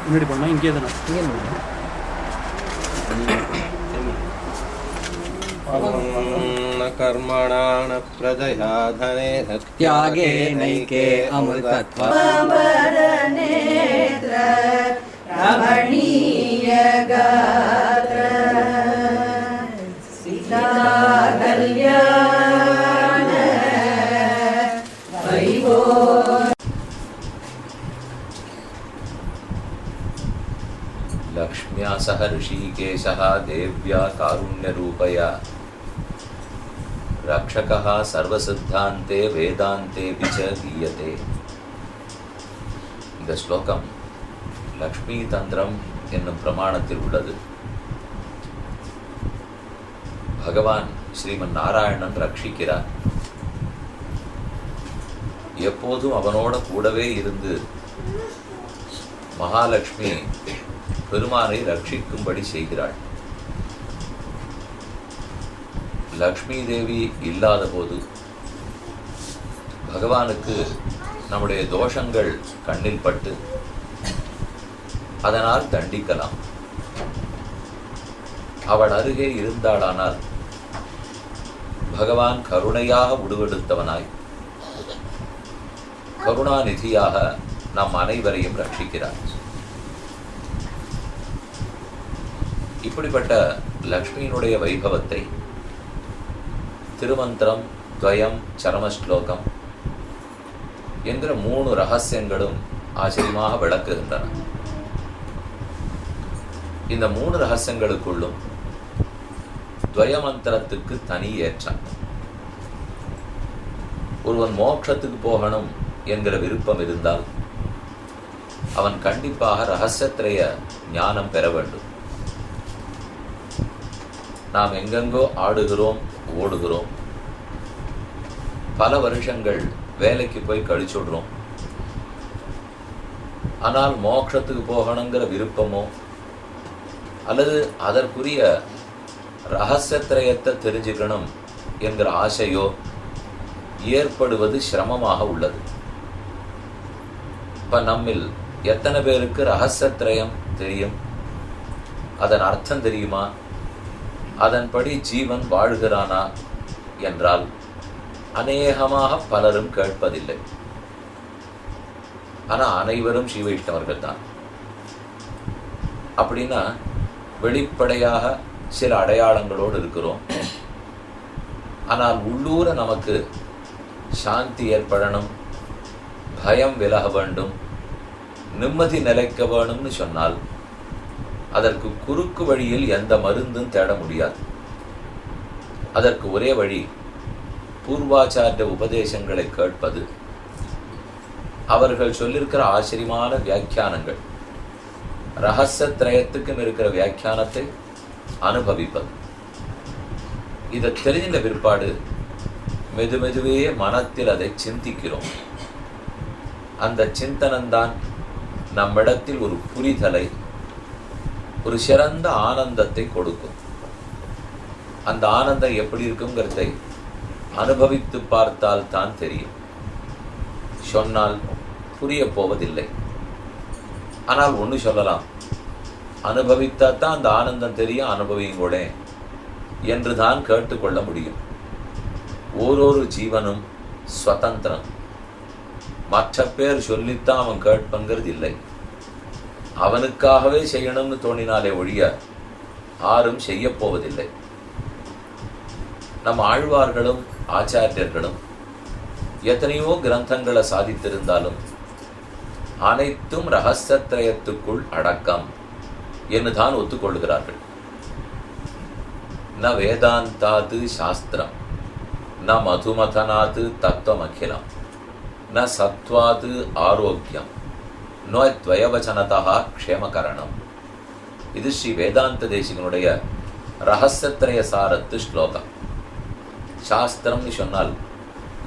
முன்னாடி போனால் இங்கே தானே कर्मणान प्रजया धने त्यागे नैके अमृतत्वम् नेत्र रमणीय गात्र सीता कल्याण वैभो लक्ष्म्या सह ऋषिकेशः देव्या कारुण्यरूपया रक्षकः सर्वसिद्धान्ते वेदान्तेऽपि च गीयते. இந்த ஸ்லோகம் லக்ஷ்மி தந்திரம் என்னும் பிரமாணத்தில் உள்ளது. பகவான் ஸ்ரீமன் நாராயணன் ரட்சிக்கிறார். எப்போதும் அவனோட கூடவே இருந்து மகாலட்சுமி பெருமானை ரட்சிக்கும்படி செய்கிறாள். லக்ஷ்மி தேவி இல்லாத போது பகவானுக்கு நம்முடைய தோஷங்கள் கண்ணில் பட்டு அதனால் தண்டிக்கலாம். அவள் அருகே இருந்தாளானால் பகவான் கருணையாக உருவெடுத்தவனாய் கருணாநிதியாக நம் அனைவரையும் ரட்சிக்கிறார். இப்படிப்பட்ட லக்ஷ்மியினுடைய வைபவத்தை திருமந்திரம், துவயம், சரமஸ்லோகம் என்கிற 3 ரகசியங்களும் ஆச்சரியமாக விளக்குகின்றன. இந்த 3 ரகசியங்களுக்குள்ளும் துவயமந்திரத்துக்கு தனி ஏற்றம். ஒருவன் மோட்சத்துக்கு போகணும் என்கிற விருப்பம் இருந்தால் அவன் கண்டிப்பாக ரகசியத்திரைய ஞானம் பெற வேண்டும். நாம் எங்கெங்கோ ஆடுகிறோம், ஓடுகிறோம், பல வருஷங்கள் வேலைக்கு போய் கழிச்சுடுறோம். ஆனால் மோட்சத்துக்கு போகணுங்கிற விருப்பமோ அல்லது அதற்குரிய ரகசியத்திரயத்தை தெரிஞ்சுக்கணும் என்கிற ஆசையோ ஏற்படுவது சிரமமாக உள்ளது. இப்ப நம்மில் எத்தனை பேருக்கு ரகசியத்திரயம் தெரியும்? அதன் அர்த்தம் தெரியுமா? அதன்படி ஜீவன் வாழ்கிறானா என்றால் அநேகமாக பலரும் கேட்பதில்லை. ஆனால் அனைவரும் ஸ்ரீ வைஷ்ணவர்கள் தான். அப்படின்னா வெளிப்படையாக சில அடையாளங்களோடு இருக்கிறோம். ஆனால் உள்ளூர நமக்கு சாந்தி ஏற்படணும், பயம் விலக வேண்டும், நிம்மதி நிலைக்க வேணும்னு சொன்னால் அதற்கு குறுக்கு வழியில் எந்த மருந்தும் தேட முடியாது. அதற்கு ஒரே வழி பூர்வாச்சாரிய உபதேசங்களை கேட்பது, அவர்கள் சொல்லியிருக்கிற ஆச்சரியமான வியாக்கியானங்கள், ரகசியத்திரயத்துக்கும் இருக்கிற வியாக்கியானத்தை அனுபவிப்பது. இதை தெரிந்த பிற்பாடு மெதுமெதுவே மனத்தில் அதை சிந்திக்கிறோம். அந்த சிந்தனம்தான் நம்மிடத்தில் ஒரு புரிதலை, ஒரு சிறந்த ஆனந்தத்தை கொடுக்கும். அந்த ஆனந்தம் எப்படி இருக்குங்கிறதை அனுபவித்து பார்த்தால் தான் தெரியும். சொன்னால் புரிய போவதில்லை. ஆனால் ஒன்று சொல்லலாம், அனுபவித்தா தான் அந்த ஆனந்தம் தெரியும், அனுபவியுங்கூட என்று தான் கேட்டுக்கொள்ள முடியும். ஓரொரு ஜீவனும் சுதந்திரம். மற்ற பேர் சொல்லித்தான் அவன் கேட்பங்கிறது இல்லை. அவனுக்காகவே செய்யணும்னு தோணினாலே ஒழிய யாரும் செய்ய போவதில்லை. நம் ஆழ்வார்களும் ஆச்சாரியர்களும் எத்தனையோ கிரந்தங்களை சாதித்திருந்தாலும் அனைத்தும் ரகசியத்திரயத்துக்குள் அடக்கம் என்று தான் ஒத்துக்கொள்கிறார்கள். ந வேதாந்தாது சாஸ்திரம், ந மதுமதனாது தத்துவம் அகிலம், ந சத்வாது ஆரோக்கியம், நோ துவயவச்சனதா க்ஷேமகரணம். இது ஸ்ரீ வேதாந்த தேசிகனுடைய ரகசியத்திரய சாரத்து ஸ்லோகம். சாஸ்திரம்னு சொன்னால்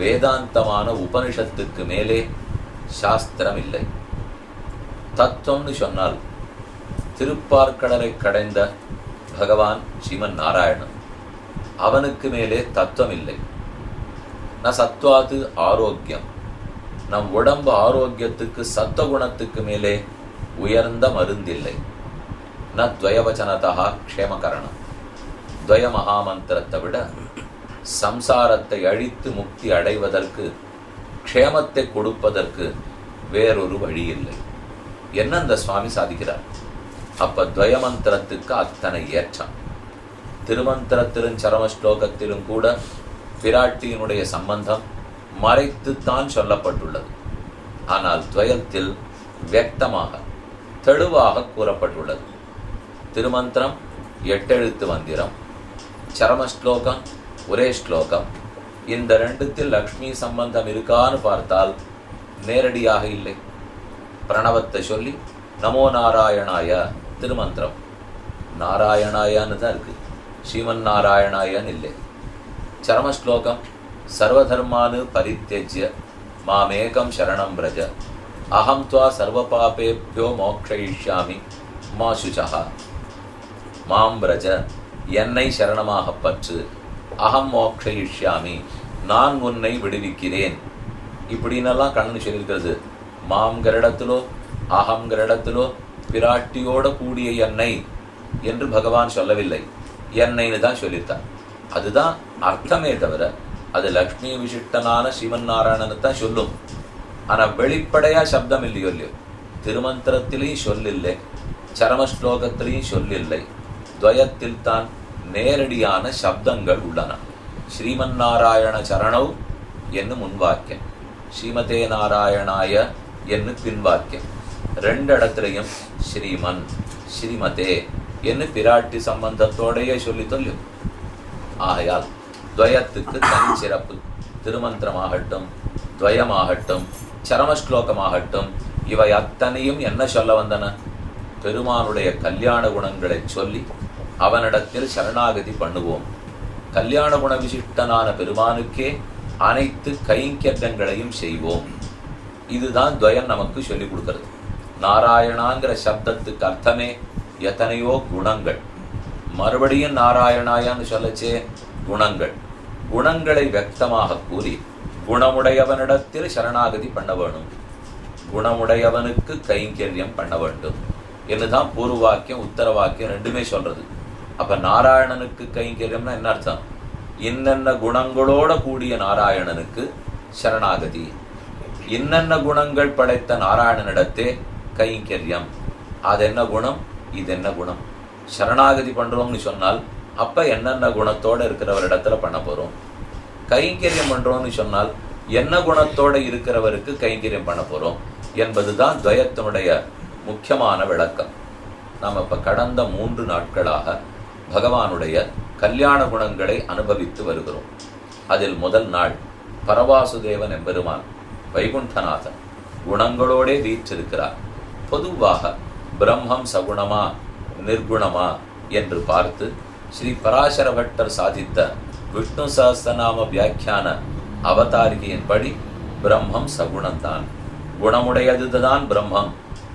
வேதாந்தமான உபனிஷத்துக்கு மேலே சாஸ்திரம் இல்லை. தத்துவம்னு சொன்னால் திருப்பார்க்கடலை கடைந்த பகவான் ஸ்ரீமன் நாராயணன், அவனுக்கு மேலே தத்துவம் இல்லை. ந சத்வாது ஆரோக்கியம், நம் உடம்பு ஆரோக்கியத்துக்கு சத்துவகுணத்துக்கு மேலே உயர்ந்த மருந்தில்லை. ந துவயவச்சனதா க்ஷேமகரணம். துவய மகாமந்திரத்தை விட சம்சாரத்தை அழித்து முக்தி அடைவதற்கு, க்ஷேமத்தை கொடுப்பதற்கு வேறொரு வழி இல்லை. என்ன அந்த சுவாமி சாதிக்கிறார்? அப்ப துவயமந்திரத்துக்கு அத்தனை ஏற்றம். திருமந்திரத்திலும் சரம ஸ்லோகத்திலும் கூட பிராட்டியினுடைய சம்பந்தம் மறைத்துத்தான் சொல்லப்பட்டுள்ளது. ஆனால் துவயத்தில் வியக்தமாக தெளிவாக கூறப்பட்டுள்ளது. திருமந்திரம் 8 எழுத்து மந்திரம், சரம ஸ்லோகம் ஒரே ஸ்லோகம். இந்த ரெண்டுத்தில் லக்ஷ்மி சம்பந்தம் இருக்கான்னு பார்த்தால் நேரடியாக இல்லை. பிரணவத்தை சொல்லி நமோ நாராயணாய திருமந்திரம், நாராயணாயான்னு தான் இருக்கு, ஸ்ரீமன் நாராயணாயன்னு இல்லை. சரமஸ்லோகம் சர்வதர்மானு பரித்யஜ்ய மாமேகம் சரணம் பிரஜ அகம் துவா சர்வபாபேப்யோ மோக்ஷயிஷ்யாமி மா சுச்சா. மாம் பிரஜ, என்னை சரணமாக பற்று, அகம் மோக்ஷயிஷ்யாமி, நான் உன்னை விடுவிக்கிறேன். இப்படின்னெல்லாம் கண்ணன் சொல்லியிருக்கிறது. மாம்ங்கிற இடத்திலோ அகங்கிற இடத்திலோ பிராட்டியோட கூடிய என்னை என்று பகவான் சொல்லவில்லை, என்னைன்னு தான் சொல்லியிருத்தான். அதுதான் அர்த்தமே தவிர அது லக்ஷ்மி விசிஷ்டனான ஸ்ரீமன் நாராயணனை தான் சொல்லும். ஆனா வெளிப்படையா சப்தம் இல்லையோ இல்லையோ. திருமந்திரத்திலையும் சொல்லில்லை, சரம ஸ்லோகத்திலையும் சொல்லில்லை. துவயத்தில் தான் நேரடியான சப்தங்கள் உள்ளன. ஸ்ரீமன் நாராயண சரணவ் என்று முன்வாக்கியம், ஸ்ரீமதே நாராயணாய என்று பின்வாக்கியம். ரெண்டு இடத்துலையும் ஸ்ரீமன் ஸ்ரீமதே என்று பிராட்டி சம்பந்தத்தோடையே சொல்லி சொல்லும். ஆகையால் துவயத்துக்கு தனி சிறப்பு. திருமந்திரமாகட்டும், துவயமாகட்டும், சரமஸ்லோகமாகட்டும், இவை அத்தனையும் என்ன சொல்ல வந்தன? பெருமானுடைய கல்யாண குணங்களை சொல்லி அவனிடத்தில் சரணாகதி பண்ணுவோம். கல்யாண குண விசிஷ்டனான பெருமானுக்கே அனைத்து கைங்கரியங்களையும் செய்வோம். இதுதான் துவயம் நமக்கு சொல்லிக் கொடுக்கிறது. நாராயணாங்கிற சப்தத்துக்கு அர்த்தமே எத்தனையோ குணங்கள். மறுபடியும் நாராயணாயான்னு சொல்லச்சே குணங்கள். குணங்களை வியக்தமாக கூறி குணமுடையவனிடத்தில் சரணாகதி பண்ண வேணும், குணமுடையவனுக்கு கைங்கரியம் பண்ண வேண்டும் என்னுதான் பூர்வ வாக்கியம் உத்தர வாக்கியம் ரெண்டுமே சொல்றது. அப்ப நாராயணனுக்கு கைங்கரியம்னா என்ன அர்த்தம்? இன்னென்ன குணங்களோட கூடிய நாராயணனுக்கு சரணாகதி, இன்னென்ன குணங்கள் படைத்த நாராயணனிடத்தே கைங்கரியம். அது என்ன குணம், இது என்ன குணம்? சரணாகதி பண்றோம்னு சொன்னால் அப்ப என்னென்ன குணத்தோட இருக்கிறவரிடத்துல பண்ண போறோம். கைங்கரியம் பண்றோம்னு சொன்னால் என்ன குணத்தோட இருக்கிறவருக்கு கைங்கரியம் பண்ண போறோம் என்பதுதான் துவயத்தினுடைய முக்கியமான விளக்கம். நாம் இப்ப கடந்த 3 நாட்களாக பகவானுடைய கல்யாண குணங்களை அனுபவித்து வருகிறோம். அதில் முதல் நாள் பரவாசுதேவன் எம்பெருமான் வைகுண்டநாதன் குணங்களோடே வீற்றிருக்கிறார். பொதுவாக பிரம்மம் சகுணமா நிர்குணமா என்று பார்த்து ஸ்ரீ பராசர பட்டர் சாதித்த விஷ்ணு சஹஸ்ரநாம வியாக்கியான அவதாரிகையின்படி பிரம்மம் சகுணம்தான், குணமுடையதுதான் பிரம்மம்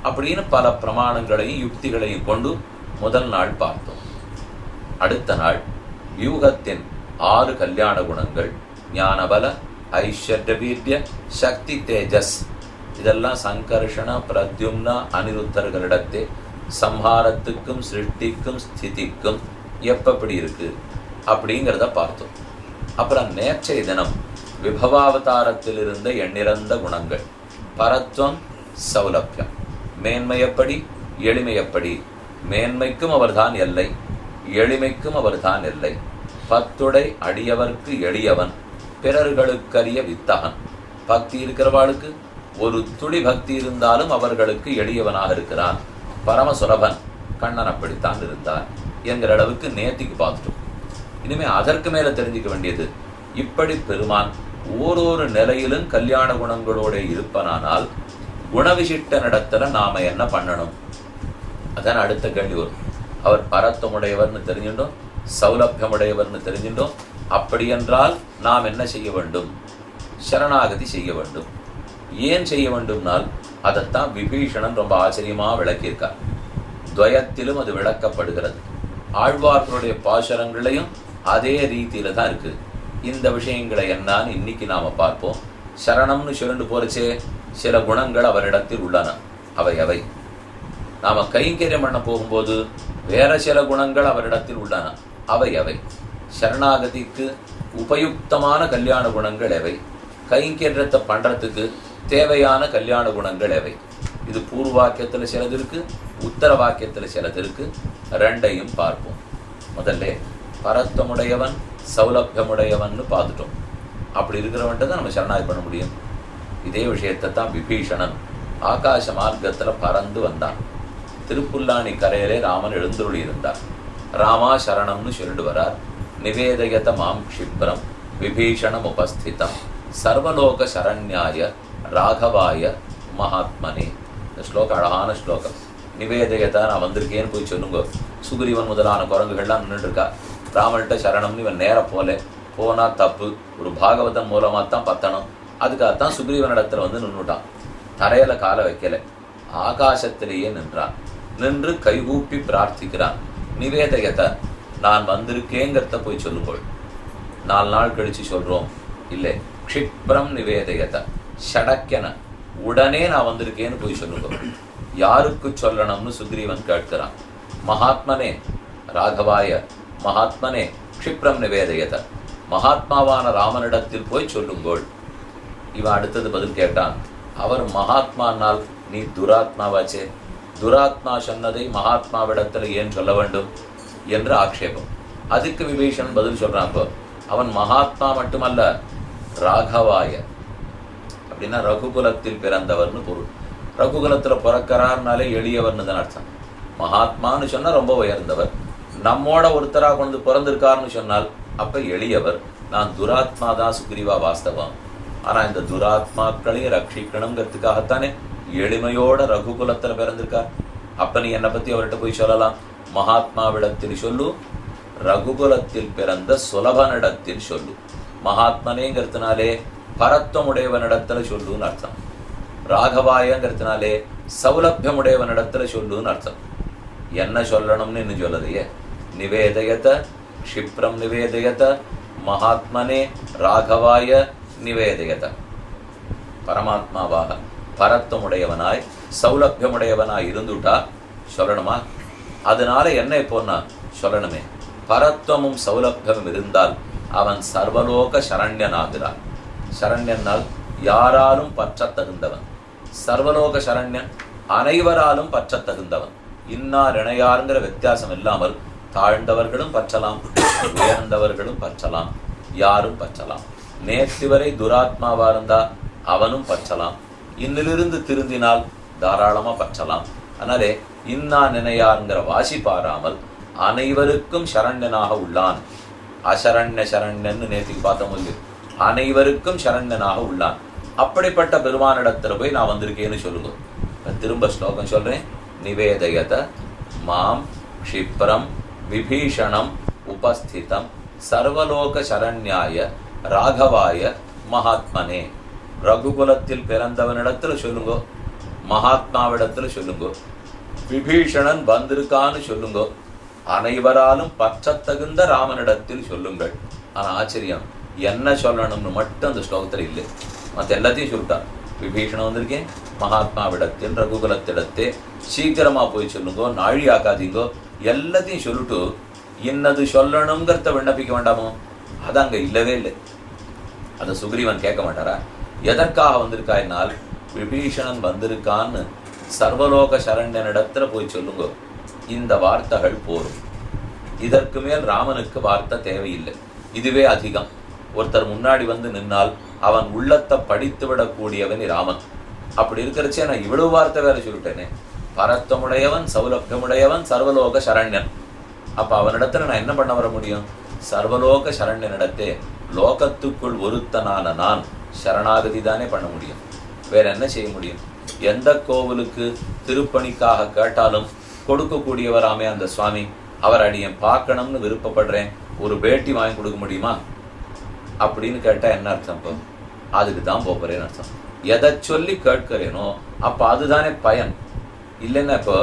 அப்படின்னு பல பிரமாணங்களையும் யுக்திகளையும் கொண்டு முதல் நாள் பார்த்தோம். அடுத்த நாள் வியூகத்தின் 6 கல்யாண குணங்கள், ஞானபல ஐஸ்வர்ய வீர்ய சக்தி தேஜஸ், இதெல்லாம் சங்கர்ஷண பிரத்யும்ன அனிருத்தர்களிடத்தே சம்ஹாரத்துக்கும் சிருஷ்டிக்கும் ஸ்திதிக்கும் எப்படி இருக்கு அப்படிங்கிறத பார்த்தோம். அப்புறம் நேற்றைய தினம் விபவாவதாரத்தில் இருந்த எண்ணிறந்த குணங்கள், பரத்வம் சௌலபியம், மேன்மையப்படி எளிமையப்படி, மேன்மைக்கும் அவர்தான் எல்லை, எளிமைக்கும் அவர்தான் எல்லை, பத்துடை அடியவர்க்கு எளியவன், பிறர்களுக்கரிய வித்தகன். பக்தி இருக்கிறவாளுக்கு ஒரு துளி பக்தி இருந்தாலும் அவர்களுக்கு எளியவனாக இருக்கிறான். பரமசுலபன், கண்ணன் அப்படித்தான் இருந்தான் என்கிற அளவுக்கு நேத்திக்கு பார்த்துட்டோம். இனிமே அதற்கு மேல தெரிஞ்சுக்க வேண்டியது, இப்படி பெருமான் ஓரொரு நிலையிலும் கல்யாண குணங்களோட இருப்பனானால் குணவிசிஷ்ட நடத்தல நாம என்ன பண்ணணும்? அதான் அடுத்த கேள்வி வரும். அவர் பரத்துவமுடையவர்னு தெரிஞ்சுட்டோம், சௌலபியமுடையவர்னு தெரிஞ்சுட்டோம். அப்படி என்றால் நாம் என்ன செய்ய வேண்டும்? சரணாகதி செய்ய வேண்டும். ஏன் செய்ய வேண்டும்னால் அதைத்தான் விபீஷணன் ரொம்ப ஆச்சரியமா விளக்கியிருக்கார். துவயத்திலும் அது விளக்கப்படுகிறது, ஆழ்வார்களுடைய பாசுரங்களையும் அதே ரீதியில தான் இருக்கு. இந்த விஷயங்களை என்னான்னு இன்னைக்கு நாம பார்ப்போம். சரணம்னு சொல்லிட்டு போறச்சே சில குணங்கள் அவரிடத்தில் உள்ளன. அவை அவை நாம கைங்கரியம் பண்ண போகும்போது வேற சில குணங்கள் அவரிடத்தில் உள்ளன. அவை அவை சரணாகதிக்கு உபயுக்தமான கல்யாண குணங்கள் எவை, கைங்கரியத்தை பண்றதுக்கு தேவையான கல்யாண குணங்கள் எவை. இது பூர்வ வாக்கியத்தில் சிலது இருக்கு, உத்தர வாக்கியத்தில் சிலது இருக்கு. ரெண்டையும் பார்ப்போம். முதல்ல பரத்வமுடையவன் சௌலபியமுடையவன் பார்த்துட்டோம். அப்படி இருக்கிறவன்ட்டு தான் நம்ம சரணாகி பண்ண முடியும். இதே விஷயத்தை தான் விபீஷணன் ஆகாச மார்க்கத்துல பறந்து வந்தான். திருப்புல்லானி கரையிலே ராமன் எழுந்தருளி இருந்தார். ராமா சரணம்னு சொல்லிட்டு வரார். நிவேதயத மாம் க்ஷிப்ரம் விபீஷணம் உபஸ்திதம் சர்வலோக சரண்யாய ராகவாய மகாத்மனே. இந்த ஸ்லோகம் அழகான ஸ்லோகம். நிவேதயத்தை நான் வந்திருக்கேன்னு போய் சொல்லுங்க. சுக்ரீவன் முதலான குரங்குகள்லாம் நின்றுட்டு இருக்கா. ராமன்கிட்ட சரணம்னு இவன் நேர போனா தப்பு. ஒரு பாகவதன் மூலமா தான் பத்தணும். அதுக்காகத்தான் சுக்ரீவனிடத்துல வந்து நின்றுட்டான். தரையில கால வைக்கல, ஆகாசத்திலேயே நின்றான். நின்று கைகூப்பி பிரார்த்திக்கிறான். நிவேதயத்தை நான் வந்திருக்கேங்கிறத போய் சொல்லுங்கள். 4 நாள் கழிச்சு சொல்றோம் இல்லை. க்ஷிப்ரம் நிவேதயத்தை ஷடக்கென உடனே நான் வந்திருக்கேன்னு போய் சொல்லுங்க. யாருக்கு சொல்லணும்னு சுக்ரீவன் கேட்கிறான். மகாத்மனே ராகவாய மகாத்மனே க்ஷிப்ரம் நிவேதயத்தை மகாத்மாவான ராமனிடத்தில் போய் சொல்லுங்கள். இவன் அடுத்தது பதில் கேட்டான். அவர் மகாத்மானால் நீ துராத்மாவாச்சே, துராத்மா சொன்னதை மகாத்மாவிடத்தில் ஏன் சொல்ல வேண்டும் என்று ஆக்ஷேபம். அதுக்கு விபீஷன் பதில் சொல்றான். அவன் மகாத்மா மட்டுமல்ல, ராகவாய அப்படின்னா ரகுகுலத்தில் பிறந்தவர்னு பொருள். ரகுகுலத்துல பிறக்கிறார்னாலே எளியவர்னு தான் அர்த்தம். மகாத்மான்னு சொன்னா ரொம்ப உயர்ந்தவர். நம்மோட ஒருத்தரா கொண்டு பிறந்திருக்காருன்னு சொன்னால் அப்ப எளியவர். நான் துராத்மா தான் சுக்ரீவா வாஸ்தவம். ஆனா இந்த துராத்மாக்களையும் ரட்சிக்கணுங்கிறதுக்காகத்தானே எளிமையோட ரகுகுலத்துல பிறந்திருக்கார். அப்ப நீ என்னை பத்தி அவர்கிட்ட போய் சொல்லலாம். மகாத்மாவிடத்தில் சொல்லு, ரகுகுலத்தில் பிறந்த சுலபனிடத்தில் சொல்லு. மகாத்மனேங்கிறதுனாலே பரத்வமுடையவனிடத்துல சொல்லுன்னு அர்த்தம். ராகவாயங்கிறதுனாலே சௌலபியமுடையவனிடத்துல சொல்லுன்னு அர்த்தம். என்ன சொல்லணும்னு இன்னும் சொல்லலையே. நிவேதயத க்ஷிப்ரம் நிவேதயத மகாத்மனே ராகவாய நிவேதயத. பரமாத்மாவாக பரத்வமுடையவனாய் சௌலபியமுடையவனாய் இருந்துட்டா சொல்லணுமா? அதனால என்ன இப்போன்னா சொல்லணுமே. பரத்வமும் சௌலபியமும் இருந்தால் அவன் சர்வலோக சரண்யனாகிறான். சரண்யனால் யாராலும் பற்ற தகுந்தவன். சர்வலோக சரண்யன் அனைவராலும் பற்ற தகுந்தவன். இன்னார் இணையாருங்கிற வித்தியாசம் இல்லாமல் தாழ்ந்தவர்களும் பற்றலாம், உயர்ந்தவர்களும் பற்றலாம், யாரும் பற்றலாம். நேற்று வரை துராத்மாவா இருந்தா அவனும் பற்றலாம். இன்னிலிருந்து திருந்தினால் தாராளமா பற்றலாம். அதனாலே இன்னா நினையாருங்கிற வாசி பாராமல் அனைவருக்கும் சரண்யனாக உள்ளான். அசரண்ய சரண்யன்னு நேற்றுக்கு பார்த்த முடியும். அனைவருக்கும் சரண்யனாக உள்ளான். அப்படிப்பட்ட பெருமானிடத்துல போய் நான் வந்திருக்கேன்னு சொல்லுங்க. திரும்ப ஸ்லோகம் சொல்றேன். நிவேதயத மாம் க்ஷிப்ரம் விபீஷணம் உபஸ்திதம் சர்வலோக சரண்யாய ராகவாய மகாத்மனே. ரகுகுலத்தில் பிறந்தவனிடத்துல சொல்லுங்க, மகாத்மாவிடத்துல சொல்லுங்க, விபீஷணன் வந்திருக்கான்னு சொல்லுங்க, அனைவராலும் பற்றத்தகுந்த ராமனிடத்தில் சொல்லுங்கள். ஆனா ஆச்சரியம், என்ன சொல்லணும்னு மட்டும் அந்த ஸ்லோகத்தில் இல்லை. மற்ற எல்லாத்தையும் சொல்லிட்டான். விபீஷணன் வந்திருக்கேன், மகாத்மாவிடத்தில் ரகுகுலத்திடத்தே சீக்கிரமா போய் சொல்லுங்கோ, நாழி ஆக்காதீங்கோ, எல்லாத்தையும் சொல்லிட்டு இன்னது சொல்லணுங்கிறத விண்ணப்பிக்க வேண்டாமோ? அது அங்க இல்லவே இல்லை. அதை சுக்ரீவன் கேட்க மாட்டாரா? எதற்காக வந்திருக்காயினால் விபீஷணன் வந்திருக்கான்னு சர்வலோக சரண்யனிடத்துல போய் சொல்லுங்க. இந்த வார்த்தைகள் போரும். இதற்கு மேல் ராமனுக்கு வார்த்தை தேவையில்லை. இதுவே அதிகம். ஒருத்தர் முன்னாடி வந்து நின்னால் அவன் உள்ளத்தை படித்து விடக்கூடியவன் ராமன். அப்படி இருக்கிறச்சே நான் இவ்வளவு வார்த்தை வேற சொல்லிட்டேனே. பரத்வமுடையவன் சௌலபியமுடையவன் சர்வலோக சரண்யன். அப்ப அவனிடத்துல நான் என்ன பண்ண வர முடியும்? சர்வலோக சரண்யனிடத்தே லோகத்துக்குள் ஒருத்தனான நான் சரணாகதி தானே பண்ண முடியும். வேற என்ன செய்ய முடியும்? எந்த கோவிலுக்கு திருப்பணிக்காக கேட்டாலும் கொடுக்கக்கூடியவராமே அந்த சுவாமி. அவர் அடியன் பார்க்கணும்னு விருப்பப்படுறேன், ஒரு பேட்டி வாங்கி கொடுக்க முடியுமா அப்படின்னு கேட்டா என்ன அர்த்தம்? இப்போ அதுக்கு தான் போறேன்னு அர்த்தம். எதை சொல்லி கேட்கிறேனோ அப்ப அதுதானே பயன். இல்லைன்னா இப்போ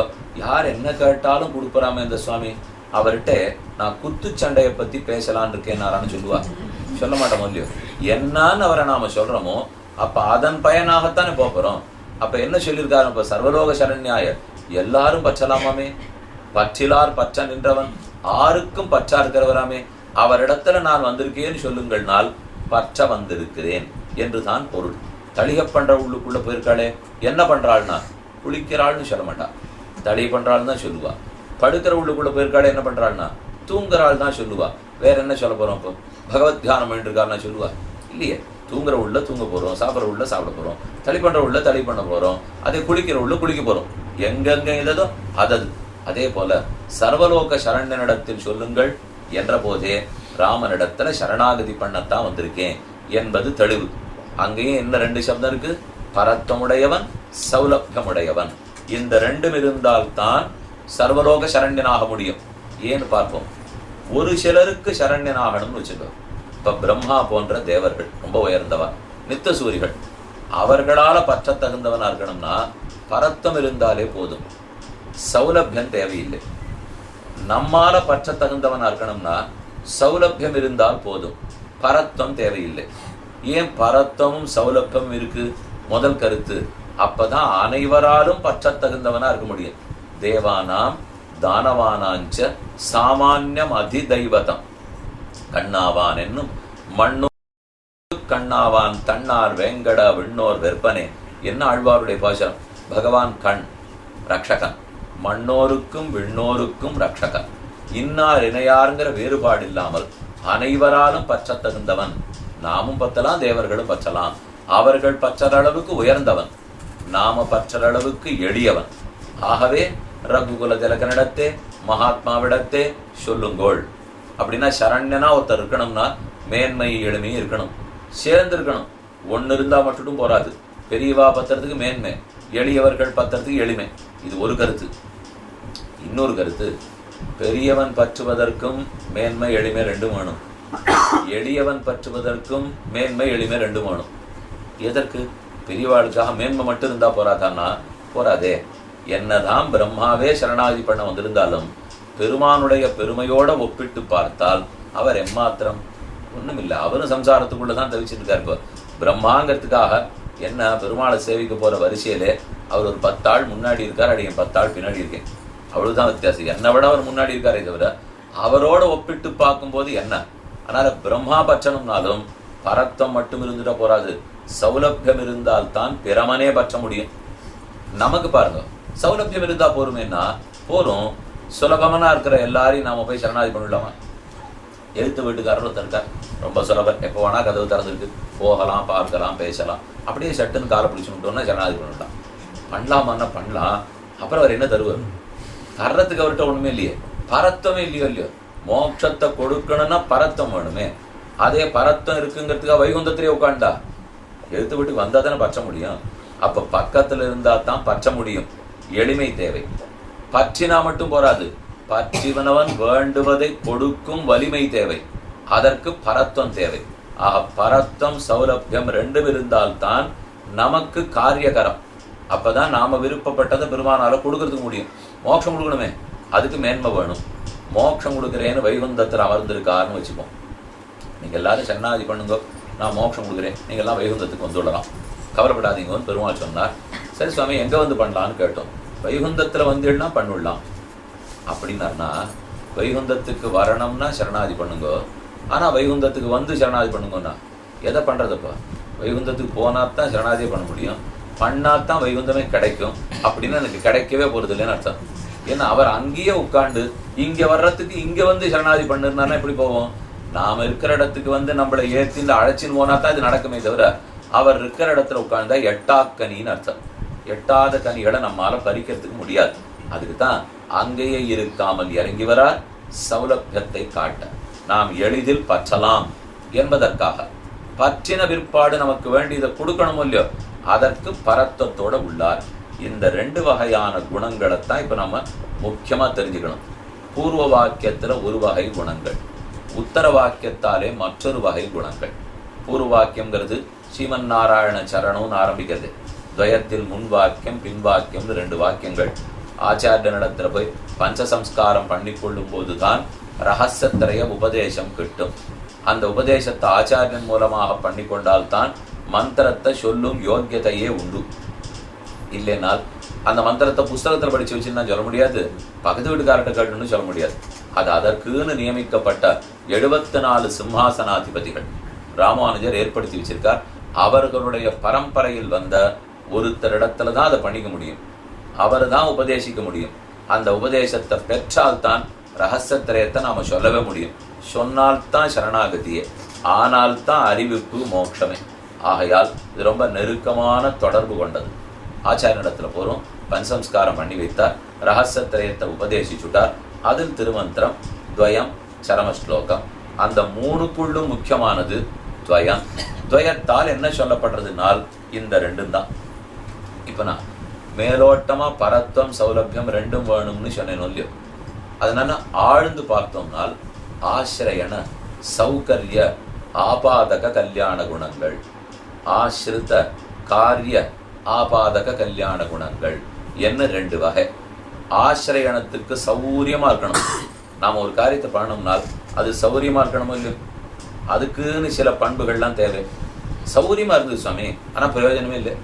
யார் என்ன கேட்டாலும் கொடுப்பறாமே இந்த சுவாமி, அவர்கிட்ட நான் குத்துச்சண்டையை பத்தி பேசலான் இருக்கேன் சொல்லுவா? சொல்ல மாட்டோமோ இல்லையோ? என்னன்னு அவரை நாம சொல்றோமோ அப்ப அதன் பயனாகத்தானே போறோம். அப்ப என்ன சொல்லியிருக்காரு? இப்ப சர்வலோக சரண்யாய எல்லாரும் பற்றலாமாமே, பற்றிலார் பற்ற நின்றவன் ஆருக்கும் பற்றா இருக்கிறவராமே, அவரிடத்துல நான் வந்திருக்கேன்னு சொல்லுங்கள், நாள் பற்ற வந்திருக்கிறேன் என்றுதான் பொருள். தளிகை பண்ற உள்ளுக்குள்ள போயிருக்காளே, என்ன பண்றாள்னா குளிக்கிறாள்னு சொல்ல மாட்டா, தளிகை பண்றாள்னு தான் சொல்லுவா. படுக்கிற உள்ளுக்குள்ள போயிருக்காளே என்ன பண்றாள்னா தூங்குறாள் தான் சொல்லுவா. வேற என்ன சொல்ல போறோம்? இப்போ பகவத் தியானம் பண்ணிருக்காருன்னா சொல்லுவா இல்லையே. தூங்குற உள்ள தூங்க போறோம், சாப்பிட்ற உள்ள சாப்பிட போறோம், தளி பண்ற உள்ள தளி பண்ண போறோம், அதே குளிக்கிற உள்ள குளிக்க போறோம். எங்கெங்க இதோ அதது. அதே போல சர்வலோக சரண்யனிடத்தில் சொல்லுங்கள் என்ற போதே ராமனிடத்துல சரணாகதி பண்ணத்தான் வந்திருக்கேன் என்பது தெளிவு. அங்கேயும் என்ன 2 சப்தம் இருக்கு? பரத்வமுடையவன், சௌலபியமுடையவன். இந்த 2 இருந்தால்தான் சர்வலோக சரண்யனாக முடியும். ஏன்னு பார்ப்போம். ஒரு சிலருக்கு சரண்யனாகணும்னு வச்சுக்கோ. இப்ப பிரம்மா போன்ற தேவர்கள் ரொம்ப உயர்ந்தவன், நித்தசூரிகள், அவர்களால பற்ற தகுந்தவனா இருக்கணும்னா பரத்தம் இருந்தாலே போதும், சௌலபியம் தேவையில்லை. நம்மால பற்ற தகுந்தவனா இருக்கணும்னா சௌலபியம் இருந்தால் போதும், பரத்தம் தேவையில்லை. ஏன் பரத்தமும் சௌலபியமும் இருக்கு? முதல் கருத்து, அப்பதான் அனைவராலும் பற்ற தகுந்தவனா இருக்க முடியும். தேவானாம் தானவானாஞ்ச சாமான்யம் அதிதைவதம் கண்ணாவான் என்னும் மண்ணு கண்ணாவான் தன்னார் வேங்கட விண்ணோர் வெற்பனே என்ன ஆழ்வாருடைய பாசனம். பகவான் கண் ரக்ஷகன், மண்ணோருக்கும் விண்ணோருக்கும் ரக்ஷகன், இன்னார் இணையாருங்கிற வேறுபாடு இல்லாமல் அனைவராலும் பற்ற தகுந்தவன். நாமும் பற்றலாம், தேவர்களும் பற்றலாம். அவர்கள் பற்ற அளவுக்கு உயர்ந்தவன், நாம பற்ற அளவுக்கு எளியவன். ஆகவே ரகுகுல திலகனிடத்தே மகாத்மாவிடத்தே சொல்லுங்கோள். அப்படின்னா சரண்யனா ஒருத்தர் இருக்கணும்னா மேன்மை எளிமையும் இருக்கணும், சேர்ந்து இருக்கணும். ஒன்னு இருந்தா மட்டும் போராது. பெரியவா பத்திரத்துக்கு மேன்மை, எளியவர்கள் பத்திரத்துக்கு எளிமை. இது ஒரு கருத்து. இன்னொரு கருத்து, பெரியவன் பற்றுவதற்கும் மேன்மை எளிமை 2 வேணும், எளியவன் பற்றுவதற்கும் மேன்மை எளிமை 2 வேணும். எதற்கு? பெரியவாளுக்காக மேன்மை மட்டும் இருந்தா போராதான்னா போராதே. என்னதான் பிரம்மாவே சரணாகதி பண்ண வந்திருந்தாலும் பெருமானுடைய பெருமையோட ஒப்பிட்டு பார்த்தால் அவர் எம்மாத்திரம் ஒண்ணும் இல்லை. அவரும் சம்சாரத்துக்குள்ளதான் தவிச்சிட்டு இருக்காரு. இப்போ பிரம்மாங்கிறதுக்காக என்ன, பெருமாளை சேவிக்க போற வரிசையிலே அவர் ஒரு 10 ஆள் முன்னாடி இருக்கார், அடி 10 ஆள் பின்னாடி இருக்கேன், அவ்வளவுதான் வித்தியாசம். என்னை விட அவர் முன்னாடி இருக்காரே தவிர அவரோட ஒப்பிட்டு பார்க்கும்போது என்ன. அதனால பிரம்மா பற்றணும்னாலும் பரத்தம் மட்டும் இருந்துட போறாது, சௌலபியம் இருந்தால் தான் பிரமனே பற்ற முடியும். நமக்கு பாருங்க, சௌலபியம் இருந்தா போருமேன்னா போரும். சுலபமனா இருக்கிற எல்லாரையும் நாம போய் சரணாதி பண்ணிடலாமா? எழுத்து வீட்டுக்காரர் ஒருத்தர் இருக்கார், ரொம்ப சுலபம், எப்போ வேணா கதவு திறந்துருக்கு, போகலாம், பார்க்கலாம், பேசலாம். அப்படியே சட்டுன்னு காலை பிடிச்சுட்டோம்னா சரணாதி பண்ணிடலாம். பண்ணலாமான்னா பண்ணலாம். அப்புறம் அவர் என்ன தருவார்? தர்றதுக்கு அவர்கிட்ட ஒண்ணுமே இல்லையே, பரத்தமே இல்லையோ இல்லையோ. மோட்சத்தை கொடுக்கணும்னா பரத்தம் வேணுமே. அதே பரத்தம் இருக்குங்கிறதுக்காக வைகுந்தத்திலே உட்காண்டா எழுத்து வீட்டுக்கு வந்தா தானே பற்ற முடியும். அப்ப பக்கத்துல இருந்தா தான் பற்ற முடியும். எளிமை தேவை. பற்றினா மட்டும் போராது, பற்றிவனவன் வேண்டுவதை கொடுக்கும் வலிமை தேவை. அதற்கு பரத்தம் தேவை. ஆக பரத்தம் சௌலபியம் 2 இருந்தால்தான் நமக்கு காரியகரம். அப்பதான் நாம விருப்பப்பட்டதை பெருமானால கொடுக்கறதுக்கு முடியும். மோட்சம் கொடுக்கணுமே, அதுக்கு மேன்மை வேணும். மோட்சம் கொடுக்குறேன்னு வைகுந்தத்தில் அமர்ந்திருக்காருன்னு வச்சுப்போம். நீங்க எல்லாரும் சரணாதி பண்ணுங்க, நான் மோட்சம் கொடுக்குறேன், நீங்க எல்லாம் வைகுந்தத்துக்கு வந்துடலாம், கவலைப்படாதீங்கன்னு பெருமாள் சொன்னார். சரி சுவாமி, எங்க வந்து பண்ணலான்னு கேட்டோம். வைகுந்தத்துல வந்துடனா பண்ணிடலாம் அப்படின்னாருன்னா, வைகுந்தத்துக்கு வரணும்னா சரணாதி பண்ணுங்க, ஆனா வைகுந்தத்துக்கு வந்து சரணாதி பண்ணுங்கன்னா எதை பண்றதுப்பா? வைகுந்தத்துக்கு போனாத்தான் சரணாதியே பண்ண முடியும், பண்ணாத்தான் வைகுந்தமே கிடைக்கும். அப்படின்னு எனக்கு கிடைக்கவே போறது இல்லைன்னு அர்த்தம். ஏன்னா அவர் அங்கேயே உட்காந்து இங்க வர்றதுக்கு இங்க வந்து சரணாதி பண்ணிருந்தாருன்னா எப்படி போவோம்? நாம இருக்கிற இடத்துக்கு வந்து நம்மளை ஏற்றின்னு அழைச்சின்னு போனா தான் இது நடக்குமே தவிர, அவர் இருக்கிற இடத்துல உட்கார்ந்தா எட்டாக்கனின்னு அர்த்தம். எட்டாத கனிகளை நம்மால பறிக்கிறதுக்கு முடியாது. அதுக்கு தான் அங்கேயே இருக்காமல் இறங்கி வரார், சௌலபியத்தை காட்ட, நாம் எளிதில் பற்றலாம் என்பதற்காக. பற்றின பிற்பாடு நமக்கு வேண்டியதை கொடுக்கணும் இல்லையோ, அதற்கு பரத்தத்தோட உள்ளார். இந்த 2 வகையான குணங்களைத்தான் இப்ப நம்ம முக்கியமா தெரிஞ்சுக்கணும். பூர்வ வாக்கியத்துல ஒரு வகை குணங்கள், உத்தர வாக்கியத்தாலே மற்றொரு வகை குணங்கள். பூர்வ வாக்கியம்ங்கிறது ஸ்ரீமன் நாராயண சரணம்னு ஆரம்பிக்கிறது. துவயத்தில் முன் வாக்கியம் பின் வாக்கியம்னு 2 வாக்கியங்கள். ஆச்சாரியனிடத்துல போய் பஞ்சசம்ஸ்காரம் பண்ணி கொள்ளும் போதுதான் ரகசியத்திரைய உபதேசம் கிட்டும். அந்த உபதேசத்தை ஆச்சாரியன் மூலமாக பண்ணி கொண்டால்தான் மந்திரத்தை சொல்லும் யோக்கியதையே உண்டு. இல்லைனால் அந்த மந்திரத்தை புஸ்தகத்தில் படிச்சு வச்சுன்னா சொல்ல முடியாது, பக்கத்து வீட்டுக்காரர்கிட்ட கேட்டுன்னு சொல்ல முடியாது. அது அதற்குன்னு நியமிக்கப்பட்ட 74 சிம்ஹாசனாதிபதிகள் ராமானுஜர் ஏற்படுத்தி வச்சிருக்கார். அவர்களுடைய பரம்பரையில் வந்த ஒருத்தரிடத்துல தான் அதை பண்ணிக்க முடியும், அவர் தான் உபதேசிக்க முடியும். அந்த உபதேசத்தை பெற்றால்தான் ரகசியத்திரயத்தை நாம சொல்லவே முடியும். சொன்னால்தான் சரணாகதியே, ஆனால்தான் அறிவிப்பு மோட்சமே. ஆகையால் இது ரொம்ப நெருக்கமான தொடர்பு கொண்டது. ஆச்சாரியனிடத்துல போறோம், பஞ்சசம்ஸ்காரம் பண்ணி வைத்தார், ரகசியத்திரயத்தை உபதேசிச்சுட்டார். அதில் திருமந்திரம், துவயம், சரமஸ்லோகம். அந்த 3க்குள்ளும் முக்கியமானது துவயம். துவயத்தால் என்ன சொல்லப்படுறதுனால் இந்த 2 தான். இப்ப நான் மேலோட்டமா பரத்வம் சௌலபியம் 2 வேணும்னு சொன்னேன் இல்லையோ, அதனால ஆழ்ந்து பார்த்தோம்னால் ஆசிரியன சௌகரிய ஆபாதக கல்யாண குணங்கள், ஆசிரித காரிய ஆபாதக கல்யாண குணங்கள் என்ன 2 வகை. ஆசிரியனத்துக்கு சௌரியமா இருக்கணும். நாம ஒரு காரியத்தை பண்ணணும்னால் அது சௌரியமா இருக்கணுமோ இல்லையோ, அதுக்குன்னு சில பண்புகள்லாம் தேவை. சௌரியமா இருந்தது சுவாமி, ஆனா பிரயோஜனமே இல்லை,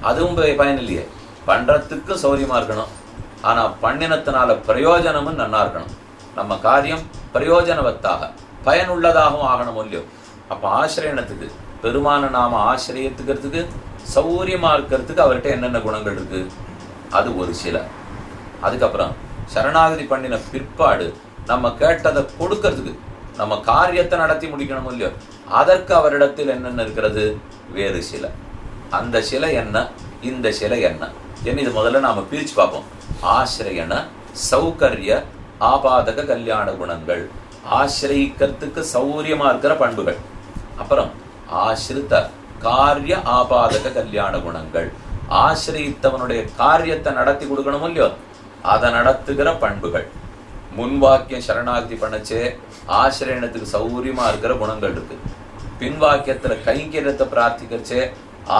அதுவும் பயன் இல்லையே. பண்றதுக்கு சௌரியமா இருக்கணும், ஆனா பண்ணினத்தினால பிரயோஜனமும் நன்னா இருக்கணும். நம்ம காரியம் பிரயோஜனவத்தாக பயனுள்ளதாகவும் ஆகணும் இல்லையோ. அப்ப ஆசிரியனத்துக்கு பெருமான நாம ஆசிரியத்துக்கிறதுக்கு சௌரியமா இருக்கிறதுக்கு அவர்கிட்ட என்னென்ன குணங்கள் இருக்கு, அது ஒரு சில. அதுக்கப்புறம் சரணாகதி பண்ணின பிற்பாடு நம்ம கேட்டதை கொடுக்கறதுக்கு, நம்ம காரியத்தை நடத்தி முடிக்கணும் இல்லையோ, அதற்கு அவரிடத்தில் என்னென்ன இருக்கிறது, வேறு சில. அந்த சிலை என்ன, இந்த சிலை என்ன என்ன இது முதல்ல நாம பிரிச்சு பார்ப்போம். ஆசிரியன சௌகரிய ஆபாதக கல்யாண குணங்கள், ஆசிரியிக்கிறதுக்கு சௌரியமா இருக்கிற பண்புகள். அப்புறம் ஆசிரித்த காரிய ஆபாதக கல்யாண குணங்கள், ஆசிரியத்தவனுடைய காரியத்தை நடத்தி கொடுக்கணும் இல்லையோ, அதை நடத்துகிற பண்புகள். முன்வாக்கியம் சரணாகதி பண்ணச்சே ஆசிரியனத்துக்கு சௌரியமா இருக்கிற குணங்கள் இருக்கு. பின்வாக்கியத்துல கைங்கரியத்தை பிரார்த்திக்கிறச்சே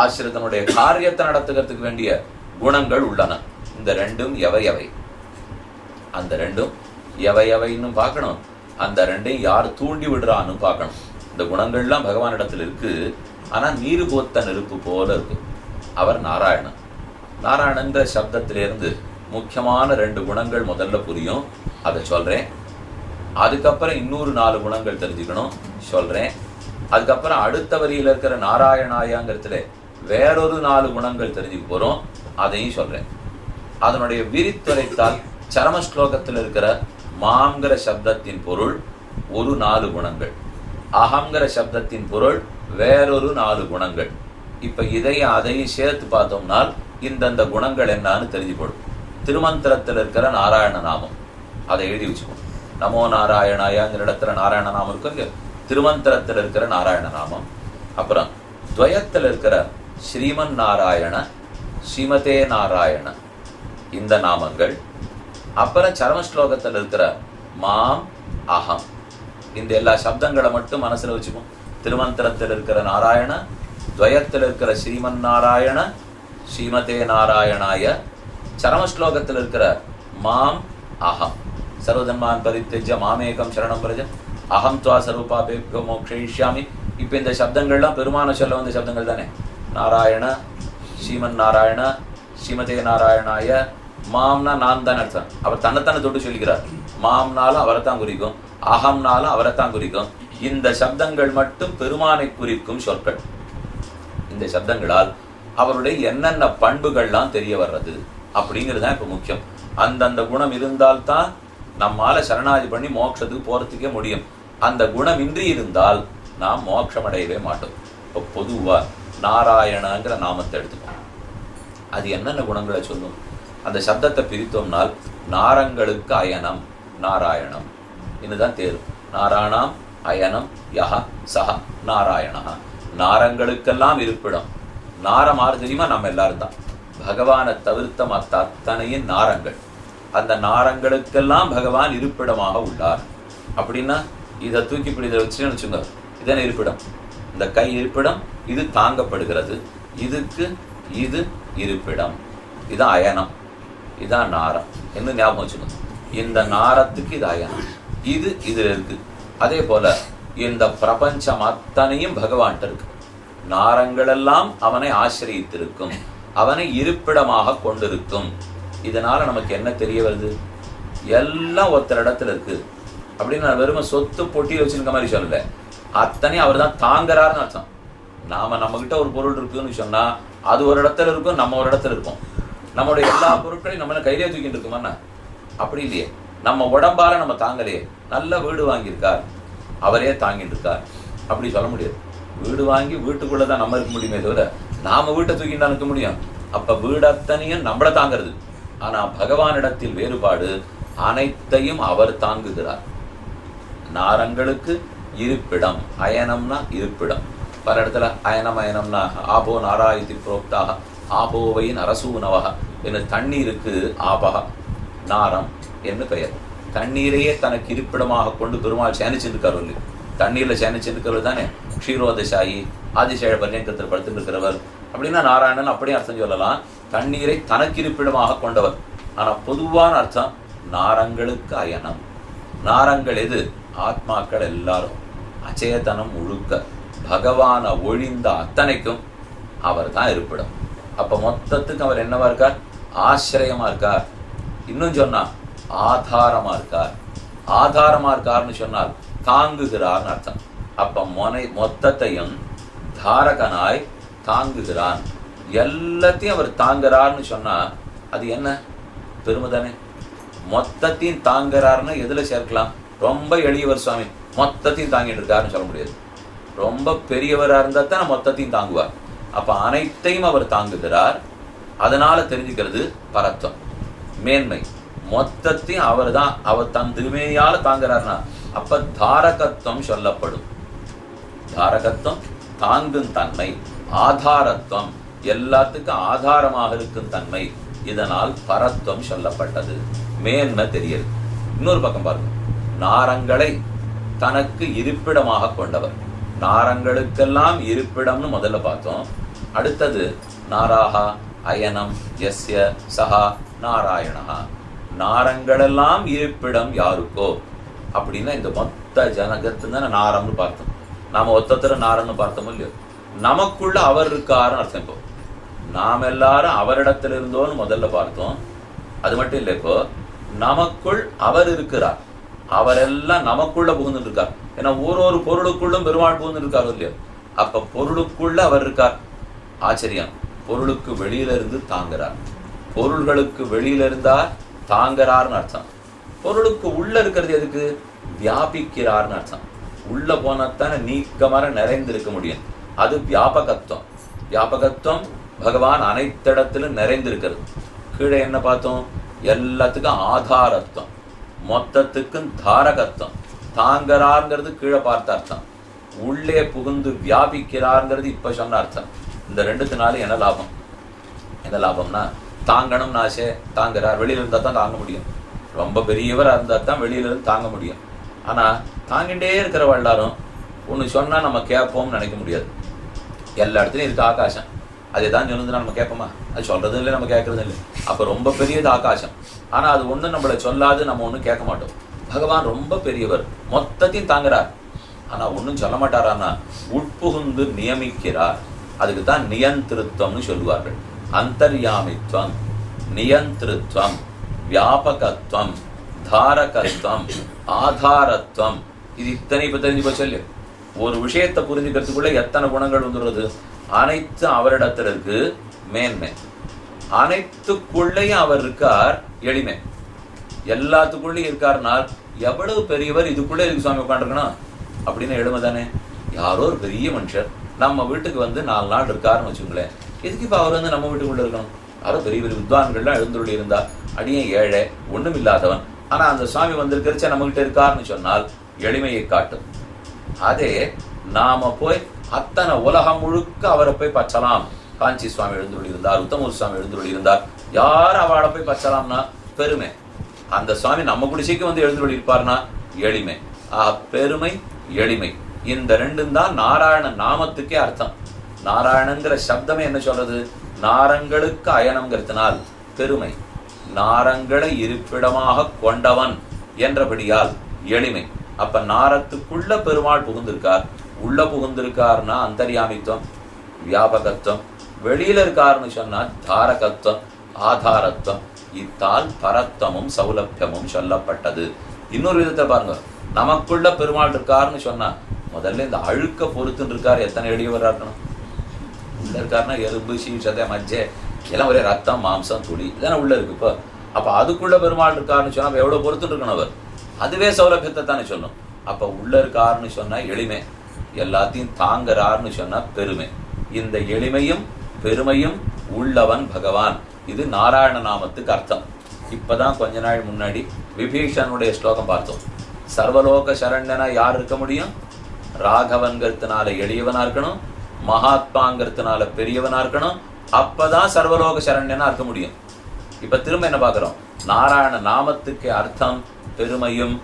ஆசிரியத்தனுடைய காரியத்தை நடத்துகிறதுக்கு வேண்டிய குணங்கள் உள்ளன. இந்த 2ம் எவை எவை, அந்த 2ம் எவை எவைன்னு பார்க்கணும். அந்த 2ஐயும் யார் தூண்டி விடுறான்னு பார்க்கணும். இந்த குணங்கள்லாம் பகவானிடத்தில் இருக்கு, ஆனா நீரு போத்த நெருப்பு போல இருக்கு. அவர் நாராயணன். நாராயணன்ற சப்தத்திலிருந்து முக்கியமான 2 குணங்கள் முதல்ல புரியும், அதை சொல்றேன். அதுக்கப்புறம் இன்னொரு 4 குணங்கள் தெரிஞ்சுக்கணும், சொல்றேன். அதுக்கப்புறம் அடுத்த வரியில இருக்கிற நாராயணாயாங்கிறதுல வேறொரு 4 குணங்கள் தெரிஞ்சுக்க போறோம், அதையும் சொல்றேன். அதனுடைய விரித்துரைத்தால் சரம ஸ்லோகத்தில் இருக்கிற மாங்கிற சப்தத்தின் பொருள் ஒரு 4 குணங்கள், அகங்கிற சப்தத்தின் பொருள் வேறொரு 4 குணங்கள். இப்ப இதையும் அதையும் சேர்த்து பார்த்தோம்னால் இந்தந்த குணங்கள் என்னன்னு தெரிஞ்சு போடும். திருமந்திரத்தில் இருக்கிற நாராயண நாமம் அதை எழுதி வச்சுக்கணும். நமோ நாராயணாயாங்கிற இடத்துல நாராயண நாமம் இருக்கும் இல்லையா, திருமந்திரத்தில் இருக்கிற நாராயண நாமம். அப்புறம் துவயத்தில் இருக்கிற ஸ்ரீமன் நாராயண, ஸ்ரீமதே நாராயண, இந்த நாமங்கள். அப்புறம் சரமஸ்லோகத்தில் இருக்கிற மாம் அகம், இந்த எல்லா சப்தங்களை மட்டும் மனசுல வச்சுப்போம். திருமந்திரத்தில் இருக்கிற நாராயண, துவயத்தில் இருக்கிற ஸ்ரீமன் நாராயண, ஸ்ரீமதே நாராயணாய, சரமஸ்லோகத்தில் இருக்கிற மாம் அகம். சர்வதன்மான் பரித்யஜ்ய மாமேகம் சரணம் பிரஜ அகம் துவா சர்வபாபேப்யோ மோக்ஷயிஷ்யாமி. இப்போ இந்த சப்தங்கள்லாம் பெருமான சொல்ல வந்த சப்தங்கள் தானே. நாராயண, ஸ்ரீமன் நாராயண, ஸ்ரீமதே நாராயணாய. மாம்னா நான் தான் அர்த்தம், அவர் தன்னைத்தானே தொட்டு சொல்லிக்கிறார். மாம்னாலும் அவரைத்தான் குறிக்கும், அகம்னாலும் அவரைத்தான் குறிக்கும். இந்த சப்தங்கள் மட்டும் பெருமானை குறிக்கும் சொற்கள். இந்த சப்தங்களால் அவருடைய என்னென்ன பண்புகள்லாம் தெரிய வர்றது அப்படிங்கிறது தான் இப்ப முக்கியம். அந்தந்த குணம் இருந்தால்தான் நம்மால சரணாகதி பண்ணி மோட்சத்துக்கு போறதுக்கே முடியும். அந்த குணம் இன்றி இருந்தால் நாம் மோட்சம் அடையவே மாட்டோம். இப்போ பொதுவா நாராயணங்கிற நாமத்தை எடுத்துக்கோம், அது என்னென்ன குணங்களை சொல்லும். அந்த சப்தத்தை பிரித்தோம்னால் நாரங்களுக்கு அயனம் நாராயணம் இன்னுதான் தேரும். நாராயணம் அயனம் யஹ சஹ நாராயண. நாரங்களுக்கெல்லாம் இருப்பிடம். நாரம் ஆறு தெரியுமா, நம்ம எல்லாரும் தான். பகவானை தவிர்த்த மற்ற அத்தனையின் நாரங்கள். அந்த நாரங்களுக்கெல்லாம் பகவான் இருப்பிடமாக உள்ளார். அப்படின்னா இதை தூக்கி பிடித்த வச்சுன்னு வச்சுங்க, இதன் இருப்பிடம். இந்த கை இருப்பிடம், இது தாங்கப்படுகிறது, இதுக்கு இது இருப்பிடம். இதான் அயனம், இதான் நாரம். என்ன ஞாபகம் வச்சுக்கணும், இந்த நாரத்துக்கு இது அயனம், இது இதுல இருக்கு. அதே போல இந்த பிரபஞ்சம் அத்தனையும் பகவான்கிட்ட இருக்கு. நாரங்களெல்லாம் அவனை ஆசிரியத்திருக்கும், அவனை இருப்பிடமாக கொண்டிருக்கும். இதனால நமக்கு என்ன தெரிய வருது? எல்லாம் ஒருத்தர் இடத்துல இருக்கு அப்படின்னு நான் வெறும் சொத்து பொட்டி வச்சுருக்க மாதிரி சொல்லல. அத்தனையும் அவர் தான் தாங்குறாருன்னு அர்த்தம். நாம நம்ம கிட்ட ஒரு பொருள் இருக்குன்னு சொன்னா அது ஒரு இடத்துல இருக்கும், நம்ம ஒரு இடத்துல இருக்கோம். நம்மளுடைய எல்லா பொருட்களையும் நம்மள கையிலே தூக்கிட்டு இருக்குமாண்ணா? அப்படி இல்லையே. நம்ம உடம்பால நம்ம தாங்கலையே. நல்ல வீடு வாங்கியிருக்கார், அவரே தாங்கிட்டு இருக்கார் அப்படி சொல்ல முடியாது. வீடு வாங்கி வீட்டுக்குள்ளதான் நம்ம இருக்க முடியுமே தவிர நாம வீட்டை தூக்கிட்டு இருக்க முடியும்? அப்ப வீடு அத்தனையும் நம்மள தாங்கிறது. ஆனா பகவானிடத்தில் வேறுபாடு, அனைத்தையும் அவர் தாங்குகிறார். நாரங்களுக்கு இருப்பிடம், அயனம்னா இருப்பிடம். பல இடத்துல அயனம் அயனம்னா ஆபோ நாராயதி புரோக்தாக ஆபோவை நரசூனவக என்று தண்ணீருக்கு ஆபக நாரம் என்று பெயர். தண்ணீரையே தனக்கு இருப்பிடமாக கொண்டு பெருமாள் சேனிச்சிருக்காரு இல்லை? தண்ணீர்ல சேனிச்சிருக்கிறவர் தானே க்ஷீரோதசாயி ஆதிசேஷ பர்யங்கத்தில் படுத்துட்டு இருக்கிறவர். அப்படின்னா நாராயணன் அப்படியே அர்த்தம் சொல்லலாம், தண்ணீரை தனக்கு இருப்பிடமாக கொண்டவர். ஆனா பொதுவான அர்த்தம் நாரங்களுக்கு அயனம். நாரங்கள் எது? ஆத்மாக்கள் எல்லாரும் அச்சேதனம் முழுக்க பகவான ஒழிந்த அத்தனைக்கும் அவர் தான் இருப்பிடம். அப்ப மொத்தத்துக்கு அவர் என்னவா இருக்கார்? ஆசிரியமா இருக்கார். இன்னும் சொன்னா ஆதாரமா இருக்கார். ஆதாரமா இருக்கார்னு சொன்னால் தாங்குகிறார்னு அர்த்தம். அப்ப மொத்தத்தையும் தாரகனாய் தாங்குகிறான். எல்லாத்தையும் அவர் தாங்குறார்னு சொன்னா அது என்ன பெருமை தானே. மொத்தத்தையும் தாங்குறாருன்னு எதுல சேர்க்கலாம்? ரொம்ப எளியவர் சுவாமி மொத்தத்தையும் தாங்கிட்டு இருக்காருன்னு சொல்ல முடியாது. ரொம்ப பெரியவரா இருந்தா தான் மொத்தத்தையும் தாங்குவார். அப்ப அனைத்தையும் அவர் தாங்குகிறார். அதனால தெரிஞ்சுக்கிறது பரத்வம், மேன்மை. மொத்தத்தையும் அவர் தான், அவர் தன் திருமையால தாங்குறாருன்னா அப்ப தாரகத்துவம் சொல்லப்படும். தாரகத்துவம் தாங்கும் தன்மை, ஆதாரத்துவம் எல்லாத்துக்கும் ஆதாரமாக இருக்கும் தன்மை. இதனால் பரத்வம் சொல்லப்பட்டது, மேன்மை தெரியுது. இன்னொரு பக்கம் பாருங்க, நாரங்களை தனக்கு இருப்பிடமாக கொண்டவர். நாரங்களுக்கெல்லாம் இருப்பிடம்னு முதல்ல பார்த்தோம். அடுத்தது நாராகா அயனம் யஸ்ய சஹா நாராயணா. நாரங்களெல்லாம் இருப்பிடம் யாருக்கோ அப்படின்னா இந்த மொத்த ஜனகத்துன்னு நாரம்னு பார்த்தோம். நாம ஒத்தத்திர நாரம்னு பார்த்தோம் இல்லையோ? நமக்குள்ள அவர் இருக்காருன்னு அர்த்தம். இப்போ நாம் எல்லாரும் அவரிடத்துல இருந்தோன்னு முதல்ல பார்த்தோம். அது மட்டும் இல்லை, இப்போ நமக்குள் அவர் இருக்கிறார். அவரெல்லாம் நமக்குள்ள புகுந்துட்டு இருக்கார். ஏன்னா ஒரு பொருளுக்குள்ளும் பெருமாள் புகுந்துட்டு இருக்காரு இல்லையோ? அப்ப பொருளுக்குள்ள அவர் இருக்கார். ஆச்சரியம். பொருளுக்கு வெளியில இருந்து தாங்குறார். பொருள்களுக்கு வெளியில இருந்தா தாங்குறார்னு அர்த்தம். பொருளுக்கு உள்ள இருக்கிறது எதுக்கு? வியாபிக்கிறார்னு அர்த்தம். உள்ள போனத்தானே நீக்கமர நிறைந்திருக்க முடியும். அது வியாபகத்துவம். வியாபகத்துவம் பகவான் அனைத்திடத்திலும் நிறைந்திருக்கிறது. கீழே என்ன பார்த்தோம்? எல்லாத்துக்கும் ஆதாரத்துவம், மொத்தத்துக்கும் தாரகத்துவம். தாங்கறார்ங்கிறது கீழே பார்த்த அர்த்தம். உள்ளே புகுந்து வியாபிக்கிறார்ங்கிறது இப்ப சொன்ன அர்த்தம். இந்த ரெண்டுத்தினால என்ன லாபம்? என்ன லாபம்னா, தாங்கணும்னு ஆசை, தாங்குறார். வெளியில இருந்தா தான் தாங்க முடியும். ரொம்ப பெரியவரா இருந்தா தான் வெளியில இருந்து தாங்க முடியும். ஆனா தாங்கிட்டே இருக்கிறவ எல்லாரும் ஒண்ணு சொன்னா நம்ம கேட்போம்னு நினைக்க முடியாது. எல்லா இடத்துலயும் இருக்கு ஆகாசம். அதை தான் சொன்னதுன்னா நம்ம கேட்போமா? அது சொல்றதும் இல்லை, நம்ம கேட்கறதும் இல்லை. அப்ப ரொம்ப பெரியது ஆகாசம். ஆனா அது ஒண்ணு நம்மளை சொல்லாது, நம்ம ஒண்ணும் கேட்க மாட்டோம். பகவான் ரொம்ப பெரியவர், மொத்தத்தையும் தாங்குறார். ஆனா ஒன்னும் சொல்ல மாட்டாரான்னா உட்புகுந்து நியமிக்கிறார். அதுக்கு தான் நியந்திருத்வம்னு சொல்லுவார்கள். அந்தர்யாமித்வம், நியந்திருத்வம், வியாபகத்துவம், தாரகத்துவம், ஆதாரத்துவம். இது இத்தனை இப்ப தெரிஞ்சு போச்சு இல்லையா? ஒரு விஷயத்தை புரிஞ்சுக்கிறதுக்குள்ள எத்தனை குணங்கள் வந்துடுறது? அனைத்து அவரிடத்துல இருக்கு, மேன்மை. அனைத்துக்குள்ளேயும் அவர் இருக்கார், எளிமை. எல்லாத்துக்குள்ளேயும் இருக்காருனால் எவ்வளவு பெரியவர், இதுக்குள்ளே இருக்கு சுவாமி உட்காந்துருக்கணும் அப்படின்னு எளிமை தானே. யாரோ ஒரு பெரிய மனுஷர் நம்ம வீட்டுக்கு வந்து 4 நாள் இருக்காருன்னு வச்சுங்களேன். எதுக்கு இப்ப அவர் வந்து நம்ம வீட்டுக்குள்ள இருக்கணும்? யாரோ பெரிய பெரிய வித்வான்கள்லாம் எழுந்துள்ளி இருந்தா, அடியேன் ஏழை, ஒண்ணும் இல்லாதவன், ஆனா அந்த சுவாமி வந்திருக்கிறச்ச நம்ம கிட்ட இருக்காருன்னு சொன்னால் எளிமையை காட்டும். அதே நாம போய் அத்தனை உலகம் முழுக்க அவரை போய் பச்சலாம். காஞ்சி சுவாமி எழுந்துள்ளி இருந்தார், உத்தமூர் சுவாமி எழுந்துள்ளி இருந்தார், யார் அவளை போய் பச்சலாம்னா பெருமை. அந்த சுவாமி நம்ம குடிசைக்கு வந்து எழுந்துள்ளி இருப்பார்னா எளிமை. பெருமை, எளிமை, இந்த ரெண்டும் தான் நாராயண நாமத்துக்கே அர்த்தம். நாராயணங்கிற சப்தமே என்ன சொல்றது? நாரங்களுக்கு அயனம்ங்கிறதுனால் பெருமை. நாரங்களை இருப்பிடமாக கொண்டவன் என்றபடியால் எளிமை. அப்ப நாரத்துக்குள்ள பெருமாள் புகுந்திருக்கார். உள்ள புகுந்திருக்கார்னா அந்தர்யாமித்துவம். வியாபகத்துவம், வெளியில இருக்காருன்னு சொன்னா தாரகத்துவம், ஆதாரத்துவம். இத்தால் பரத்துவமும் சௌலபியமும் சொல்லப்பட்டது. இன்னொரு விதத்தை பாருங்க, நமக்குள்ள பெருமாள் இருக்காருன்னு சொன்னா முதல்ல இந்த அழுக்க பொறுத்துன்னு இருக்காரு. எத்தனை எளியவரா இருக்கணும். உள்ள இருக்காருன்னா எலும்பு, சீசதை, மஜ்ஜை எல்லாம் ஒரே ரத்தம், மாம்சம், துளி இதெல்லாம் உள்ள இருக்கு. இப்போ அப்ப அதுக்குள்ள பெருமாள் இருக்காருன்னு சொன்னா எவ்வளவு பொறுத்துட்டு இருக்கணும் அவர். அதுவே சௌலபியத்தை தானே சொல்லும். அப்ப உள்ள இருக்காருன்னு சொன்னா எளிமை, எல்லாத்தையும் தாங்குறாருன்னு சொன்னா பெருமை. இந்த எளிமையும் பெருமையும் உள்ளவன் பகவான். இது நாராயண நாமத்துக்கு அர்த்தம். இப்பதான் கொஞ்ச நாள் முன்னாடி விபீஷனுடைய ஸ்லோகம் பார்த்தோம். சர்வலோக சரண்யனா யார் இருக்க முடியும்? ராகவன்கிறதுனால எளியவனா இருக்கணும், மகாத்மாங்கிறதுனால பெரியவனா இருக்கணும். அப்பதான் சர்வலோக சரண்யனா இருக்க முடியும். இப்ப திரும்ப என்ன பார்க்கிறோம்? நாராயண நாமத்துக்கு அர்த்தம் பெருமையும்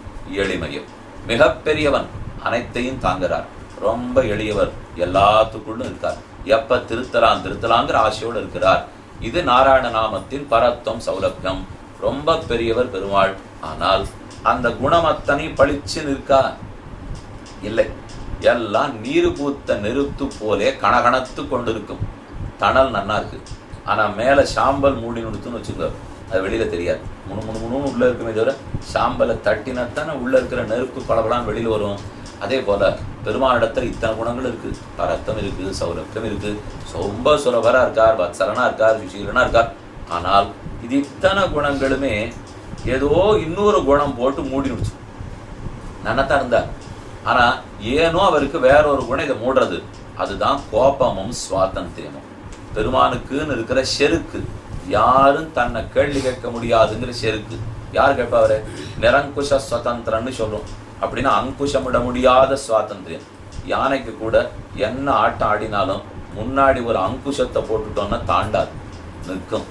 எளிமையும். மிக பெரியவன் அனைத்தையும் தாங்குறார், ரொம்ப எளியவர் எல்லாத்துக்குள்ளும் இருக்கார். எப்ப திருத்தலாங்கிற ஆசையோடு இருக்கிறார். இது நாராயண நாமத்தின் பரத்துவம், சௌலபியம். ரொம்ப பெரியவர் பெருமாள். ஆனால் அந்த குணம் அத்தனை பளிச்சு நிற்கா? இல்லை. எல்லாம் நீரு பூத்த நெருப்பு போலே கணகணத்து கொண்டிருக்கும். தணல் நன்னா இருக்கு, ஆனா மேல சாம்பல் மூடி நுடுத்துன்னு வச்சுக்கோ, அது வெளியில தெரியாது. முணு உள்ள இருக்குமே தவிர சாம்பலை தட்டினத்தானே உள்ள இருக்கிற நெருப்பு பளபளான்னு வெளியில வரும். அதே போல பெருமானிடத்துல இத்தனை குணங்கள் இருக்கு. பரத்தம் இருக்கு, சௌலபியம் இருக்கு, ரொம்ப சுலபரா இருக்கார், வத்சலனா இருக்கார், சுசீலனா இருக்கார். ஆனால் இது இத்தனை குணங்களுமே ஏதோ இன்னொரு குணம் போட்டு மூடி நுடிச்சு நன்னத்தான் இருந்தார். ஆனா ஏனோ அவருக்கு வேற ஒரு குணம் இதை மூடுறது. அதுதான் கோபமும் சுவாதந்திரியமும். பெருமானுக்குன்னு இருக்கிற செருக்கு, யாரும் தன்னை கேள்வி கேட்க முடியாதுங்கிற செருக்கு. யார் கேட்பாரு? நிரங்குஷ சுதந்திரன்னு சொல்றோம். அப்படின்னா அங்குஷமிட முடியாத சுவாதந்திரியம். யானைக்கு கூட என்ன ஆட்டம் ஆடினாலும் முன்னாடி ஒரு அங்குஷத்தை போட்டுட்டோம்னா தாண்டாது, நிற்கும்.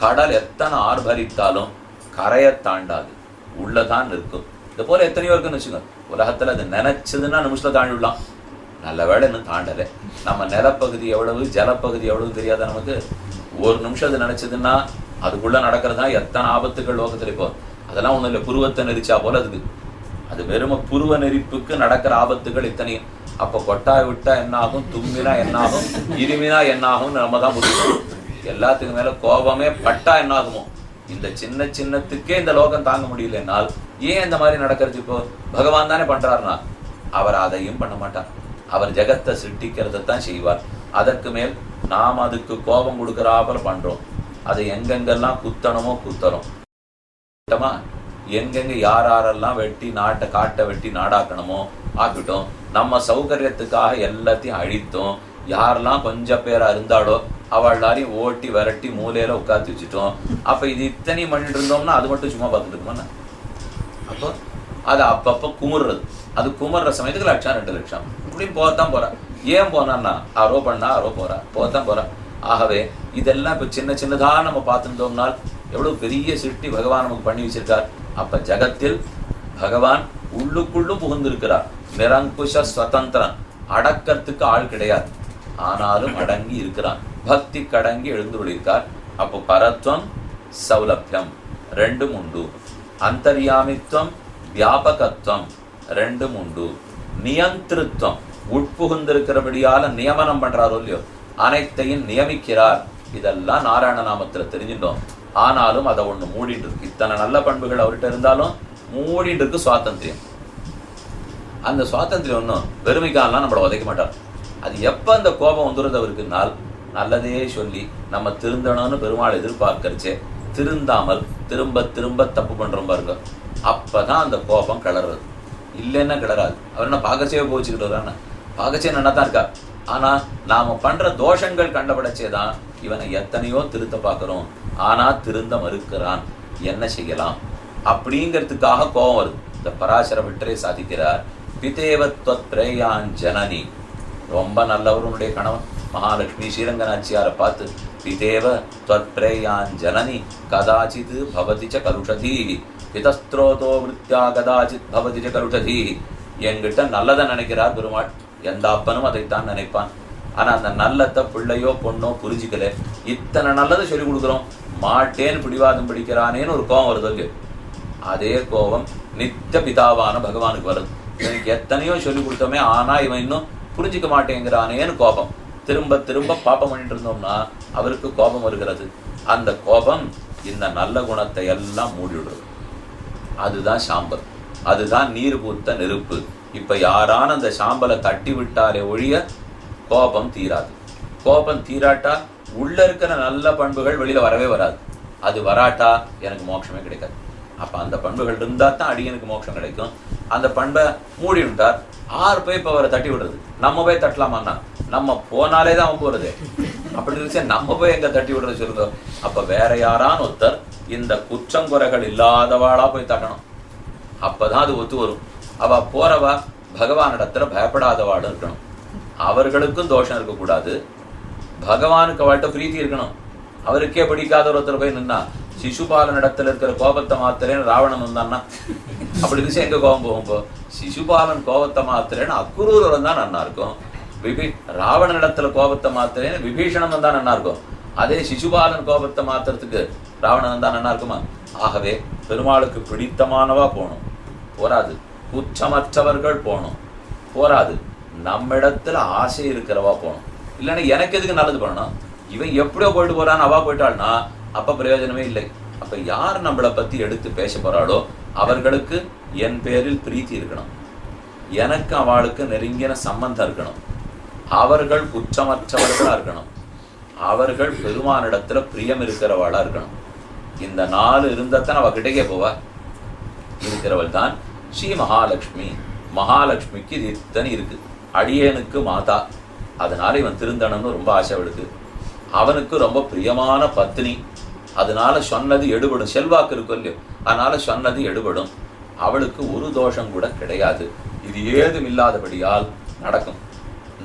கடல் எத்தனை ஆர்ப்பரித்தாலும் கரையை தாண்டாது, உள்ளதான் நிற்கும். இது போல எத்தனையோ இருக்குன்னு வச்சுக்கோங்க. உலகத்துல அது நினைச்சதுன்னா நிமிஷத்துல தாண்டிடலாம். நல்ல வேலை இன்னும் தாண்டலை. நம்ம நிலப்பகுதி எவ்வளவு, ஜலப்பகுதி எவ்வளவு தெரியாத நமக்கு. ஒரு நிமிஷம் அது நினைச்சதுன்னா அதுக்குள்ள நடக்கிறதுனா எத்தனை ஆபத்துகள் லோகத்துல. இப்போ அதெல்லாம் ஒண்ணும் இல்லை, புருவத்தை நெரிச்சா போல அதுக்கு. அது வெறும புருவ நெரிப்புக்கு நடக்கிற ஆபத்துகள் இத்தனையும். அப்ப கொட்டாய் விட்டா என்ன ஆகும், தும்மினா என்ன ஆகும், இருமினா என்ன ஆகும் நம்ம தான் புரியும். எல்லாத்துக்கு மேல கோபமே பட்டா என்ன ஆகுமோ. இந்த சின்ன சின்னத்துக்கே இந்த லோகம் தாங்க முடியல என்னால் ஏன் இந்த மாதிரி நடக்கிறது? இப்போ பகவான் தானே பண்றாருனா அவர் அதையும் பண்ண மாட்டார். அவர் ஜெகத்தை சிருஷ்டிக்கிறதான் செய்வார். அதற்கு மேல் நாம் அதுக்கு கோபம் கொடுக்கறாப்புல பண்றோம். அதை எங்கெங்கெல்லாம் குத்தணுமோ குத்தணும், எங்கெங்க யாரெல்லாம் வெட்டி நாட்டை காட்டை வெட்டி நாடாக்கணுமோ ஆக்கிட்டோம். நம்ம சௌகரியத்துக்காக எல்லாத்தையும் அழித்தோம். யாரெல்லாம் கொஞ்சம் பேரா இருந்தாலோ அவளாரையும் ஓட்டி விரட்டி மூலையில உட்காந்து வச்சுட்டோம். அப்ப இது இத்தனை பண்ணிட்டு இருந்தோம்னா அது மட்டும் சும்மா பார்த்துட்டு இருக்குமா? அப்போ அது அப்பப்போ குமுறுறது. அது குமுறுற சமயத்துக்கு 1 லட்சம் 2 லட்சம் இப்படின்னு போகத்தான் போறா. ஏன் போனான்னா அரோ பண்ணா அரோ போறா, போகத்தான் போறா. ஆகவே இதெல்லாம் இப்ப சின்ன சின்னதா நம்ம பார்த்துட்டோம்னால் எவ்வளவு பெரிய சிருஷ்டி பகவான் நமக்கு பண்ணி வச்சிருக்கார். அப்ப ஜகத்தில் பகவான் உள்ளுக்குள்ளும் புகுந்திருக்கிறார். நிரங்குஷ சுதந்திரன், அடக்கத்துக்கு ஆள் கிடையாது, ஆனாலும் அடங்கி இருக்கிறான். பக்தி கடங்கி எழுந்துள்ளிருக்கார். அப்போ பரத்வம் சௌலபியம் ரெண்டும் உண்டு. அந்தர்யாமித்வம் வியாபகத்துவம் ரெண்டும் உண்டு. நியந்திருத்வம் உட்புகுந்திருக்கிறபடியால நியமனம் பண்றாரோ இல்லையோ, அனைத்தையும் நியமிக்கிறார். இதெல்லாம் நாராயண நாமத்துல தெரிஞ்சிட்டோம். ஆனாலும் அதை ஒண்ணு மூடிட்டு இருக்கு. இத்தனை நல்ல பண்புகள் அவர்கிட்ட இருந்தாலும் மூடிட்டு இருக்கு சுவாதந்திரியம். அந்த சுவாதந்திரியம் ஒன்றும் வெறுமைக்காலாம் நம்மளை உதைக்க மாட்டார். அது எப்ப அந்த கோபம் வந்துடுறது அவருக்குனால் நல்லதே சொல்லி நம்ம திருந்தணும்னு பெருமாள் எதிர்பார்க்கறச்சே திருந்தாமல் திரும்ப திரும்ப தப்பு பண்றோம் பாருங்க, அப்பதான் அந்த கோபம் கிளறது. இல்லைன்னா கிளறாது. அவர் என்ன பாகச்சே போச்சுக்கிட்டு பாகச்சே நல்லா தான் இருக்கா. ஆனா நாம பண்ற தோஷங்கள் கண்டபடச்சேதான் இவனை எத்தனையோ திருத்த பார்க்கிறோம். ஆனா திருந்த மறுக்கிறான். என்ன செய்யலாம் அப்படிங்கிறதுக்காக கோபம் வருது. இந்த பராசர விட்டரே சாதிக்கிறார். பிதேவத்வத் பிரேயான் ஜனனி, ரொம்ப நல்லவருடைய கணவன் மகாலட்சுமி ஸ்ரீரங்கநாச்சியாரை பார்த்து பிதேவ த்வத் பிரேயான் ஜனனி கதாச்சித் பவதி ச கருஷதி பிதஸ்த்ரோதோ விருத்தியா கதாச்சித் பவதி ச கருஷதி. என்கிட்ட நல்லதை நினைக்கிறார் பெருமாள். எந்த அப்பனும் அதைத்தான் நினைப்பான். ஆனா அந்த நல்லத்தை பிள்ளையோ பொண்ணோ புரிஞ்சிக்கல. இத்தனை நல்லதை சொல்லி கொடுக்குறோம், மாட்டேன்னு பிடிவாதம் பிடிக்கிறானேன்னு ஒரு கோபம் வருது இல்லையோ. அதே கோபம் நித்திய பிதாவான பகவானுக்கு வருது. இவனுக்கு எத்தனையோ சொல்லி கொடுத்தோமே, ஆனா இவன் இன்னும் புரிஞ்சிக்க மாட்டேங்கிறானேன்னு கோபம். திரும்ப திரும்ப பாப்பம் பண்ணிட்டு இருந்தோம்னா அவருக்கு கோபம் வருகிறது. அந்த கோபம் இந்த நல்ல குணத்தை எல்லாம் மூடிவிடுறது. அதுதான் சாம்பல், அதுதான் நீர் பூத்த நெருப்பு. இப்ப யாரான அந்த சாம்பலை தட்டி விட்டாலே ஒழிய கோபம் தீராது. கோபம் தீராட்டா உள்ள இருக்கிற நல்ல பண்புகள் வெளியில வரவே வராது. அது வராட்டா எனக்கு மோட்சமே கிடைக்காது. அப்ப அந்த பண்புகள் இருந்தா தான் அடியனுக்கு மோட்சம் கிடைக்கும். அந்த பண்பை மூடி விட்டார். ஆறு போய் இப்ப அவரை தட்டி விடுறது. நம்ம போய் தட்டலாமான்னா நம்ம போனாலே தான் அவன் போறது. அப்படி இருந்துச்சு நம்ம போய் எங்க தட்டி விடுறது சொல்லுங்க. அப்ப வேற யாரான ஒருத்தர் இந்த குற்றங்குறைகள் இல்லாதவாளா போய் தட்டணும். அப்பதான் அது ஒத்து வரும். அவ போறவா பகவானிடத்துல பயப்படாதவாடு இருக்கணும். அவர்களுக்கும் தோஷம் இருக்கக்கூடாது. பகவானுக்கு அவள்கிட்ட பிரீத்தி இருக்கணும். அவருக்கே பிடிக்காத ஒருத்தர் போய் நின்னா சிசுபாலன் இடத்துல இருக்கிற கோபத்தை மாத்திரேன்னு ராவணன் வந்தான்னா அப்படி இருந்துச்சு எங்க கோபம் போகும்? போ சிசுபாலன் கோபத்தை மாத்திரேன்னு அக்குரூரன் தான் நன்னா இருக்கும். ராவணன் இடத்துல கோபத்தை மாத்திரேன்னு விபீஷணன் வந்தா நன்னா இருக்கும். அதே சிசுபாலன் கோபத்தை மாத்துறதுக்கு ராவணன் வந்தா நன்னா இருக்குமா? ஆகவே பெருமாளுக்கு பிடித்தமானவா போகணும், போராது. குற்றமற்றவர்கள் போகணும், போராது. நம்மிடத்துல ஆசை இருக்கிறவா போகணும். இல்லைன்னா எனக்கு எதுக்கு நல்லது பண்ணணும்? இவன் எப்படியோ போயிட்டு போறான்னு அவா போயிட்டாள்னா அப்ப பிரயோஜனமே இல்லை. அப்ப யார் நம்மளை பத்தி எடுத்து பேச போறாளோ அவர்களுக்கு என் பேரில் பிரீத்தி இருக்கணும். எனக்கு அவளுக்கு நெருங்கின சம்பந்தம் இருக்கணும். அவர்கள் குற்றமற்றவர்களா இருக்கணும். அவர்கள் பெருமானிடத்துல பிரியம் இருக்கிறவளா இருக்கணும். இந்த 4 இருந்தாத்தான் அவ கிட்டக்கே போவா. இருக்கிறவள் தான் ஸ்ரீ மகாலட்சுமி. மகாலட்சுமிக்கு இது இத்தனை இருக்கு. அடியேனுக்கு மாதா, அதனால இவன் திருந்தணும்னு ரொம்ப ஆசை அவளுக்கு. அவனுக்கு ரொம்ப பிரியமான பத்னி, அதனால சொன்னது எடுபடும். செல்வாக்கு இருக்கும் இல்லையோ, அதனால சொன்னது எடுபடும். அவளுக்கு ஒரு தோஷம் கூட கிடையாது. இது ஏதும் இல்லாதபடியால் நடக்கும்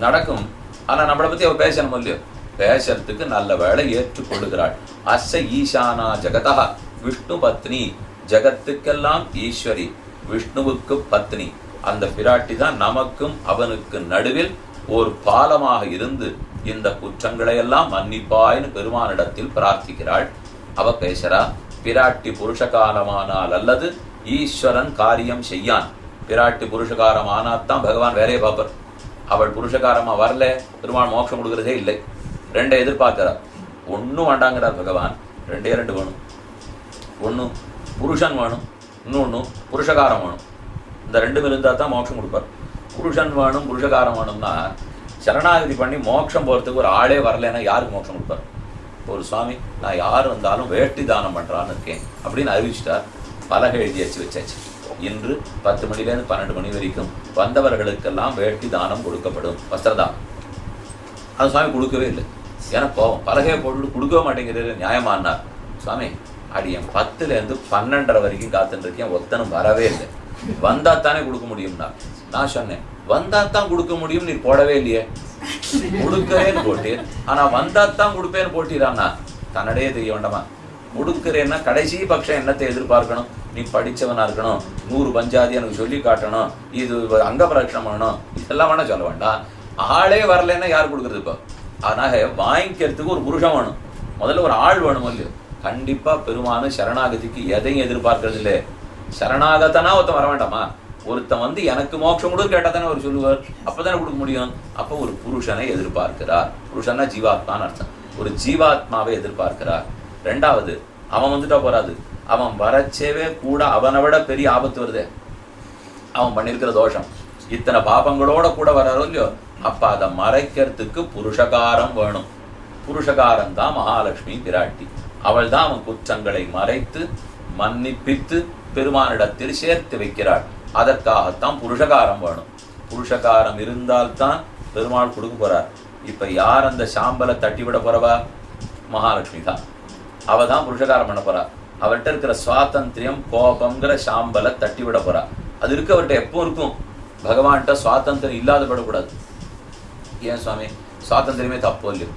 நடக்கும். ஆனா நம்மளை பத்தி அவ பேசணும் இல்லையோ, பேசறதுக்கு நல்ல வேளை ஏற்றுக்கொள்ளுகிறாள். அஸ்ஸ ஈசானா ஜெகதா விஷ்ணு பத்னி. ஜெகத்துக்கெல்லாம் ஈஸ்வரி, விஷ்ணுவுக்கு பத்னி. அந்த பிராட்டி தான் நமக்கும் அவனுக்கு நடுவில் ஒரு பாலமாக இருந்து இந்த குற்றங்களை எல்லாம் மன்னிப்பாய்னு பெருமானிடத்தில் பிரார்த்திக்கிறாள். அவ பேசுறா, பிராட்டி புருஷகாரமானால் அல்லது ஈஸ்வரன் காரியம் செய்யான். பிராட்டி புருஷகாரம் ஆனாத்தான் பகவான் வேறைய பார்ப்பார். அவள் புருஷகாரமா வரல, பெருமாள் மோட்சம் கொடுக்கறதே இல்லை. 2 எதிர்பார்க்கிறார். ஒன்னும் வேண்டாங்கிறார் பகவான். 2 வேணும். ஒன்னு புருஷன் வேணும், இன்னொன்னு புருஷகாரம் வேணும். இந்த 2 இருந்தா தான் மோட்சம் கொடுப்பார். புருஷன் வேணும், புருஷகாரம் வேணும்னா சரணாகதி பண்ணி மோட்சம் போறதுக்கு ஒரு ஆளே வரலன்னா யாருக்கு மோட்சம் கொடுப்பார்? ஒரு சுவாமி, நான் யார் வந்தாலும் வேட்டி தானம் பண்றான்னு இருக்கேன் அப்படின்னு அறிவிச்சிட்டார். பலகை எழுதி வச்சாச்சு. இன்று 10 மணிலேருந்து 12 மணி வரைக்கும் வந்தவர்களுக்கெல்லாம் வேட்டி தானம் கொடுக்கப்படும், வஸ்திரதானம். அது சுவாமி கொடுக்கவே இல்லை. ஏன்னா போவோம், பலகையை போட்டு கொடுக்கவே மாட்டேங்கிறது நியாயமானார். சுவாமி, அடியன் 10லேருந்து 12:30 வரைக்கும் காத்துட்டு இருக்கேன், ஒத்தனும் வரவே இல்லை. வந்தா தானே கொடுக்க முடியும்னா நான் சொன்னேன், வந்தாத்தான் கொடுக்க முடியும், நீ போடவே இல்லையே. கொடுக்கிறேன்னு போட்டீர், ஆனா வந்தாத்தான் கொடுப்பேன்னு போட்டீரான்னா தன்னடையே தெரிய வேண்டாமா? கொடுக்கிறேன்னா கடைசி பட்சம் என்னத்தை எதிர்பார்க்கணும்? நீ படிச்சவனா இருக்கணும், 100 பஞ்சாதி எனக்கு சொல்லி காட்டணும், இது அங்க பிரதட்சணம் பண்ணணும், இதெல்லாம் வேணா சொல்ல வேண்டாம். ஆளே வரலன்னா யார் கொடுக்குறது? இப்போ அதனால வாங்கிக்கிறதுக்கு ஒரு புருஷன் வேணும், முதல்ல ஒரு ஆள் வேணும் இல்லையோ. கண்டிப்பா பெருமானு சரணாகதிக்கு எதையும் எதிர்பார்க்கறது இல்லை. சரணாகத்தனா ஒருத்தன் வர வேண்டாமா? ஒருத்தன் வந்து எனக்கு மோட்சம் கொடுக்க கேட்டா தானே அவர் சொல்லுவார், அப்பதானே கொடுக்க முடியும். அப்போ ஒரு புருஷனை எதிர்பார்க்கிறார். புருஷன்னா ஜீவாத்மான்னு அர்த்தம். ஒரு ஜீவாத்மாவை எதிர்பார்க்கிறார். 2வது, அவன் வந்துட்டா போறாது, அவன் வரச்சேவே கூட அவனை விட பெரிய ஆபத்து வருதே. அவன் பண்ணிருக்கிற தோஷம் இத்தனை பாபங்களோட கூட வராரோ இல்லையோ, அப்ப அதை மறைக்கிறதுக்கு புருஷகாரம் வேணும். புருஷகாரம் தான் மகாலட்சுமி பிராட்டி. அவள் தான் அவன் குற்றங்களை மறைத்து மன்னிப்பித்து பெருமானிடத்தில் சேர்த்து வைக்கிறாள். அதற்காகத்தான் புருஷகாரம் வேணும். புருஷகாரம் இருந்தால்தான் பெருமாள் கொடுக்க போறார். இப்ப யார் அந்த சாம்பலை தட்டி விட போறவா? மகாலட்சுமி தான். அவ தான் புருஷகாரம் பண்ண போறா. அவர்கிட்ட இருக்கிற சுவாதந்திரியம் கோபம்ங்கிற சாம்பலை தட்டி விட போறா. அது இருக்கு, அவர்கிட்ட எப்பவும் இருக்கும். பகவான்கிட்ட சுவாதந்திரம் இல்லாதப்படக்கூடாது. ஏன் சுவாமி, சுவாதந்திரமே தப்போ இல்லையோ?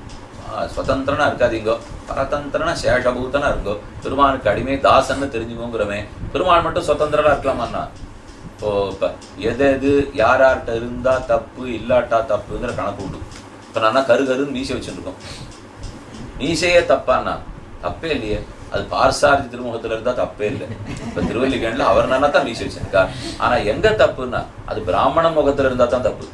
சுதந்திரனா இருக்காதீங்கோ, பரதந்திரனா சேஷபூத்தனா இருங்கோ, பெருமானுக்கு அடிமை தாசன்னு தெரிஞ்சுக்கோங்கிறமே. பெருமாள் மட்டும் சுதந்திரனா இருக்கலாமான்னா இப்போ இப்ப எது யார்கிட்ட இருந்தா தப்பு இல்லாட்டா தப்புங்கிற கணக்கு உண்டு. இப்ப நான் கருன்னு மீசை வச்சுருக்கோம், மீசையே தப்பான்னா தப்பே இல்லையே. அது பார்சாரதி திருமுகத்துல இருந்தா தப்பே இல்லை. இப்ப திருவல்லிக்கேணில அவர் நானா தான் மீசை வச்சிருக்கார். ஆனா எங்க தப்புன்னா அது பிராமணன் முகத்துல இருந்தா தான் தப்பு.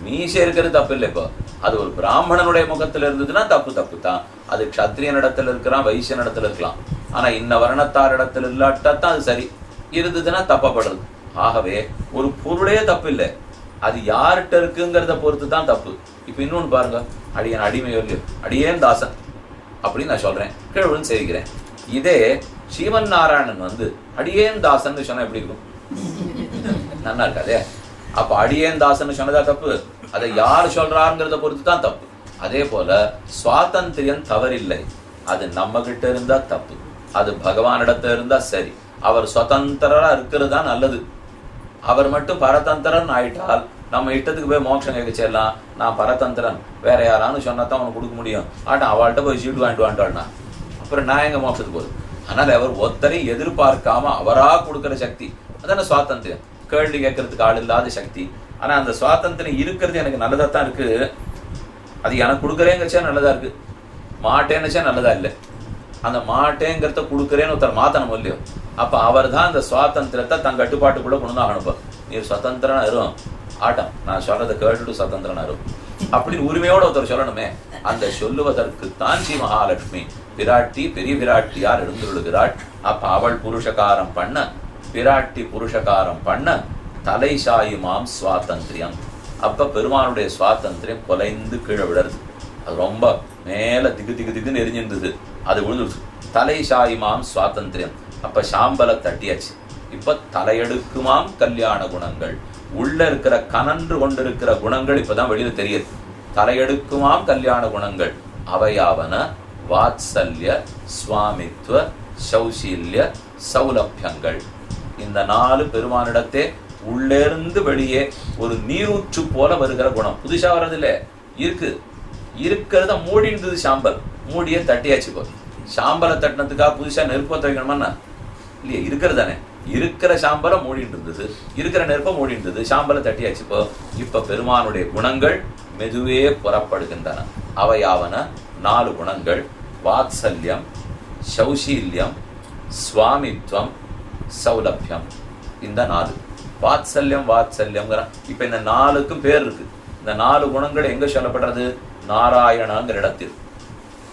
மீசை இருக்கிறது தப்பு இல்லை. இப்போ அது ஒரு பிராமணனுடைய முகத்துல இருந்ததுன்னா தப்பு தான். அது க்ஷத்ரியன் இடத்துல இருக்கிறான், வைசியன் இடத்துல இருக்கலாம். ஆனா இன்ன வர்ணத்தார் இடத்துல இல்லாட்டாத்தான் அது சரி. இருந்ததுன்னா தப்பப்படுறது. ஆகவே ஒரு பொருளே தப்பு இல்லை, அது யார்கிட்ட இருக்குங்கிறத பொறுத்து தான் தப்பு. இப்ப இன்னொன்னு பாருங்க, அடியன் அடிமையோ இல்லையோ, அடியேன் தாசன் அப்படின்னு நான் சொல்றேன், கிழவன் சேவிக்கிறேன். இதே ஸ்ரீமன் நாராயணன் அடியேன் தாசன் சொன்னா எப்படி இருக்கும்? நல்லா இருக்காதே. அப்ப அடியேன் தாசன் சொன்னதா தப்பு, அதை யார் சொல்றாருங்கிறத பொறுத்து தான் தப்பு. அதே போல சுவாதந்திரியம் தவறில்லை, அது நம்ம கிட்ட இருந்தா தப்பு, அது பகவானிடத்துல இருந்தா சரி. அவர் சுதந்திரா இருக்கிறது தான் நல்லது. அவர் மட்டும் பரதந்திரன் ஆயிட்டால் நம்ம இஷ்டத்துக்கு போய் மோட்சம் கேட்க செய்யலாம். நான் பரதந்திரன், வேற யாரான்னு சொன்னாதான் அவனுக்கு கொடுக்க முடியும். ஆட்டா அவள்கிட்ட போய் சீட்டு வாங்கிட்டு அப்புறம் நான் எங்க மோட்சத்துக்கு போகுது? அதனால அவர் ஒத்தரையும் எதிர்பார்க்காம அவரா கொடுக்கிற சக்தி, அதான சுவாதந்திரம். கேள்வி கேட்கறதுக்கு ஆள் இல்லாத சக்தி. ஆனா அந்த சுவாதந்திரம் இருக்கிறது எனக்கு நல்லதா தான் இருக்கு. அது எனக்கு கொடுக்குறேங்கச்சா நல்லதா இருக்கு, மாட்டேன்னுச்சா நல்லதா இல்லை. அந்த மாட்டேங்கிறத கொடுக்குறேன்னு ஒருத்தர் மாத்தணும் இல்லையோ, அப்ப அவர் தான் அந்த சுவாதந்திரத்தை தன் கட்டுப்பாட்டுக்குள்ள கொண்டு தான் அனுப்ப. நீர் சுதந்திரனா இருக்கும், ஆட்டம் நான் சொல்றதை கேட்டுட்டு சுதந்திரனா இருக்கும் அப்படின்னு உரிமையோட ஒருத்தர் சொல்லணுமே. அந்த சொல்லுவதற்கு தான் ஸ்ரீ மகாலட்சுமி பிராட்டி பெரிய பிராட்டியார் எழுந்துள்ளுகிறாள். அப்ப அவள் புருஷகாரம் பண்ண, பிராட்டி புருஷகாரம் பண்ண, தலை சாயுமாம் சுவாதந்திரியம். அப்ப பெருமானுடைய சுவாதந்திரியம் கொலைந்து கீழே விடுறது. அது ரொம்ப மேல திகுன்னு எரிஞ்சிருந்தது, அது விழுந்துடுச்சு. தலை சாயுமாம் சுவாதந்திரியம். அப்ப சாம்பலை தட்டியாச்சு. இப்ப தலையெடுக்குமாம் கல்யாண குணங்கள், உள்ள இருக்கிற கனன்று கொண்டிருக்கிற குணங்கள் இப்பதான் வெளியில தெரியுது. தலையெடுக்குமாம் கல்யாண குணங்கள் அவையாவன வாத்சல்ய, சுவாமித்வ, சௌசீல்ய, சௌலபியங்கள். இந்த 4 பெருமானிடத்தே உள்ளேருந்து வெளியே ஒரு நீரூற்று போல வருகிற குணம். புதுசா வர்றதில்ல, இருக்கிறத மூடி இருந்தது. சாம்பல் மூடியே தட்டியாச்சு. போ சாம்பலை தட்டினதுக்காக புதுசா நெருப்பத்தை வைக்கணுமா இல்லையா? இருக்கிறது தானே, இருக்கிற சாம்பலை மூடிட்டு இருந்தது, இருக்கிற நெருப்பை மூடி இருந்தது, சாம்பலை தட்டியாச்சு. இப்ப பெருமானுடைய குணங்கள் மெதுவே புறப்படுகின்றன. அவையாவன 4 குணங்கள்: வாத்சல்யம், சௌசீல்யம், சுவாமித்வம், சௌலபியம். இந்த 4 வாத்சல்யம்ங்கிற இப்ப இந்த 4க்கும் பேர் இருக்கு. இந்த 4 குணங்கள் எங்க சொல்லப்படுறது? நாராயணங்கிற இடத்தில்.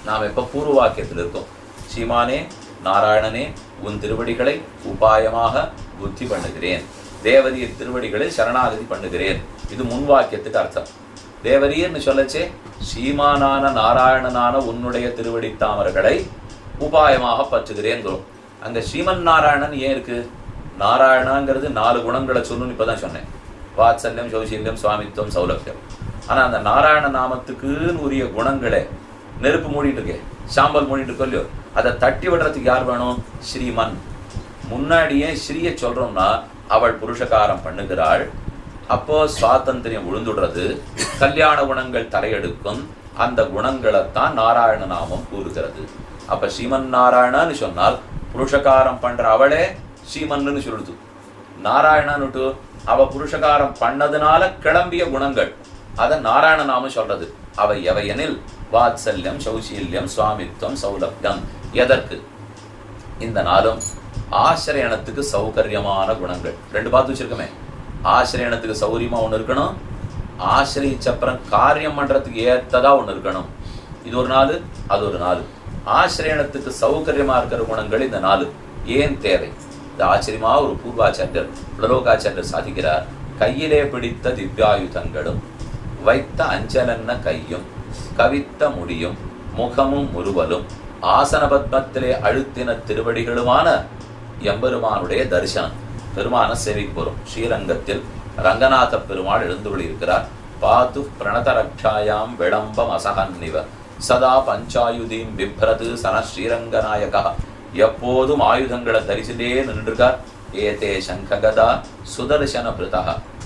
நாம் இப்ப பூர்வ வாக்கியத்தில் இருக்கோம். சீமானே நாராயணனே, உன் திருவடிகளை உபாயமாக புத்தி பண்ணுகிறேன், தேவரீர் திருவடிகளை சரணாகதி பண்ணுகிறேன். இது முன் வாக்கியத்துக்கு அர்த்தம். தேவரீர்னு சொல்லச்சே சீமானான நாராயணனான உன்னுடைய திருவடி தாமர்களை உபாயமாக பற்றுகிறேங்கிறோம். அங்க ஸ்ரீமன் நாராயணன் ஏன் இருக்கு? நாராயணங்கிறது 4 குணங்களை சொல்லணும்னு இப்பதான் சொன்னேன். வாத்சல்யம், சௌசீல்யம், சுவாமித்வம், சௌலபியம். ஆனா அந்த நாராயண நாமத்துக்குன்னு உரிய குணங்களை நெருப்பு மூடிட்டு இருக்கே, சாம்பல் மூடிட்டு இருக்கோ இல்லையோ, அதை தட்டி விடுறதுக்கு யார் வேணும்? ஸ்ரீமன். முன்னாடியே ஸ்ரீய சொல்றோம்னா அவள் புருஷகாரம் பண்ணுகிறாள். அப்போ சுவாதந்திரியம் விழுந்துடுறது, கல்யாண குணங்கள் தலையெடுக்கும். அந்த குணங்களைத்தான் நாராயண நாமம் கூறுகிறது. அப்ப ஸ்ரீமன் நாராயணன்னு சொன்னால் புருஷகாரம் பண்ற அவளே ஸ்ரீமன்னு சொல்லுது. நாராயணன்னுட்டு அவ புருஷகாரம் பண்ணதுனால கிளம்பிய குணங்கள், அத நாராயண நாமம் சொல்றது. அவை எவையெனில் வாத்சல்யம், சௌசீல்யம், சுவாமித்வம், சௌலபியம். எதற்கு? இந்த 4ம் ஆசிரியனத்துக்கு சௌகரியமான குணங்கள். 2 பார்த்து வச்சிருக்கமே. ஆசிரியனத்துக்கு சௌரியமா ஒண்ணு இருக்கணும், ஆசிரியச்சப்புறம் காரியம் பண்றதுக்கு ஏத்ததா ஒண்ணு இருக்கணும். இது ஒரு 4, அது ஒரு 4. ஆசிரியனத்துக்கு சௌகரியமா இருக்கிற குணங்கள் இந்த 4 ஏன் தேவை? இது ஆச்சரியமா ஒரு பூர்வாச்சாரியர் புலலோகாச்சாரியர் சாதிக்கிறார். கையிலே பிடித்த திவ்யாயுதங்களும், வைத்த அஞ்சலன்ன கையும், கவித்த முடியும், முகமும் முறுவலும், ஆசன பத்மத்திலே அழுத்தின திருவடிகளுமான எம்பெருமானுடைய தரிசனம். பெருமான சேவைக்கு போறோம். ஸ்ரீரங்கத்தில் ரங்கநாத பெருமாள் எழுந்துள்ளி இருக்கிறார். பாது பிரணத ரக்ஷாயாம் விளம்பம் அசகன்னிவ சதா பஞ்சாயுதீம் பிப்ரது சன ஸ்ரீரங்கநாயகா. எப்போதும் ஆயுதங்களை தரிசிலே நின்றுருக்கார். ஏதே சங்ககதா சுதர்சன பிருதா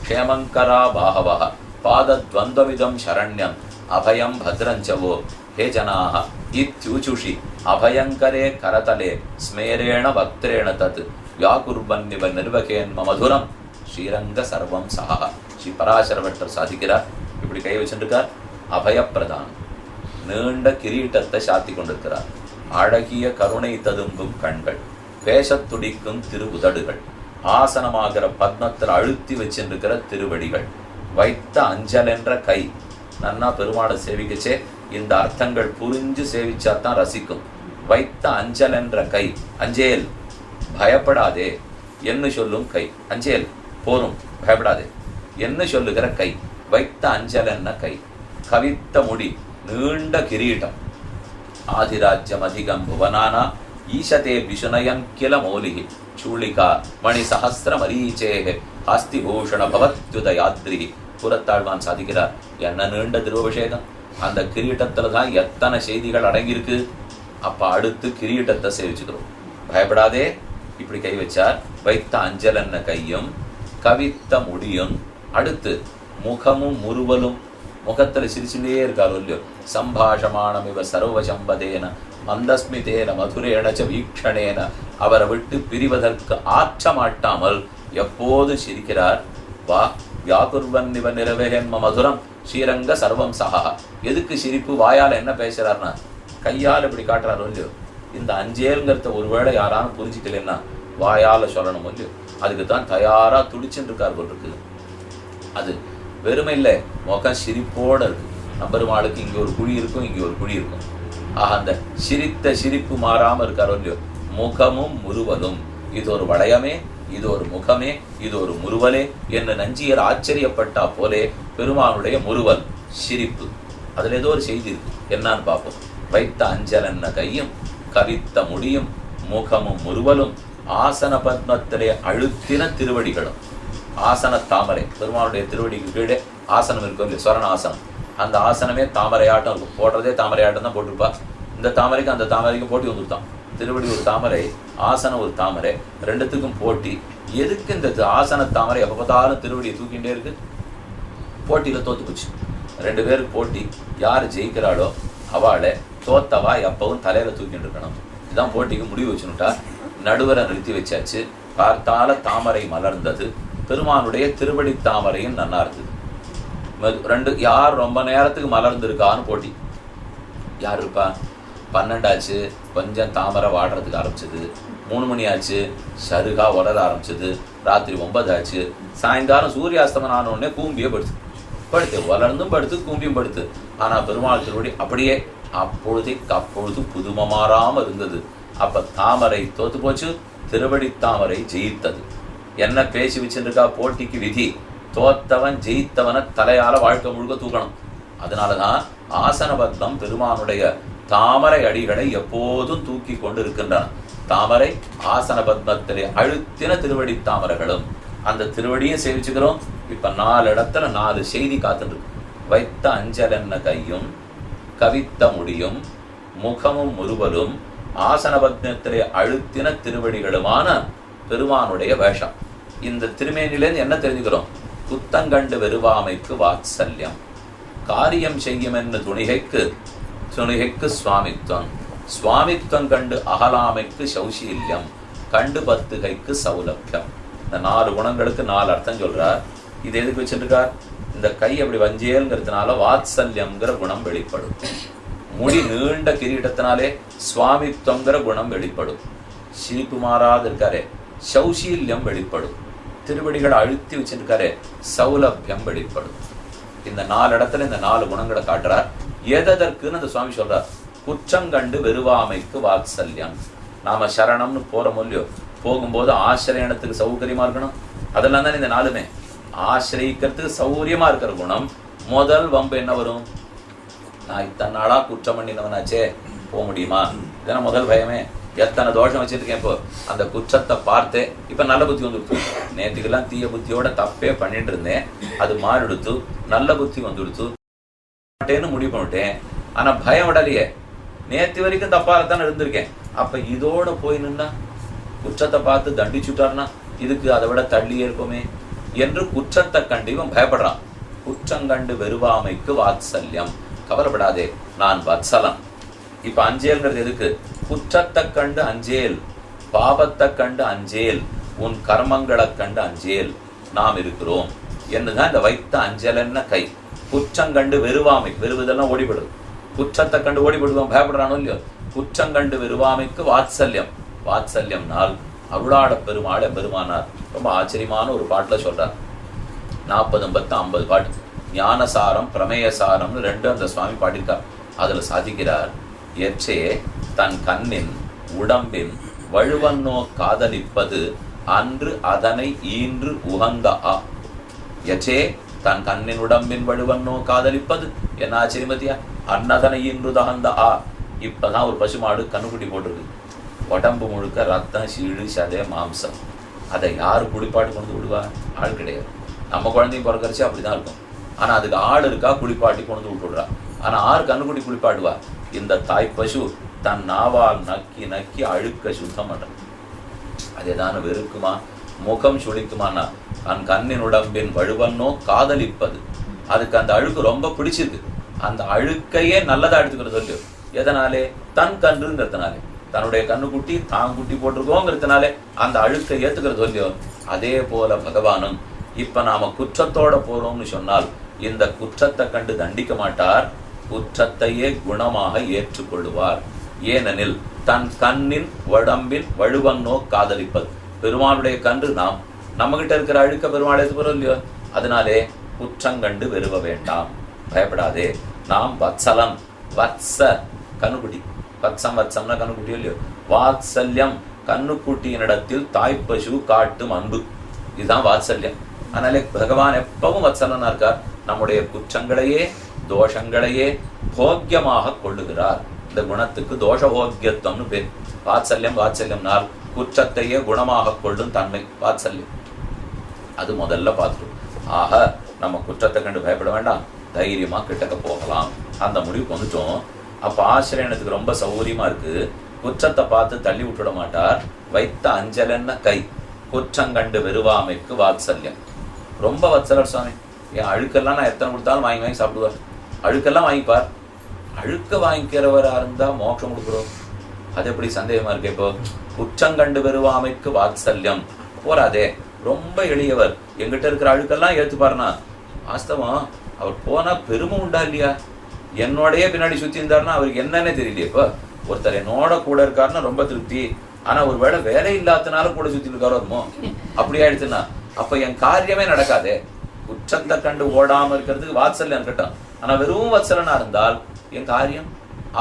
க்ஷேமங்கரா பாகவஹ பாதத்வந்தவிதம் சரண்யம் அபயம் பத்ரஞ்சவோ ஹே ஜனாஹ இத்யூச்சுஷி அபயங்கரே கரதலே ஸ்மேரேண பக்திரேண தத் வியாகுர்வன்னிவ நிர்வகேன்ம மதுரம் ஸ்ரீரங்க சர்வம் சஹ. ஸ்ரீ பராசர பட்டர் சாதிக்கிறார். இப்படி கை வச்சுருக்கார். அபயப்பிரதானம், நீண்ட கிரீட்டத்தை சாத்தி கொண்டிருக்கிறார். அழகிய கருணை ததும்பும் கண்கள், பேசத் துடிக்கும் திரு உதடுகள், ஆசனமாகிற பத்மத்தில் அழுத்தி வச்சிருக்கிற திருவடிகள், வைத்த அஞ்சல் என்ற கை. நன்னா பெருமாளை சேவிக்கச்சே இந்த அர்த்தங்கள் புரிஞ்சு சேவிச்சாதான் ரசிக்கும். வைத்த அஞ்சல் என்ற கை, அஞ்சேல் பயப்படாதே என்ன சொல்லும் கை, அஞ்சேல் போரும் பயப்படாதே என்ன சொல்லுகிற கை. வைத்த அஞ்சல் என்ன கை. கவித்த முடி, நீண்ட கிரீட்டம். ஆதிராஜ்யம் அதிகம் புவனானா ஈசதே விசுனயன் கில மௌலிகி சூளிகா மணி சஹஸ்ர மரீச்சேகே ஹஸ்தி பூஷண பவத்யுதயாத்ரிகி. புறத்தாழ்வான் சாதிக்கிறார், என்ன நீண்ட திருவபிஷேகம். அந்த கிரீட்டத்துல தான் எத்தனை செய்திகள் அடங்கியிருக்கு. அப்ப அடுத்து கிரீட்டத்தை சேவிச்சுக்கிறோம். பயப்படாதே இப்படி கை வச்சார். வைத்த அஞ்சல் என்ன கையும் கவித்த முடியும். அடுத்து முகமும் முறுவலும். முகத்துல சிரிச்சுட்டே இருக்காரு இல்லையோ. சம்பாஷமானம் இவ சர்வசம்பதேன மந்தஸ்மிதேன மதுரேணச்ச வீக்ஷணேன. அவரை விட்டு பிரிவதற்கு ஆற்ற மாட்டாமல் எப்போது சிரிக்கிறார். வா வியாகுர்வன் இவ நிறவேன்ம மதுரம் ஸ்ரீரங்க சர்வம் சகா. எதுக்கு சிரிப்பு? வாயால் என்ன பேசுறாருன்னா கையால் இப்படி காட்டுறாரு இல்லையோ. இந்த அஞ்சேல்ங்கிறத ஒருவேளை யாராலும் புரிஞ்சுக்கலன்னா வாயால் சொல்லணும் இல்லையோ. அதுக்கு தான் தயாரா துடிச்சுட்டு இருக்கார் போல் இருக்கு. அது வெறுமை இல்லை, முகம் சிரிப்போட இருக்கு. நம்பருமாளுக்கு இங்கே ஒரு குழி இருக்கும், இங்கே ஒரு குழி இருக்கும். ஆக அந்த சிரித்த சிரிப்பு மாறாம இருக்காரோ இல்லையோ. முகமும் முறுவலும். இது ஒரு வளையமே, இது ஒரு முகமே, இது ஒரு முறுவலே என்று நஞ்சியர் ஆச்சரியப்பட்டா போலே பெருமானுடைய முறுவல் சிரிப்பு. அதுல ஏதோ ஒரு செய்தி இருக்கு, என்னன்னு பார்ப்போம். வைத்த அஞ்சல் என்ன கையும் கவித்த முடியும் முகமும் முறுவலும் ஆசன பத்மத்திலே அழுத்தின திருவடிகளும். ஆசன தாமரை, பெருமானுடைய திருவடிக்கு கீழே ஆசனம் இருக்கும் இல்லையா, சொரண ஆசனம். அந்த ஆசனமே தாமரையாட்டம் இருக்கும். போடுறதே தாமரையாட்டம் தான் போட்டிருப்பா. இந்த தாமரைக்கும் அந்த தாமரைக்கும் போட்டி வந்துருத்தான். திருவடி ஒரு தாமரை, ஆசனம் ஒரு தாமரை, ரெண்டுத்துக்கும் போட்டி. எதுக்கு இந்த ஆசன தாமரை எப்போ பார்த்தாலும் திருவடியை தூக்கிட்டே இருக்கு? போட்டியில தோத்து போச்சு. 2 பேருக்கு போட்டி. யார் ஜெயிக்கிறாளோ அவளை தோத்தவா எப்பவும் தலையில தூக்கிட்டு இருக்கணும். இதுதான் போட்டிக்கு முடிவு வச்சுனுட்டா. நடுவரை நிறுத்தி வச்சாச்சு. பார்த்தால தாமரை மலர்ந்தது. பெருமானுடைய திருவடி தாமரையும் நன்னா இருந்தது. 2 யார் ரொம்ப நேரத்துக்கு மலர்ந்திருக்கான்னு போட்டி. யார் இருப்பா? 12 ஆச்சு, கொஞ்சம் தாமரை வாடுறதுக்கு ஆரம்பிச்சது. 3 மணி ஆச்சு, சருகா வளர ஆரம்பிச்சது. ராத்திரி 9 ஆச்சு. சாயங்காலம் சூரியாஸ்தமனம் ஆன உடனே கூம்பியே படுத்து வளர்ந்தும் படுத்து கூம்பியும் படுத்து. ஆனா பெருமாள் திருவடி அப்படியே அப்பொழுது புதுமை மாறாம இருந்தது. அப்ப தாமரை தோத்து போச்சு, திருவடி தாமரை ஜெயித்தது. என்ன பேசி வச்சுருக்கா? போட்டிக்கு விதி, தோத்தவன் ஜெயித்தவனை தலையால வாழ்க்கை முழுக்க தூக்கணும். அதனாலதான் ஆசனபத்னம் பெருமானுடைய தாமரை அடிகளை எப்போதும் தூக்கி கொண்டு இருக்கின்றன. தாமரை ஆசன பத்மத்திலே அழுத்தின திருவடி தாமரைகளும். அந்த திருவடியும் சேவிச்சுக்கிறோம். இப்ப 4 இடத்துல 4 செய்தி காத்துட்டு. வைத்த அஞ்சல் என்ன கையும் கவித்த முடியும் முகமும் முறுவலும் ஆசன பத்மத்திலே அழுத்தின திருவடிகளுமான பெருமானுடைய வேஷம். இந்த திருமேனிலேருந்து என்ன தெரிஞ்சுக்கிறோம்? குத்தங்கண்டு வெறுவாமைக்கு வாத்சல்யம், காரியம் செய்யும் என்று துணிகைக்கு சுவாமித்வம், சுவாமித்வம் கண்டு அகலாமைக்கு சௌசீல்யம், கண்டு பத்துகைக்கு சௌலபியம். இந்த 4 குணங்களுக்கு 4 அர்த்தம் சொல்றார். இது எதுக்கு வச்சிருக்கார்? இந்த கை அப்படி வஞ்சேல்ங்கிறதுனால வாத்சல்யம்ங்கிற குணம் வெளிப்படும். முடி நீண்ட கிரீட்டத்தினாலே சுவாமித்வங்கிற குணம் வெளிப்படும். சிரிப்பு மாறாது இருக்காரே சௌசீல்யம் வெளிப்படும். திருவடிகளை அழுத்தி வச்சிருக்காரே சௌலபியம் வெளிப்படும். இந்த 4 இடத்துல இந்த 4 குணங்களை காட்டுறார். எதற்குன்னு அந்த சுவாமி சொல்றார்? குற்றங்கண்டு வெறுவாமைக்கு வாத்சல்யம். நாம சரணம்னு போற மொழியோ போகும்போது ஆசிரியனத்துக்கு சௌகரியமா இருக்கணும். அதெல்லாம் தான் இந்த 4மே. ஆசிரியக்கிறதுக்கு சௌகரியமா இருக்கிற குணம். முதல் வம்பு என்ன வரும்? நான் இத்தனை நாளா குற்றம் பண்ணினவனாச்சே, போக முடியுமா? இதெல்லாம் முதல் பயமே. எத்தனை தோஷம் வச்சிருக்கேன். இப்போ அந்த குற்றத்தை பார்த்தே இப்ப நல்ல புத்தி வந்துடுத்து. நேற்றுக்கெல்லாம் தீய புத்தியோட தப்பே பண்ணிட்டு இருந்தேன், அது மாறிடுத்து, நல்ல புத்தி வந்துடுத்து முடிவு பண்ணிட்டேன். ஆனா பயம் விடலையே. நேற்று வரைக்கும் தப்பாகத்தானே இருந்திருக்கேன். அப்ப இதோட போய் நின்னா குற்றத்தை பார்த்து தண்டிச்சுட்டார்னா இதுக்கு அதை விட தள்ளியே இருப்போமே என்று குற்றத்தை கண்டு இவன் பயப்படுறான். குற்றங்கண்டு வெறுவாமைக்கு வாத்சல்யம். கவலைப்படாதே, நான் வத்சலம். இப்ப அஞ்சேல்ங்கிறது எதுக்கு? குற்றத்தை கண்டு அஞ்சேல், பாபத்தை கண்டு அஞ்சேல், உன் கர்மங்களை கண்டு அஞ்சேல் நாம் இருக்கிறோம் என்னதான் இந்த வைத்த அஞ்சல் என்ன கை. குற்றங்கண்டு வெறுவாமை, வெறுவதெல்லாம் ஓடிபடுது. குற்றத்தை கண்டு ஓடிபடுவோம், பயப்படுறானோ இல்லையோ. குற்றங்கண்டு வெறுவாமைக்கு வாத்சல்யம். வாத்சல்யம்னால் அருளாட பெருமாள் பெருமானார் ரொம்ப ஆச்சரியமான ஒரு பாட்டுல சொல்றார். 40 10 50 பாட்டு. ஞானசாரம் பிரமேயசாரம்னு 2 அந்த சுவாமி பாடியிருக்கார். அதுல சாதிக்கிறார், எச்சே தன் கண்ணின் உடம்பின் வழுவன்னோ காதலிப்பது அன்று அதனை ஈன்று உகந்த எச்சே தன் கண்ணின் உடம்பின் வழுவன்னோ காதலிப்பது என்ன ஆச்சரியமத்தியா, அன்னதனை ஈன்று தகந்த இப்பதான் ஒரு பசுமாடு கண்ணுக்குட்டி போட்டிருக்கு, உடம்பு முழுக்க ரத்தம் சீழு சதை மாம்சம். அதை யாரு குளிப்பாட்டு கொண்டு விடுவா? ஆள் கிடையாது. நம்ம குழந்தையும் பிறக்கரிச்சு அப்படிதான் இருக்கும். ஆனா அதுக்கு ஆள் இருக்கா, குளிப்பாட்டி கொண்டு விட்டு விடுறா. ஆனா ஆறு கண்ணுக்குட்டி குளிப்பாடுவா? இந்த தாய் பசு தன் நாவால் நக்கி நக்கி அழுக்க சுத்தம் பண்ற. அது ஏதான வெறுக்குமா, முகம் சுழிக்குமானா, தன் கண்ணின் உடம்பின் வழுவன்னோ காதலிப்பது. அதுக்கு அந்த அழுக்கு ரொம்ப பிடிச்சிருக்கு. அந்த அழுக்கையே நல்லதா எடுத்துக்கிறது இல்லையோ. எதனாலே? தன் கன்றுங்கிறதுனாலே, தன்னுடைய கண்ணுக்குட்டி தான் குட்டி போட்டிருக்கோங்கிறதுனாலே அந்த அழுக்கை ஏத்துக்கிறது இல்லையோ. அதே போல பகவானும் இப்ப நாம குற்றத்தோட போறோம்னு சொன்னால் இந்த குற்றத்தை கண்டு தண்டிக்க மாட்டார், குற்றத்தையே குணமாக ஏற்றுக்கொள்ளுவார். ஏனெனில் தன் கண்ணின் உடம்பின் வழுவன்னோ காதலிப்பது. பெருமாளுடைய கன்று நாம், நம்ம கிட்ட இருக்கிற அழுக்க பெருமாள் ஏற்றுக்கிறோம் இல்லையோ. அதனாலே குற்றங்கண்டு வெறுவ வேண்டாம், பயப்படாதே. நாம் வத்சலம், வத்ச கண்ணுக்குட்டி, வத்சம் வத்சம்னா கண்ணுக்குட்டியோ இல்லையோ. வாத்சல்யம் கண்ணுக்குட்டியினிடத்தில் தாய்ப்பசு காட்டும் அன்பு, இதுதான் வாத்சல்யம். அதனாலே பகவான் எப்பவும் வத்சலனா இருக்கார். நம்முடைய குற்றங்களையே தோஷங்களையே போக்கியமாக கொள்ளுகிறார். இந்த குணத்துக்கு தோஷபோக்கியத்துவம்னு பேர். வாத்சல்யம், வாத்சல்யம்னால் குற்றத்தையே குணமாக கொள்ளும் தன்மை வாத்சல்யம். அது முதல்ல பார்த்துட்டோம். ஆக நம்ம குற்றத்தை கண்டு பயப்பட வேண்டாம், தைரியமா கிட்டக்க போகலாம், அந்த முடிவுக்கு வந்துட்டோம். அப்ப ஆசிரியனுக்கு ரொம்ப சௌகரியமா இருக்கு. குற்றத்தை பார்த்து தள்ளி விட்டுட மாட்டார். வைத்த அஞ்சலென்ன கை, குற்றங்கண்டு வெறுவாமைக்கு வாத்சல்யம். ரொம்ப வத்சலர் சுவாமி. என் அழுக்கெல்லாம் நான் எத்தனை கொடுத்தாலும் வாங்கி வாங்கி சாப்பிடுவார். அழுக்கெல்லாம் வாங்கிப்பார். அழுக்க வாங்கிக்கிறவரா இருந்தா மோட்சம் கொடுக்குறோம், அது எப்படி சந்தேகமா இருக்கு? இப்போ குற்றங்கண்டு வெறுவாமைக்கு வாத்சல்யம் போராதே. ரொம்ப எளியவர், எங்கிட்ட இருக்கிற அழுக்கெல்லாம் ஏத்துப்பாருனா வாஸ்தவம். அவர் போனா பெருமை உண்டா இல்லையா? என்னோடய பின்னாடி சுத்தி இருந்தாருன்னா அவருக்கு என்னன்னே தெரியலையே. இப்போ ஒருத்தர் என்னோட கூட இருக்காருன்னா ரொம்ப திருப்தி. ஆனா ஒரு வேளை வேலை இல்லாதனால கூட சுத்தி இருக்காரோ அதுமோ அப்படி ஆயிடுச்சுன்னா அப்ப என் காரியமே நடக்காதே. குற்றத்தை கண்டு ஓடாம இருக்கிறதுக்கு வாத்சல்யம் இருக்கட்டும். ஆனா வெறும் வத்சலனா இருந்தால் என் காரியம்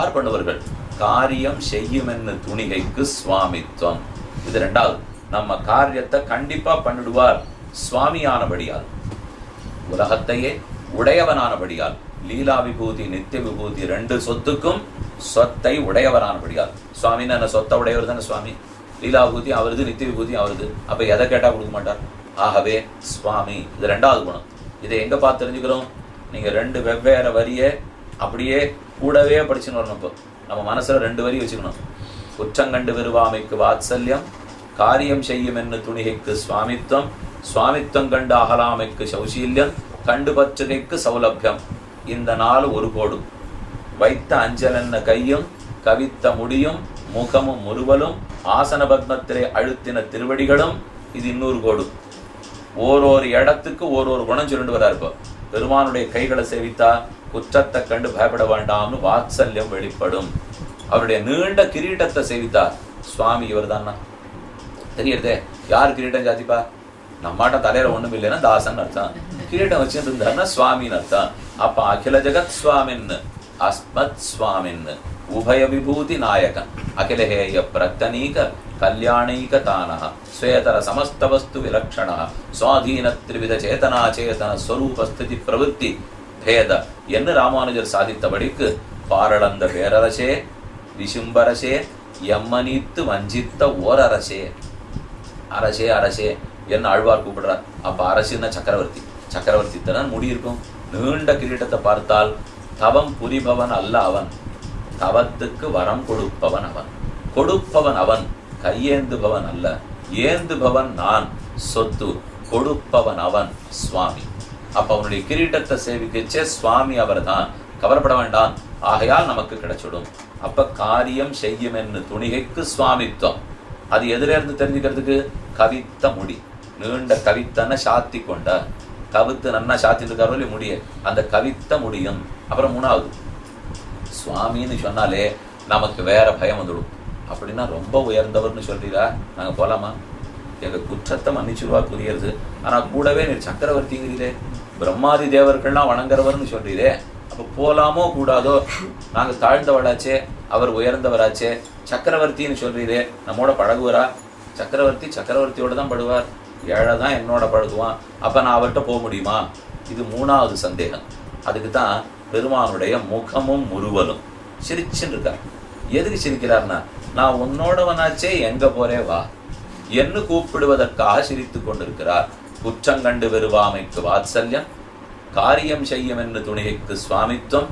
ஆர் பண்ணுவார்கள்? காரியம் செய்யும் என்ன துணிகைக்கு சுவாமித்வம். இது 2வது. நம்ம காரியத்தை கண்டிப்பா பண்ணிடுவார் சுவாமியானபடியால், உலகத்தையே உடையவனானபடியால். லீலா விபூதி நித்திய விபூதி 2 சொத்துக்கும் சொத்தை உடையவரானபடியால். சுவாமின்னு என்ன சொத்தை உடையவர் தானே சுவாமி. லீலா விபூதி அவருது, நித்திய விபூதி அவருது. அப்ப எதை கேட்டா கொடுக்க மாட்டார். ஆகவே சுவாமி, இது 2வது குணம். இதை எங்க பார்த்து தெரிஞ்சுக்கிறோம்? நீங்க 2 வெவ்வேறு வரியை அப்படியே கூடவே படிச்சுன்னு வரணும். இப்போ நம்ம மனசுல 2 வரி வச்சுக்கணும். குற்றங்கண்டு வெறுவாமைக்கு வாத்சல்யம், காரியம் செய்யும் என்ன துணிகைக்கு சுவாமித்வம், சுவாமித்வம் கண்டு அகலாமைக்கு சௌசீல்யம், கண்டு பற்றுகைக்கு சௌலபியம். இந்த 4 ஒரு கோடு. வைத்த அஞ்சல் என்ன கையும், கவித்த முடியும், முகமும் முறுவலும், ஆசன பத்மத்திலே அழுத்தின திருவடிகளும், இது இன்னொரு கோடு. ஓரொரு இடத்துக்கு ஒரு குணம் சொல்லிட்டு வராரு. இப்போ பெருமானுடைய கைகளை சேவித்தா குற்றத்தை கண்டு பயப்பட வேண்டாம்னு வாத்சல்யம் வெளிப்படும். அவருடைய நீண்ட கிரீட்டத்தை சேவித்தார் சுவாமி இவர் தானா தெரியறதே. யார் கிரீட்டம் ஜாதிப்பா? நம்மாட்ட தலையில ஒண்ணும் இல்லைன்னா தாசன் அர்த்தம். கிரீட்டம் வச்சுட்டு இருந்தாருன்னா சுவாமின்னு அர்த்தம். அப்ப அகில ஜெகத் சுவாமின் அஸ்மத் சுவாமின் உபய விபூதி நாயகன் அகிலஹேய பிரத்தனீக கல்யாணீக தானஹ ஸ்வேதர சமஸ்த வஸ்து விலக்ஷண சுவாதீன திரிவித சேதனா சேதன ஸ்வரூப ஸ்திதி பிரவೃತ್ತಿ பேத என்று ராமானுஜர் சாதித்தபடிக்கு பாரளந்த பேரரசே விசும்பரசே எம்மனித்து வஞ்சித்த ஓரரசே. அரசே அரசே என்ன ஆழ்வார் கூப்பிடுறார். அப்ப அரசுன்னா சக்கரவர்த்தி. சக்கரவர்த்தி தான் முடி இருக்கும். நீண்ட கிரீட்டத்தை பார்த்தால் தவம் புரிபவன் அல்ல அவன், தவத்துக்கு வரம் கொடுப்பவன் அவன். கொடுப்பவன் அவன், கையேந்துபவன் அல்ல. ஏந்துபவன் நான், சொத்து கொடுப்பவன் அவன் சுவாமி. அப்ப அவனுடைய கிரீட்டத்தை சேவிக்கச்சே சுவாமி அவர் தான். கவலைப்பட வேண்டாம், ஆகையால் நமக்கு கிடைச்சிடும். அப்ப காரியம் செய்யும் என்ன துணிகைக்கு சுவாமித்வம். அது எதிலிருந்து தெரிஞ்சுக்கிறதுக்கு? கவித்த முடி. நீண்ட கவித்தன சாத்தி கொண்ட, கவித்து நன்னா சாத்திட்டு இருக்காரோ முடிய, அந்த கவித்த முடியும். அப்புறம் 3வது சுவாமின்னு சொன்னாலே நமக்கு வேற பயம் வந்துடும். அப்படின்னா ரொம்ப உயர்ந்தவர்னு சொல்றீரா, நாங்க போலாமா? எங்க குற்றத்தை மன்னிச்சுருவா புரியுது. ஆனா கூடவே நீ சக்கரவர்த்திங்கிறீரே, பிரம்மாதி தேவர்கள்லாம் வணங்குறவர்னு சொல்றீரே, அப்ப போலாமோ கூடாதோ? நாங்க தாழ்ந்தவளாச்சே, அவர் உயர்ந்தவராச்சே, சக்கரவர்த்தின்னு சொல்றீரே, நம்மோட பழகுவரா? சக்கரவர்த்தியோட தான் படுவார், ஏழை தான் என்னோட பழகுவான், அப்ப நான் அவர்கிட்ட போக முடியுமா? இது மூணாவது சந்தேகம். அதுக்கு தான் பெருமானுடைய முகமும் முறுவலும். சிரிச்சுன்னு இருக்கார். எதுக்கு சிரிக்கிறார்னா, நான் உன்னோடவனாச்சே, எங்க போறே வா என்று கூப்பிடுவதற்காக சிரித்து கொண்டிருக்கிறார். குற்றங்கண்டு வெறுவாமைக்கு வாத்சல்யம், காரியம் செய்யும் என்று துணிகைக்கு சுவாமித்வம்,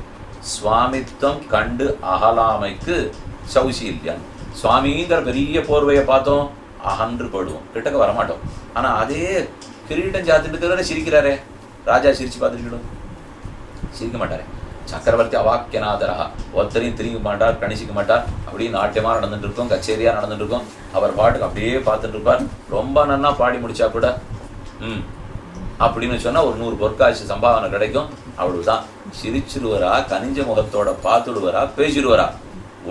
சுவாமித்வம் கண்டு அகலாமைக்கு சௌசீல்யம். சுவாமிங்கிற பெரிய போர்வையை பார்த்தோம், அகன்று போடுவோம், கிட்டக்க வரமாட்டோம். ஆனா அதே கிரீட்டம் சாத்திட்டு சிரிக்கிறாரே, ராஜா சிரிச்சு பார்த்துருக்கணும், சிரிக்க மாட்டாரே. சக்கரவர்த்தி அவாக்கியநாதரா, ஒருத்தரையும் திரும்ப மாட்டார், கணிசிக்க மாட்டார். அப்படியே நாட்டியமா நடந்துட்டு இருக்கும், கச்சேரியா நடந்துட்டு இருக்கும், அவர் பாட்டுக்கு அப்படியே பார்த்துட்டு இருப்பார். ரொம்ப நன்னா பாடி முடிச்சா கூட அப்படின்னு சொன்னா ஒரு 100 பொற்காட்சி சம்பாவனை கிடைக்கும். அவ்வளவுதான். சிரிச்சிடுவரா, கனிஞ்ச முகத்தோட பார்த்துடுவரா, பேசிடுவரா,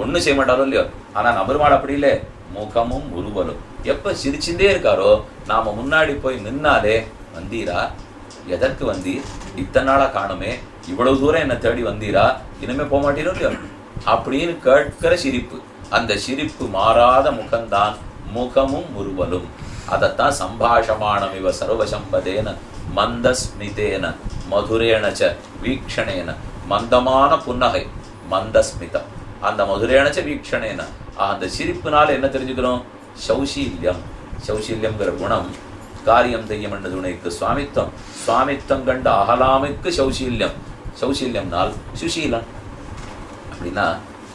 ஒன்னும் செய்ய மாட்டாரோ இல்லையோ. ஆனா நபருமாள் அப்படி இல்லை, முகமும் உருவலும். எப்ப சிரிச்சுட்டே இருக்காரோ, நாம முன்னாடி போய் நின்னாலே, வந்தீரா, எதற்கு வந்தீர், இத்தனை நாளா காணுமே, இவ்வளவு தூரம் என்ன தேடி வந்தீரா, இனிமே போக மாட்டீரோ இல்லையோ அப்படின்னு கேட்கிற சிரிப்பு. அந்த சிரிப்பு மாறாத முகம்தான் முகமும் உருவலும். அதத்தான் சம்பாஷமானம் இவ சர்வசம்பதேன மந்தஸ்மிதேன மதுரேணச்ச வீக்ஷணேன. மந்தமான புன்னகை மந்தஸ்மிதம், அந்த மதுரேணச்ச வீக்ஷணேன. அந்த சிரிப்புனால என்ன தெரிஞ்சுக்கிறோம்? சௌசீல்யம். சௌசீல்யம்ங்கிற குணம். காரியம் செய்யும் என்று துணைக்கு சுவாமித்வம், சுவாமித்வம் கண்டு அகலாமைக்கு சௌசீல்யம். சௌசீல்யம்னால் சுசீலன். அப்படின்னா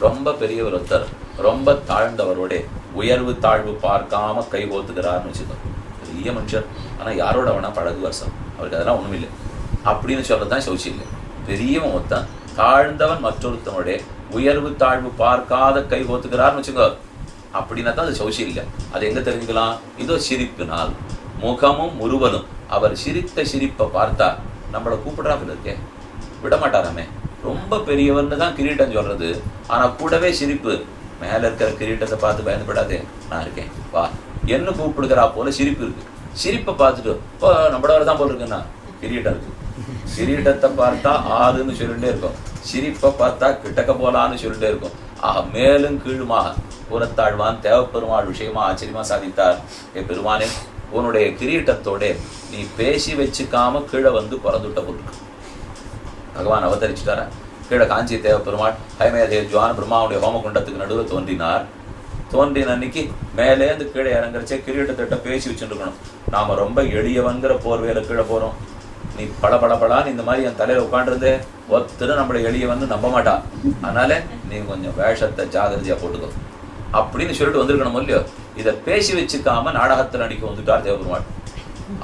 ரொம்ப பெரியவர் ஒருத்தர் ரொம்ப தாழ்ந்தவரோட உயர்வு தாழ்வு பார்க்காம கை கோத்துக்கிறார்னு வச்சுக்கோ, பெரிய மனுஷர், ஆனா யாரோட வேணா பழகுவார் சார், அவருக்கு அதெல்லாம் ஒண்ணும் இல்லை அப்படின்னு சொல்லதான் சௌசீல்யம். பெரியவன் ஒருத்தன் தாழ்ந்தவன் மற்றொருத்தனுடைய உயர்வு தாழ்வு பார்க்காத கை கோத்துக்கிறார்னு வச்சுக்கோ, அப்படின்னா தான் அது சௌசீல்யம். அது எங்க தெரிஞ்சுக்கலாம்? இதோ சிரிப்பினால் முகமும் உருவலும். அவர் சிரித்த சிரிப்பை பார்த்தா நம்மளை கூப்பிடுறாப்புல இருக்கே, விட மாட்டாராமே. ரொம்ப பெரியவர்னு தான் கிரீட்டம் சொல்றது, ஆனா கூடவே சிரிப்பு. மேல இருக்கிற கிரீட்டத்தை பார்த்து பயந்துபடாதே, நான் இருக்கேன் வா என்ன கூப்பிடுகிறா போல சிரிப்பு இருக்கு. சிரிப்பை பார்த்துட்டு நம்மளோட தான் போல இருக்குன்னா கிரீட்டம் இருக்கு. கிரீட்டத்தை பார்த்தா ஆறுன்னு சொல்லிட்டே இருக்கும், சிரிப்பை பார்த்தா கிட்டக்க போலான்னு சொல்லிட்டே இருக்கும். ஆக மேலும் கீழுமாக புறத்தாழ்வான் தேவப்பெருமாள் விஷயமா ஆச்சரியமா சாதித்தார். ஏ பெருமானே, உன்னுடைய கிரீட்டத்தோட நீ பேசி வச்சுக்காம கீழே வந்து பிறந்துட்ட பொருள். பகவான் அவதரிச்சுட்டார. கீழே காஞ்சி தேவப்பெருமாள் ஹைமேதே ஜுவான் பிரம்மாவுடைய ஹோமகுண்டத்துக்கு நடுவில் தோன்றினார். தோன்றின அன்னைக்கு மேலேந்து கீழே இறங்குறச்சே கிரீட்டத்திட்ட பேசி வச்சுருக்கணும். நாம ரொம்ப எளியவன்கிற போர்வையில கீழே போறோம். நீ படபடபடான்னு இந்த மாதிரி என் தலையில உட்காண்டிருந்தே ஒருத்தரும் நம்மளை எளியவன்னு நம்ப மாட்டா. அதனால நீ கொஞ்சம் வேஷத்தை ஜாகிரதையா போட்டுக்கோ அப்படின்னு சொல்லிட்டு வந்திருக்கணும் இல்லையோ. இதை பேசி வச்சுக்காம நாடகத்தில் நடிக்க வந்துட்டார் தேவபெருமாள்.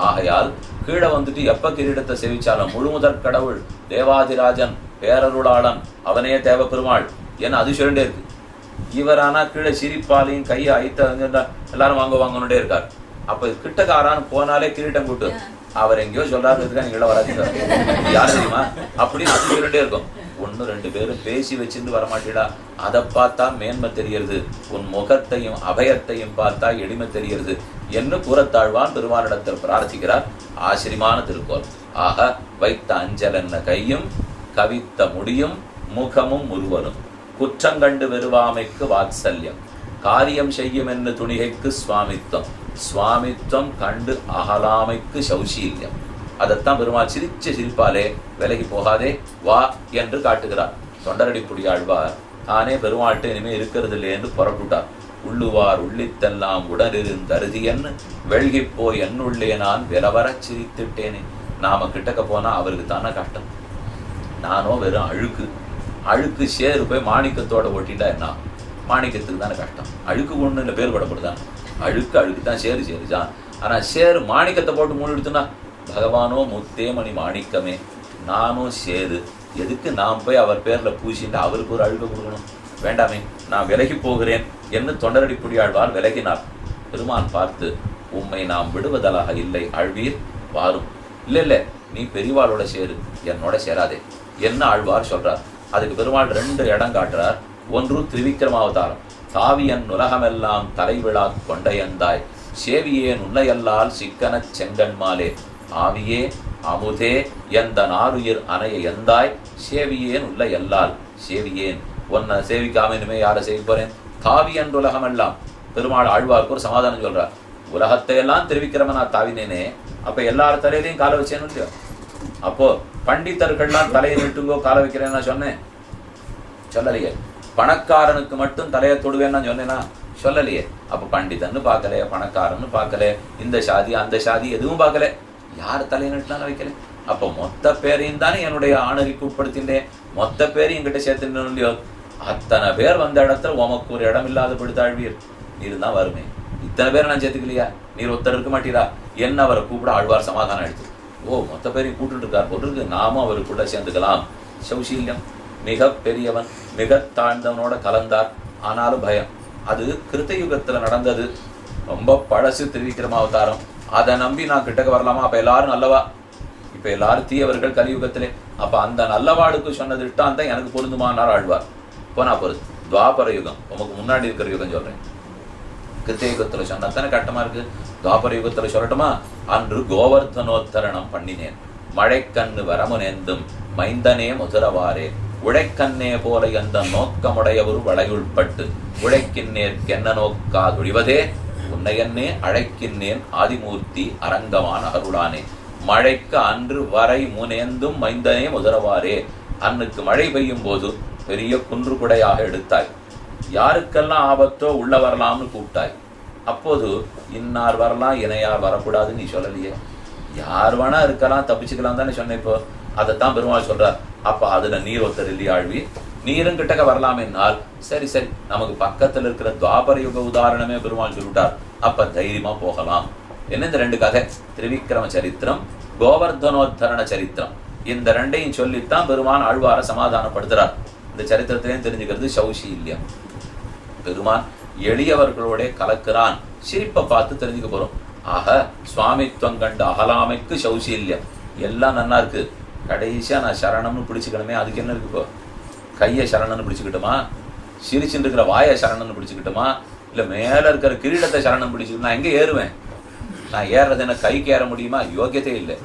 ஆகையால் கீழே வந்துட்டு எப்ப கிரீடத்தை சேவிச்சாலும் முழுமுதற் கடவுள் தேவாதிராஜன் பேரருளாளன் அவனே தேவபெருமாள் ஏன்னா அது சொல்லிட்டே இருக்கு. இவரானா கீழே சிரிப்பாலையும் கையை ஐத்த எல்லாரும் வாங்கணுட்டே இருக்கார். அப்ப கிட்டக்காரான்னு போனாலே கிரீட்டம் கூட்டு அவர் எங்கேயோ சொல்றாருக்கா நீங்க வராதீங்க யாரு தெரியுமா அப்படின்னு அது சொல்லிட்டே இருக்கும். 1-2 பேரும் பேசி வச்சிருந்து வரமாட்டீடா. அதை பார்த்தா மேன்மை தெரியறது, உன் முகத்தையும் அபயத்தையும் பார்த்தா எளிமை தெரியறது என்று புறத்தாழ்வான் பெருமானிடத்தில் பிரார்த்திக்கிறார். ஆச்சரியமான திருக்கோள். ஆக வைத்த அஞ்சல் என்ன கையும் கவித்த முடியும் முகமும் உருவலும், குற்றங்கண்டு வெறுவாமைக்கு வாத்சல்யம், காரியம் செய்யும் என்று துணிகைக்கு சுவாமித்வம், சுவாமித்வம் கண்டு அகலாமைக்கு சௌசீல்யம். அதைத்தான் பெருமாள் சிரிச்ச சிரிப்பாலே விலகி போகாதே வா என்று காட்டுகிறார். தொண்டரடிப்புடியாழ்வார் தானே பெருமாள்கிட்ட இனிமே இருக்கிறது இல்லை என்று புறப்பட்டார். உள்ளுவார் உள்ளித்தெல்லாம் உடனிருந்தருதியன்னு வெள்கி போய் என்னுள்ளே நான் விலவரச் சிரித்துட்டேனே. நாம கிட்டக்க போனா அவருக்கு தானே கஷ்டம். நானோ வெறும் அழுக்கு சேரு போய் மாணிக்கத்தோட ஒட்டிட்டா என்ன? மாணிக்கத்துக்கு தானே கஷ்டம். அழுக்கு ஒண்ணு இல்லை பேர் படப்படுதான். அழுக்கு தான் சேரு தான். ஆனா சேரு மாணிக்கத்தை போட்டு மூணு எடுத்துனா பகவானோ முத்தேமணி மாணிக்கமே, நானும் சேரு, எதுக்கு நாம் போய் அவர் பேர்ல பூசிட்டு அவருக்கு ஒரு அழுக்க கொடுக்கணும்? வேண்டாமே, நான் விலகி போகிறேன் என்று தொண்டரடிப்புடியாழ்வார் விலகினார். பெருமான் பார்த்து உம்மை நாம் விடுவதலாக இல்லை ஆழ்வீர் வாரும். இல்லை நீ பெரியவாளோட சேரு, என்னோட சேராதே என்ன ஆழ்வார் சொல்றார். அதுக்கு பெருமாள் 2 இடம் காட்டுறார். 1 திரிவிக்ரமாவதாரம், தாவியன் உலகமெல்லாம் தலைவிழா கொண்டையந்தாய் சேவியேன் உன்னையல்லால் சிக்கனச் செங்கண்மாலே ஆவியே அமுதே எந்த நாருயிர் அணைய எந்தாய் சேவியேன் உன்னையல்லால் சேவியேன் உன்னை சேவிக்காம இனிமே யாரை சேவி போறேன் தாவி என்ற உலகம் எல்லாம் பெருமாள் ஆழ்வார்க்கு ஒரு சமாதானம் சொல்றார். உலகத்தை எல்லாம் தெரிவிக்கிறவன் நான் தாவினேனே, அப்ப எல்லார் தலையிலையும் காலை வச்சேன்னு இல்லையோ? அப்போ பண்டிதர்கள்லாம் தலையை நிட்டுங்கோ காலை வைக்கிறேன்னு நான் சொன்னேன்? சொல்லலையே. பணக்காரனுக்கு மட்டும் தலையை தொடுவேன்னு நான் சொன்னேன்னா? சொல்லலையே. அப்ப பண்டிதன்னு பார்க்கல, பணக்காரன்னு பார்க்கல, இந்த சாதி அந்த சாதி எதுவும் பார்க்கல, யார் தலையை நிட்டுனாலும் வைக்கல. அப்ப மொத்த பேரையும் தானே என்னுடைய ஆணறிக்கு உட்படுத்தின்றேன், மொத்த பேரையும் என்கிட்ட சேர்த்துன்னு இல்லையோ? அத்தனை பேர் வந்த இடத்துல உமக்கு ஒரு இடம் இல்லாத படுத்தாழ்வீர், நீர் தான் வருமே. இத்தனை பேரை நான் சேர்த்துக்கலையா? நீர் ஒருத்தர் இருக்க மாட்டீரா? என்ன அவரை கூப்பிட ஆழ்வார் சமாதானம் எடுத்து, ஓ மொத்த பேரையும் கூப்பிட்டு இருக்கார் போட்டிருக்கு, நாமும் அவரு கூட சேர்ந்துக்கலாம். சௌசீல்யம் மிக பெரியவன், மிக தாழ்ந்தவனோட கலந்தார். ஆனாலும் பயம். அது கிருத்தயுகத்துல நடந்தது, ரொம்ப பழசு திருவிக்கிரம அவதாரம். அதை நம்பி நான் கிட்டக்க வரலாமா? அப்ப எல்லாரும் நல்லவா, இப்ப எல்லாரும் தீயவர்கள் கலியுகத்திலே. அப்ப அந்த நல்லவாளுக்கு சொன்னது இட்டான் தான் எனக்கு பொருந்துமானார் ஆழ்வார். போனா பொருது துவாபர யுகம், உமக்கு முன்னாடி இருக்கிற யுகம் சொல்றேன். கிருத்தயுகத்துல சொன்னா தானே கட்டமா இருக்கு. துவாபர யுகத்துல சொல்லட்டுமா? அன்று கோவர்தனோத்தரணம் பண்ணினேன், மழைக்கண்ணு வரமுனேந்தும் மைந்தனே முதரவாரே, உழைக்கண்ணே போல எந்த நோக்கமுடையவரு வளையுள்பட்டு உழைக்கின்னேற்கென்ன நோக்காதுழிவதே, உன்னையன்னே அழைக்கின்றேன் ஆதிமூர்த்தி அரங்கமான அருளானே, மழைக்கு அன்று வரை முனேந்தும் மைந்தனே முதரவாரே. அன்னுக்கு மழை பெய்யும் போது பெரிய குன்று குடையாக எடுத்தாய், யாருக்கெல்லாம் ஆபத்தோ உள்ள வரலாம்னு கூப்பிட்டாய். அப்போது இன்னார் வரலாம் இணையார் வரக்கூடாதுன்னு நீ சொல்லலையே. யார் வேணா இருக்கலாம், தப்பிச்சுக்கலாம் தானே சொன்ன. இப்போ அதைத்தான் பெருமாள் சொல்றார். அப்ப அதுல நீர் ஒருத்தர் இல்லையா ஆழ்வி, நீரும் கிட்டக்க வரலாமேனால் சரி சரி, நமக்கு பக்கத்துல இருக்கிற துவாபர யுக உதாரணமே பெருமாள் சொல்லிட்டார், அப்ப தைரியமா போகலாம். என்ன இந்த ரெண்டு கதை, திரிவிக்ரம சரித்திரம், கோவர்தனோத்தரண சரித்திரம், இந்த ரெண்டையும் சொல்லித்தான் பெருமான் ஆழ்வார சமாதானப்படுத்துறார். இந்த சரித்திரத்திலையும் தெரிஞ்சுக்கிறது சௌசீல்யம். பெருமான் எளியவர்களோட கலக்கிறான், சிரிப்பை பார்த்து தெரிஞ்சுக்க போறோம். ஆக சுவாமித்துவம் கண்ட அகலாமைக்கு சௌசீல்யம் எல்லாம் நல்லா இருக்கு. கடைசியா நான் சரணம்னு பிடிச்சுக்கணுமே, அதுக்கு என்ன இருக்கு? இப்போ கையை சரணம்னு பிடிச்சுக்கிட்டுமா, சிரிச்சுட்டு இருக்கிற வாயை சரணம்னு பிடிச்சுக்கிட்டுமா, இல்ல மேல இருக்கிற கிரீடத்தை சரணம் பிடிச்சுக்கிட்டு நான் எங்க ஏறுவேன்? நான் ஏறுறது என்ன கைக்கு ஏற முடியுமா? யோகியதே இல்லை.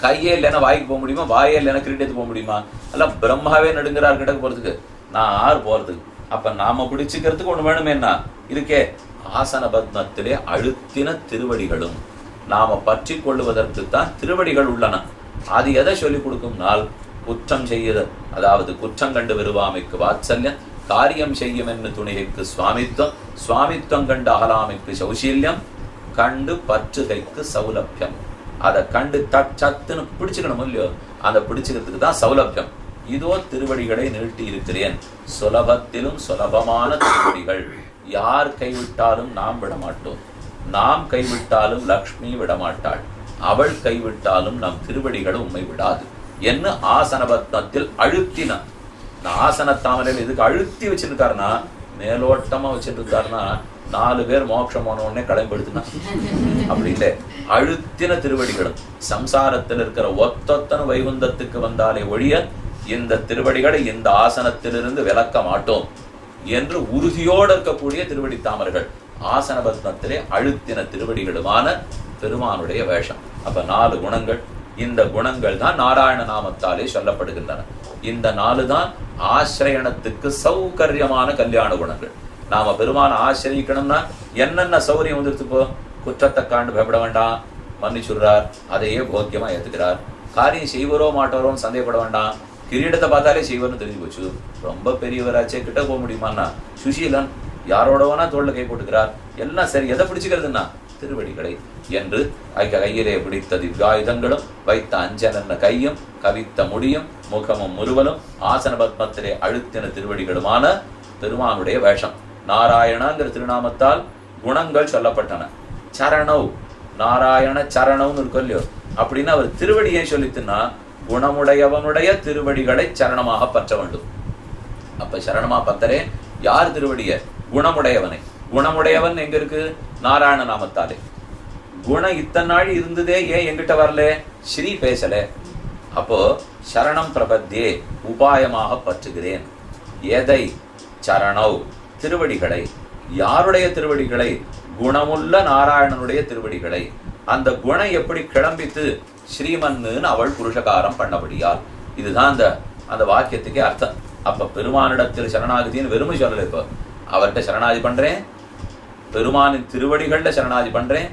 கையே இல்லைன்னா வாய்க்கு போக முடியுமா? வாயே இல்லைன்னா கிரீடத்துக்கு போக முடியுமா? எல்லாம் பிரம்மாவே நடுங்கிறார் கிட்டக்கு போறதுக்கு, நான் ஆறு போறதுக்கு. அப்ப நாம பிடிச்சுக்கிறதுக்கு ஒண்ணு வேணுமே, என்ன இருக்கே? ஆசன பத்மத்திலே அழுத்தின திருவடிகளும் நாம பற்றி கொள்ளுவதற்கு தான் திருவடிகள் உள்ளன. அது எதை சொல்லிக் கொடுக்கும்னால், குற்றம் செய்யுது, அதாவது குற்றம் கண்டு விருவாமைக்கு வாத்சல்யம், காரியம் செய்யும் என்று துணிகைக்கு சுவாமித்துவம், சுவாமித்துவம் கண்டு அகலாமைக்கு சௌசீல்யம், கண்டு பற்றுகைக்கு சௌலபியம். அதை கண்டு சத்துன்னு பிடிச்சுக்கணும் இல்லையோ, அந்த பிடிச்சுக்கிறதுக்கு தான் சௌலபியம். இதோ திருவடிகளை நீட்டி இருக்கிறேன், சுலபத்திலும் சுலபமான திருவடிகள். யார் கைவிட்டாலும் நாம் விடமாட்டோம், நாம் கைவிட்டாலும் லக்ஷ்மி விடமாட்டாள், அவள் கைவிட்டாலும் நம் திருவடிகளை உண்மை விடாது என்ன ஆசனபத்மத்தில் அழுத்தின. ஆசன தாமரையில் இதுக்கு அழுத்தி வச்சிருக்காருன்னா, மேலோட்டமா வச்சிருக்காருன்னா 4 பேர் மோட்சம் போன உடனே கடமைப்படுத்தினா அப்படி இல்லை. அழுத்தின திருவடிகளும் சம்சாரத்தில் இருக்கிற ஒத்தொத்தன வைகுந்தத்துக்கு வந்தாலே ஒழிய இந்த திருவடிகளை இந்த ஆசனத்திலிருந்து விலக்க மாட்டோம் என்று உறுதியோடு இருக்கக்கூடிய திருவடி தாமர்கள் ஆசன பத்மத்திலே அழுத்தின திருவடிகளுமான பெருமானுடைய வேஷம். அப்ப 4 குணங்கள், இந்த குணங்கள் தான் நாராயண நாமத்தாலே சொல்லப்படுகின்றன. இந்த 4 தான் ஆசிரியனத்துக்கு சௌகரியமான கல்யாண குணங்கள். நாம பெருமான ஆசிரியக்கணும்னா என்னென்ன சௌகரியம் வந்துருச்சு? போ, குற்றத்தை காண்டு பயப்பட வேண்டாம், மன்னிச்சுடுறார், அதையே போக்கியமா ஏத்துக்கிறார். காரியம் செய்வரோ மாட்டோரோன்னு சந்தேகப்பட வேண்டாம், கிரீடத்தை பார்த்தாலே செய்வர்னு தெரிஞ்சு போச்சு. ரொம்ப பெரியவராச்சே, கிட்ட போக முடியுமான்னா சுஷீலன் யாரோடவனா தோல்ல கை போட்டுக்கிறார். எல்லாம் சரி, எதை பிடிச்சுக்கிறதுன்னா திருவடிகளை என்று கையிலே பிடித்த திவ்யாயுதங்களும் வைத்த அஞ்சன கையும் கவித்த முடியும் முகமும் முருவலும் ஆசன பத்மத்திலே அழுத்தின திருவடிகளுமான பெருமானுடைய வேஷம். நாராயணங்கிற திருநாமத்தால் குணங்கள் சொல்லப்பட்டன. சரணவ், நாராயண சரணவ்னு இருக்கும் இல்லையோ, அப்படின்னு அவர் திருவடியை சொல்லித்துன்னா குணமுடையவனுடைய திருவடிகளை சரணமாக பற்ற வேண்டும். அப்ப சரணமா பத்தரே யார் திருவடிய? குணமுடையவனை. குணமுடையவன் எங்க இருக்கு? நாராயண நாமத்தாலே. குணம் இத்தனை நாள் இருந்ததே, ஏன் எங்கிட்ட வரல? ஸ்ரீ பேசல. அப்போ சரணம் பிரபத்தியே, உபாயமாக பற்றுகிறேன். எதை? சரணவ், திருவடிகளை. யாருடைய திருவடிகளை? குணமுள்ள நாராயணனுடைய திருவடிகளை. அந்த குணம் எப்படி கிளம்பித்து ஸ்ரீமன்னு அவள் புருஷகாரம் பண்ணபடியால். இதுதான் அந்த வாக்கியத்துக்கே அர்த்தம். அப்ப பெருமானிடத்தில் சரணாகதின்னு வெறுமை சொல்லலை. இப்போ அவர்கிட்ட சரணாதி பண்றேன், பெருமானின் திருவடிகள்ல சரணாதி பண்றேன்,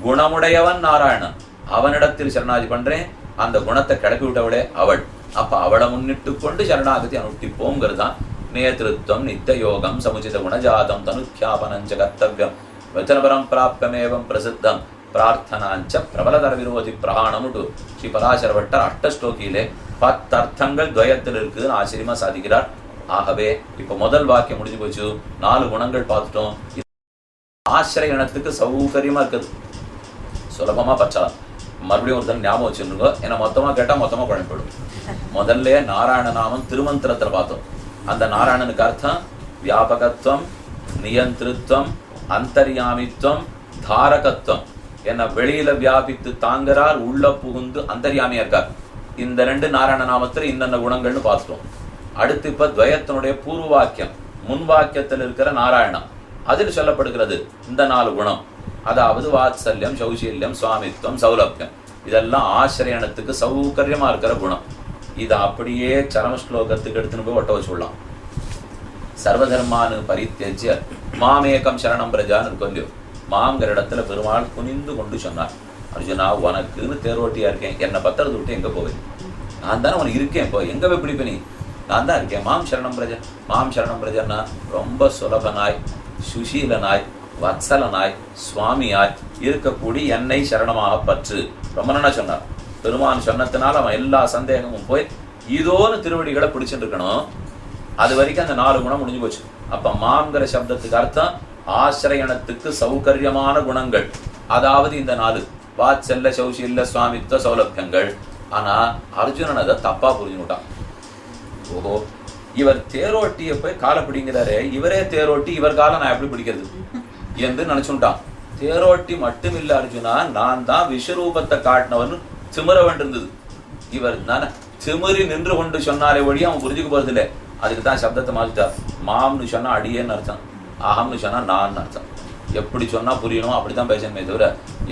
குணமுடையவன் நாராயணன் அவனிடத்தில் சரணாதி பண்றேன், அந்த குணத்தை கிளப்பி விட்டவளே அவள். அப்ப அவளை முன்னிட்டு கொண்டு சரணாகதி அனுஷ்டிப்போங்கிறதுதான் நேத்திருத்வம் நித்திய யோகம் சமுச்சித குணஜாதம் தனுக்கியாபனஞ்ச கர்த்தவியம் வச்சனபரம் பிராப்தமேவம் பிரசித்தம் பிரார்த்தனாஞ்ச பிரபலதர விரோதி பிரகாணமுட்டு ஸ்ரீ பராசர பட்டர் அஷ்டஸ்லோகியிலே 10 அர்த்தங்கள் துவயத்தில் இருக்குன்னு ஆச்சரியமா சாதிக்கிறார். ஆகவே இப்ப முதல் வாக்கியம் முடிஞ்சு போச்சு. 4 குணங்கள் பார்த்துட்டோம். ஆசிரிய இனத்துக்கு சௌகரியமா இருக்குது, சுலபமா பச்சாலாம். மறுபடியும் ஒருத்தர் ஞாபகம் வச்சுருங்க, ஏன்னா மொத்தமா கேட்டா மொத்தமா குழம்பிடும். முதல்ல நாராயண நாமம் திருமந்திரத்துல பார்த்தோம். அந்த நாராயணனுக்கு அர்த்தம் வியாபகத்துவம், நியந்திருத்துவம், அந்தர்யாமித்துவம், தாரகத்துவம். என்ன வெளியில வியாபித்து தாங்கிறார், உள்ள புகுந்து அந்தர்யாமியா இருக்கார். இந்த 2 நாராயண நாமத்துல இந்த குணங்கள்னு பார்த்துட்டோம். அடுத்து இப்ப துவயத்தினுடைய பூர்வ வாக்கியம் முன் வாக்கியத்தில் இருக்கிற நாராயணம், அதில் சொல்லப்படுகிறது இந்த 4 குணம். அதாவது வாத்சல்யம், சௌசல்யம், சுவாமித்வம், சௌலபியம். இதெல்லாம் ஆசிரியனத்துக்கு சௌகரியமா இருக்கிற குணம். இதை அப்படியே சரம ஸ்லோகத்துக்கு எடுத்துன்னு போய் ஒட்ட வச்சுடலாம். சர்வதர்மானு பரித்தியஜ்ய மாமேகம் சரணம் பிரஜான்னு இருக்கும் இல்லையோ, மாங்கிற இடத்துல பெருமாள் குனிந்து கொண்டு சொன்னார், அர்ஜுனா உனக்குன்னு தேரோட்டியா இருக்கேன், என்னை பத்திரத்தை விட்டு எங்க போவேன்? நான் தானே உனக்கு இருக்கேன், இப்போ எங்க போய் பிடிப்ப நீ? நான் தான் இருக்கேன். மாம் சரணம் பிரஜா. மாம் சரணம் பிரஜன்னா ரொம்ப சுலபனாய், சுசீலனாய், வத்சலனாய், சுவாமியாய் இருக்கக்கூடிய என்னை சரணமாக பற்று. ரொம்ப நல்லா சொன்னார். பெருமான் சொன்னதுனால அவன் எல்லா சந்தேகமும் போய் இதோன்னு திருவடிகளை பிடிச்சிட்டு இருக்கணும். அது வரைக்கும் அந்த 4 குணம் முடிஞ்சு போச்சு. அப்ப மாங்கிற சப்தத்துக்கு அர்த்தம் ஆசிரியனத்துக்கு சௌகரியமான குணங்கள். அதாவது இந்த 4 வாத்சல்ல, சௌசல்ய, சுவாமித்வ, சௌலபியங்கள். ஆனா அர்ஜுனன் அதை தப்பா புரிஞ்சுட்டான். ஓஹோ, இவர் தேரோட்டிய போய் காலை பிடிங்கிறாரே, இவரே தேரோட்டி, இவர் காலை நான் எப்படி பிடிக்கிறது என்று நினைச்சுட்டான். தேரோட்டி மட்டும் இல்ல அர்ஜுனா, நான் தான் விஸ்வரூபத்தை காட்டினவன் திமிர வேண்டியிருந்தது. இவர் தானே திமிரி நின்று கொண்டு சொன்னாரே ஒழிய அவன் புரிஞ்சுக்க போறது இல்லை. அதுக்கு தான் சப்தத்தை மாற்றிட்டார். மாம்னு சொன்னா அடியேன்னு அர்த்தம், அகம்னு சொன்னா நான் அர்த்தம். எப்படி சொன்னா புரியணும் அப்படித்தான் பேசணுமே தவிர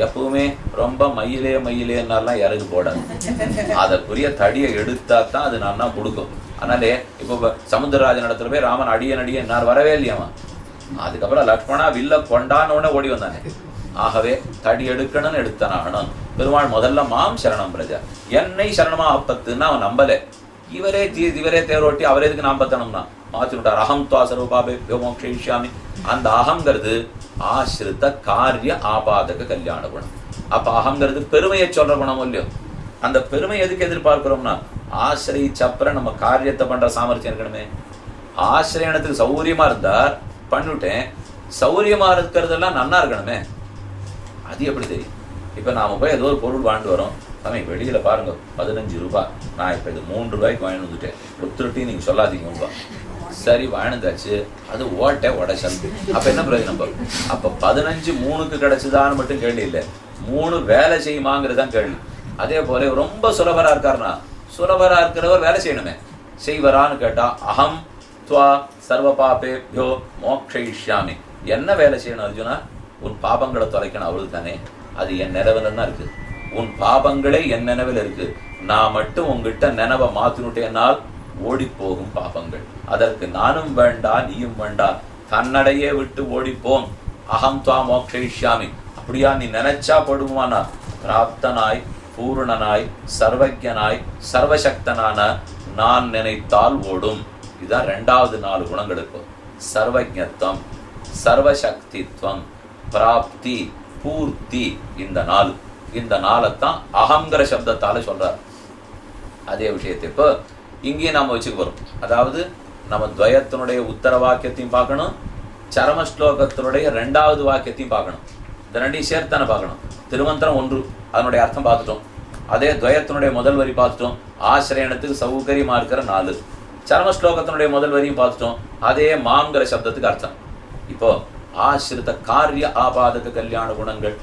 எப்பவுமே ரொம்ப மயிலேன்னாலாம் இறகு போடாது. அதை புரிய தடியை எடுத்தா தான் அது நல்லா கொடுக்கும். அதனாலே இப்போ சமுத்திரராஜன் இடத்துல போய் ராமன் அடியன் நான் வரவே இல்லையாமா. அதுக்கப்புறம் லக்ஷ்மணா வில்ல கொண்டான்னு ஓடி வந்தானே. ஆகவே தடி எடுக்கணும்னு எடுத்தனாகணும். பெருமாள் முதல்ல மாம் சரணம் பிரஜா, என்னை சரணமா அப்பத்துன்னு அவன் நம்பல. இவரே தேரோட்டி அவரே எதுக்கு நாம் பத்தணும்னா மாத்திட்டார். அகம் துவா சர்வபாபேப்யோ மோக்ஷயிஷ்யாமி. அந்த அகங்கிறது ஆசிரித்த காரிய ஆபாதக கல்யாண குணம். அப்ப அகங்கிறது பெருமையை சொல்ற குணம் இல்லையோ. அந்த பெருமை எதுக்கு எதிர்பார்க்கிறோம்னா ஆசிரியச்சப்புறம் நம்ம காரியத்தை பண்ற சாமர்த்தியம் இருக்கணுமே. ஆசிரியனத்துக்கு சௌரியமா இருந்தார் பண்ணிவிட்டேன், சௌரியமா இருக்கிறதெல்லாம் நன்னா இருக்கணுமே. அது எப்படி தெரியும்? இப்ப நாம போய் ஏதோ ஒரு பொருள் வாங்கிட்டு வரோம், சாமி வெளியில பாருங்க 15 ரூபாய், நான் இப்ப இது 3 ரூபாய்க்கு வாங்கி வந்துட்டேன், ஒத்துருட்டி நீங்க சொல்லாதீங்க. சரி வாங்கினதாச்சு, அது உடைச்சல். அப்ப என்ன பிரயோஜனம்? அப்ப 15 3க்கு கிடைச்சதான்னு மட்டும் கேள்வி இல்லை, 3 வேலை செய்யுமாங்கிறதுதான் கேள்வி. அதே போல ரொம்ப சுலபரா இருக்காருன்னா சுலபரா இருக்கிறவர் வேலை செய்யணுமே. செய்வரான்னு கேட்டா அகம் துவா சர்வ பாபேப்யோ மோக்ஷயிஷ்யாமி. என்ன வேலை செய்யணும் அர்ஜுனா? உன் பாபங்களை தொலைக்கணும், அவளுக்கு தானே. அது என் நினைவுல தான் இருக்கு. உன் பாபங்களே என் நினைவில் இருக்கு. நான் மட்டும் உங்ககிட்ட நினைவை மாத்தினுட்டேனால் ஓடி போகும் பாபங்கள். அதற்கு நானும் வேண்டா நீயும் வேண்டா, தன்னடையே விட்டு ஓடிப்போம். அகம் துவா மோக்ஷயிஷ்யாமி. அப்படியா நீ நினைச்சா படுவானா? பிராப்தனாய், பூர்ணனாய், சர்வஜனாய், சர்வசக்தனான நான் நினைத்தால் ஓடும். இதுதான் 2வது 4 குணங்களுக்கு. சர்வஜத்வம், சர்வசக்தித்வம், பிராப்தி, பூர்த்தி. இந்த 4 அகங்கிற சப்தத்தால சொல்றார். அதே விஷயத்தை இப்போ இங்கேயே நாம வச்சுக்க போறோம். அதாவது நம்ம துவயத்தினுடைய உத்தர வாக்கியத்தையும் பார்க்கணும், சரம ஸ்லோகத்தினுடைய 2வது வாக்கியத்தையும் பார்க்கணும். இந்த 2ஐயும் சேர்த்தானே பார்க்கணும். திருமந்திரம் 1 அதனுடைய அர்த்தம் பார்த்துட்டோம். அதே துவயத்தினுடைய முதல் வரி பார்த்துட்டோம். ஆசிரியனத்துக்கு சௌகரியமா இருக்கிற 4. சரம ஸ்லோகத்தினுடைய முதல் வரியும் பார்த்துட்டோம். அதே மாங்கிற சப்தத்துக்கு அர்த்தம். இப்போ ஆசிரித்த காரிய ஆபாதக கல்யாண குணங்கள்.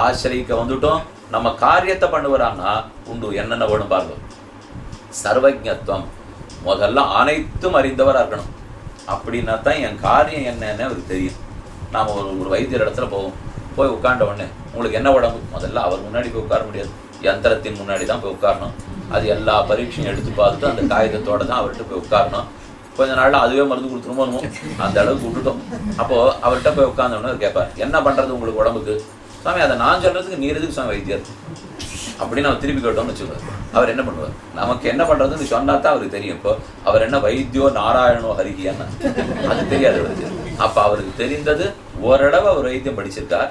ஆசிரியிக்க வந்துட்டோம், நம்ம காரியத்தை பண்ணுவாரான்னா உண்டு என்னென்ன வேணும் பாருங்க. சர்வஜத்வம், முதல்ல அனைத்தும் அறிந்தவராக இருக்கணும். அப்படின்னா தான் என் காரியம் என்னன்னு அவருக்கு தெரியும். நாம் ஒரு வைத்தியர் இடத்துல போய் உட்கார்ந்த உடனே உங்களுக்கு என்ன உடம்பு, முதல்ல அவர் முன்னாடி போய் உட்கார முடியாது, யந்திரத்தின் முன்னாடி தான் போய் உட்காரணும். அது எல்லா பரீட்சையும் எடுத்து பார்த்துட்டு அந்த காகிதத்தோட தான் அவர்கிட்ட போய் உட்காரணும். கொஞ்ச நாள்ல அதுவே மருந்து கொடுத்துருமோ அந்த அளவுக்கு விட்டுட்டோம். அப்போ அவர்கிட்ட போய் உட்கார்ந்தோன்னு அவர் கேட்பார், என்ன பண்றது உங்களுக்கு உடம்புக்கு? சாமி அதை நான் சொல்றதுக்கு நீர் எதுக்கு சாமி வைத்தியர் அப்படின்னு அவர் திருப்பி கேட்டோம்னு வச்சுக்குவார். அவர் என்ன பண்ணுவார், நமக்கு என்ன பண்றதுன்னு சொன்னா தான் அவருக்கு தெரியும். இப்போ அவர் என்ன வைத்தியோ நாராயணோ ஹரிகியான்னு அது தெரியாது அவருக்கு. அப்ப அவருக்கு தெரிந்தது ஓரளவு அவர் வைத்தியம் படிச்சிருக்கார்.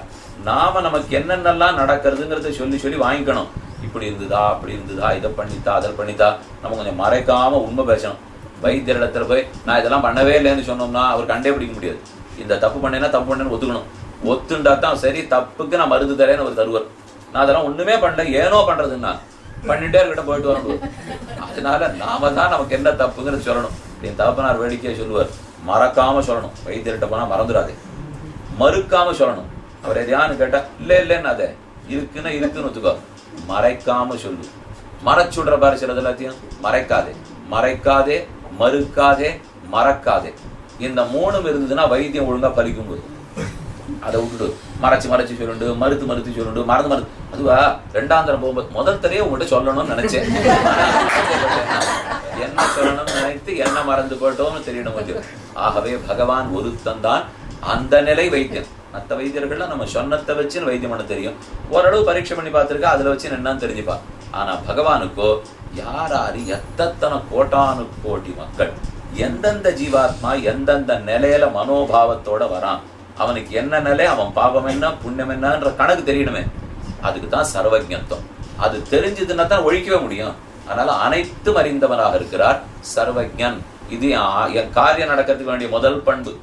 நாம நமக்கு என்னென்னலாம் நடக்கிறதுங்கிறத சொல்லி வாங்கிக்கணும். இப்படி இருந்துதா அப்படி இருந்துதா, இதை பண்ணித்தா அதை பண்ணித்தா, நம்ம கொஞ்சம் மறைக்காம உண்மை பேசணும். வைத்தியர் இடத்துல போய் நான் இதெல்லாம் பண்ணவே இல்லைன்னு சொன்னோம்னா அவர் கண்டே பிடிக்க முடியாது. இந்த தப்பு பண்ணேன்னா தப்பு பண்ணேன்னு ஒத்துக்கணும். ஒத்துண்டா தான் சரி, தப்புக்கு நான் மருந்து தரேன்னு அவர் தருவார். நான் அதெல்லாம் ஒண்ணுமே பண்ணல, ஏனோ பண்றதுன்னா பண்ணிட்டே இருக்கிட்ட போயிட்டு வரணும். அதனால நாம தான் நமக்கு என்ன தப்புங்கிறது சொல்லணும். என் தகப்பனார் வேடிக்கையை சொல்லுவார், மறக்காம சொல்லணும். வைத்தியர்கிட்ட போனா மறந்துடாது, மறுக்காம சொல்லணும். அவர் எதையான்னு கேட்டா இல்லைன்னு அதை இருக்குன்னு ஒத்துக்கோ, மறைக்காம சொல்லு. மறைச்சுடுற பாரு சிலது எல்லாத்தையும். மறைக்காதே, மறுக்காதே, மறக்காதே. இந்த மூணும் இருந்ததுன்னா வைத்தியம் ஒழுங்கா பலிக்கும் போது அதை விட்டுடு. மறைச்சு சொல்லுண்டு, மறுத்து சொல்லுண்டு, மறந்து அதுவா ரெண்டாம் தரம் போகும்போது முதல் தரையே உங்கள்கிட்ட சொல்லணும்னு நினைச்சேன். என்ன சொல்லணும்னு நினைத்து என்ன மறந்து போட்டோம்னு தெரியணும் கொஞ்சம். ஆகவே பகவான் ஒருத்தன் தான் அந்த நிலை வைத்தியம். மற்ற வைத்தியர்கள்லாம் நம்ம சொன்னத்தை வச்சுன்னு வைத்தியம் பண்ண தெரியும், ஓரளவு பரீட்சை பண்ணி பார்த்துருக்கா, அதுல வச்சு என்னன்னு தெரிஞ்சுப்பா. ஆனா பகவானுக்கோ யாராரு எத்தனை கோட்டானு கோட்டி மக்கள், எந்தெந்த ஜீவாத்மா எந்தெந்த நிலையில மனோபாவத்தோட வரான், அவனுக்கு என்ன நிலை, அவன் பாவம் என்ன புண்ணியம் என்னன்ற கணக்கு தெரியணுமே. அதுக்கு தான் சர்வஜத்துவம். அது தெரிஞ்சதுன்னா தான் ஒழிக்கவே முடியும். அதனால அனைத்தும் அறிந்தவனாக இருக்கிறார் சர்வஜன். இது என் காரியம் நடக்கிறதுக்கு வேண்டிய முதல் பண்பு.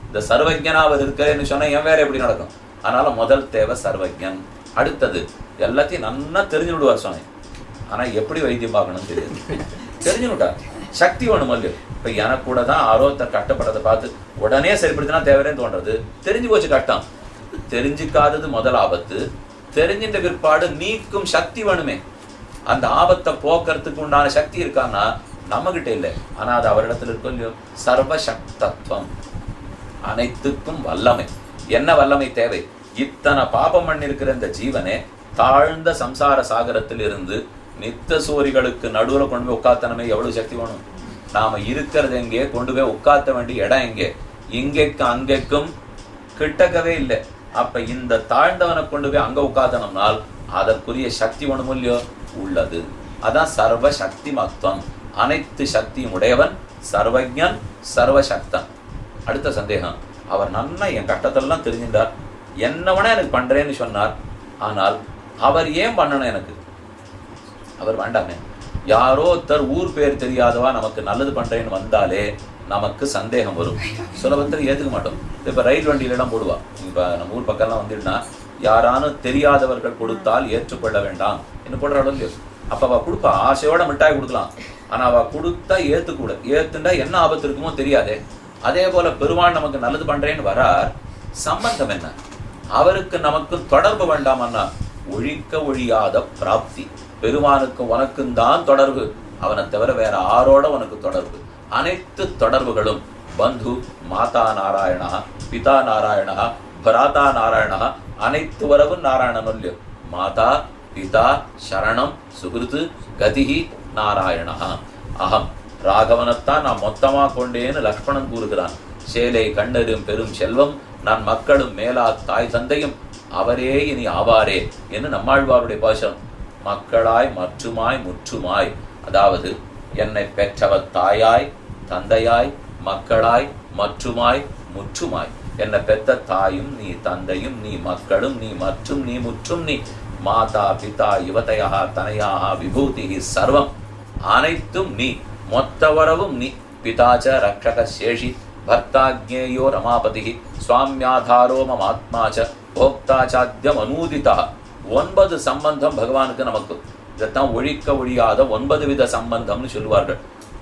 இந்த சர்வஜனாவது இருக்கிறேன்னு சொன்னா என் வேற எப்படி நடக்கும்? அதனால முதல் தேவை சர்வஜன். அடுத்தது எல்லாத்தையும் நல்லா தெரிஞ்சு விடுவார் சுவாமி. ஆனா எப்படி வைத்தியம் பார்க்கணும்னு தெரியாது. தெரிஞ்சு விட்டார், சக்தி வேணும் இல்லையோ. இப்ப எனக்கு கூட தான் ஆரோத்தர் கட்டப்பட்டதை பார்த்து உடனே சரிப்படுத்தினா தேவைன்னு தோன்றது. தெரிஞ்சு போச்சு கட்டம். தெரிஞ்சுக்காதது முதல் ஆபத்து. தெரிஞ்சின்ற பிற்பாடு நீக்கும் சக்தி வேணுமே. அந்த ஆபத்தை போக்குறதுக்கு உண்டான சக்தி இருக்கான்னா நம்ம கிட்ட இல்லை, ஆனா அது அவரிடத்துல இருக்கும் இல்லையோ. சர்வசக்தத்துவம், அனைத்துக்கும் வல்லமை. என்ன வல்லமை தேவை? இத்தனை பாபம் பண்ணி இருக்கிற இந்த ஜீவனே தாழ்ந்த சம்சார சாகரத்தில் இருந்து நித்த சூரிகளுக்கு நடுவுல கொண்டு போய் உட்காத்தனமே எவ்வளவு சக்தி வேணும். நாம இருக்கிறது எங்கே, கொண்டு போய் உட்காத்த வேண்டிய இடம் எங்கே, இங்கேக்கும் அங்கேக்கும் கிட்டக்கவே இல்லை. அப்ப இந்த தாழ்ந்தவனை கொண்டு போய் அங்க உட்காத்தனம்னால் அதற்குரிய சக்தி ஒண்ணும் இல்லையோ உள்ளது. அதான் சர்வ சக்தி மத்துவம். அனைத்து சக்தியும் உடையவன் சர்வஜன், சர்வசக்தன். அடுத்த சந்தேகம், அவர் நன்னா என் கட்டத்தெல்லாம் தெரிஞ்சின்றார், என்னவனா எனக்கு பண்றேன்னு சொன்னார். ஆனால் அவர் ஏன் பண்ணணும் எனக்கு? அவர் வேண்டாமே. யாரோ ஒருத்தர் ஊர் பேர் தெரியாதவா நமக்கு நல்லது பண்றேன்னு வந்தாலே நமக்கு சந்தேகம் வரும். சுலபத்தில் ஏத்துக்க மாட்டோம். இப்ப ரயில் வண்டியில எல்லாம் போடுவா. இப்ப நம்ம ஊர் பக்கம்லாம் வந்துட்டுனா யாரானும் தெரியாதவர்கள் கொடுத்தால் ஏற்றுக்கொள்ள வேண்டாம் என்ன போடுறாளோ இல்லையோ. அப்ப அவ கொடுப்பா, ஆசையோட மிட்டாய் கொடுக்கலாம். ஆனா அவ கொடுத்தா ஏத்துக்கூட, ஏத்துண்டா என்ன ஆபத்து இருக்குமோ தெரியாதே. அதே போல பெருமாள் நமக்கு நல்லது பண்றேன்னு வரார், சம்பந்தம் என்ன? அவருக்கு நமக்கு தொடர்பு வேண்டாமன்னா ஒழிக்க ஒழியாத பிராப்தி. பெருமானுக்கு உனக்கும் தான் தொடர்பு, அவனை தவிர வேற ஆரோட உனக்கு தொடர்பு. அனைத்து தொடர்புகளும் பந்து, மாதா நாராயணா, பிதா நாராயணா, பராதா நாராயணா, அனைத்து வரவும் நாராயணன் இல்லையோ. மாதா பிதா சரணம் சுகிருத்து கதிஹி நாராயணா. அகம் ராகவனைத்தான் நான் மொத்தமா கொண்டேன்னு லக்ஷ்மணன் கூறுகிறான். சேலை கண்ணரும் பெரும் செல்வம், நான் மக்களும் மேலா தாய் தந்தையும் அவரே இனி ஆவாரே என்று நம்மாழ்வாருடைய பாசம். மக்களாய் மற்றுமாய் முற்றுமாய், அதாவது என்னை பெற்றவர் தாயாய் தந்தையாய் மக்களாய் மற்றுமாய் முற்றுமாய். என்னை பெற்ற தாயும் நீ, தந்தையும் நீ, மக்களும் நீ, மற்றும் நீ, முற்றும் நீ. மாதா பிதா யுவதையா தனையாக விபூதி சர்வம், அனைத்தும் நீ, மொத்த வரவும் நீ. பிதாச்ச ரக்ஷக சேஷி பர்த்தாஜ்ஞேயோ ரமாபதி சுவாமியாதாரோ மமாத்மாச்ச போக்தாச்சாத்யம் அனூதிதா. 9 சம்பந்தம் பகவானுக்கு நமக்கு. இதைத்தான் ஒழிக்க ஒழியாத 9 வித சம்பந்தம்னு சொல்லுவார்கள்.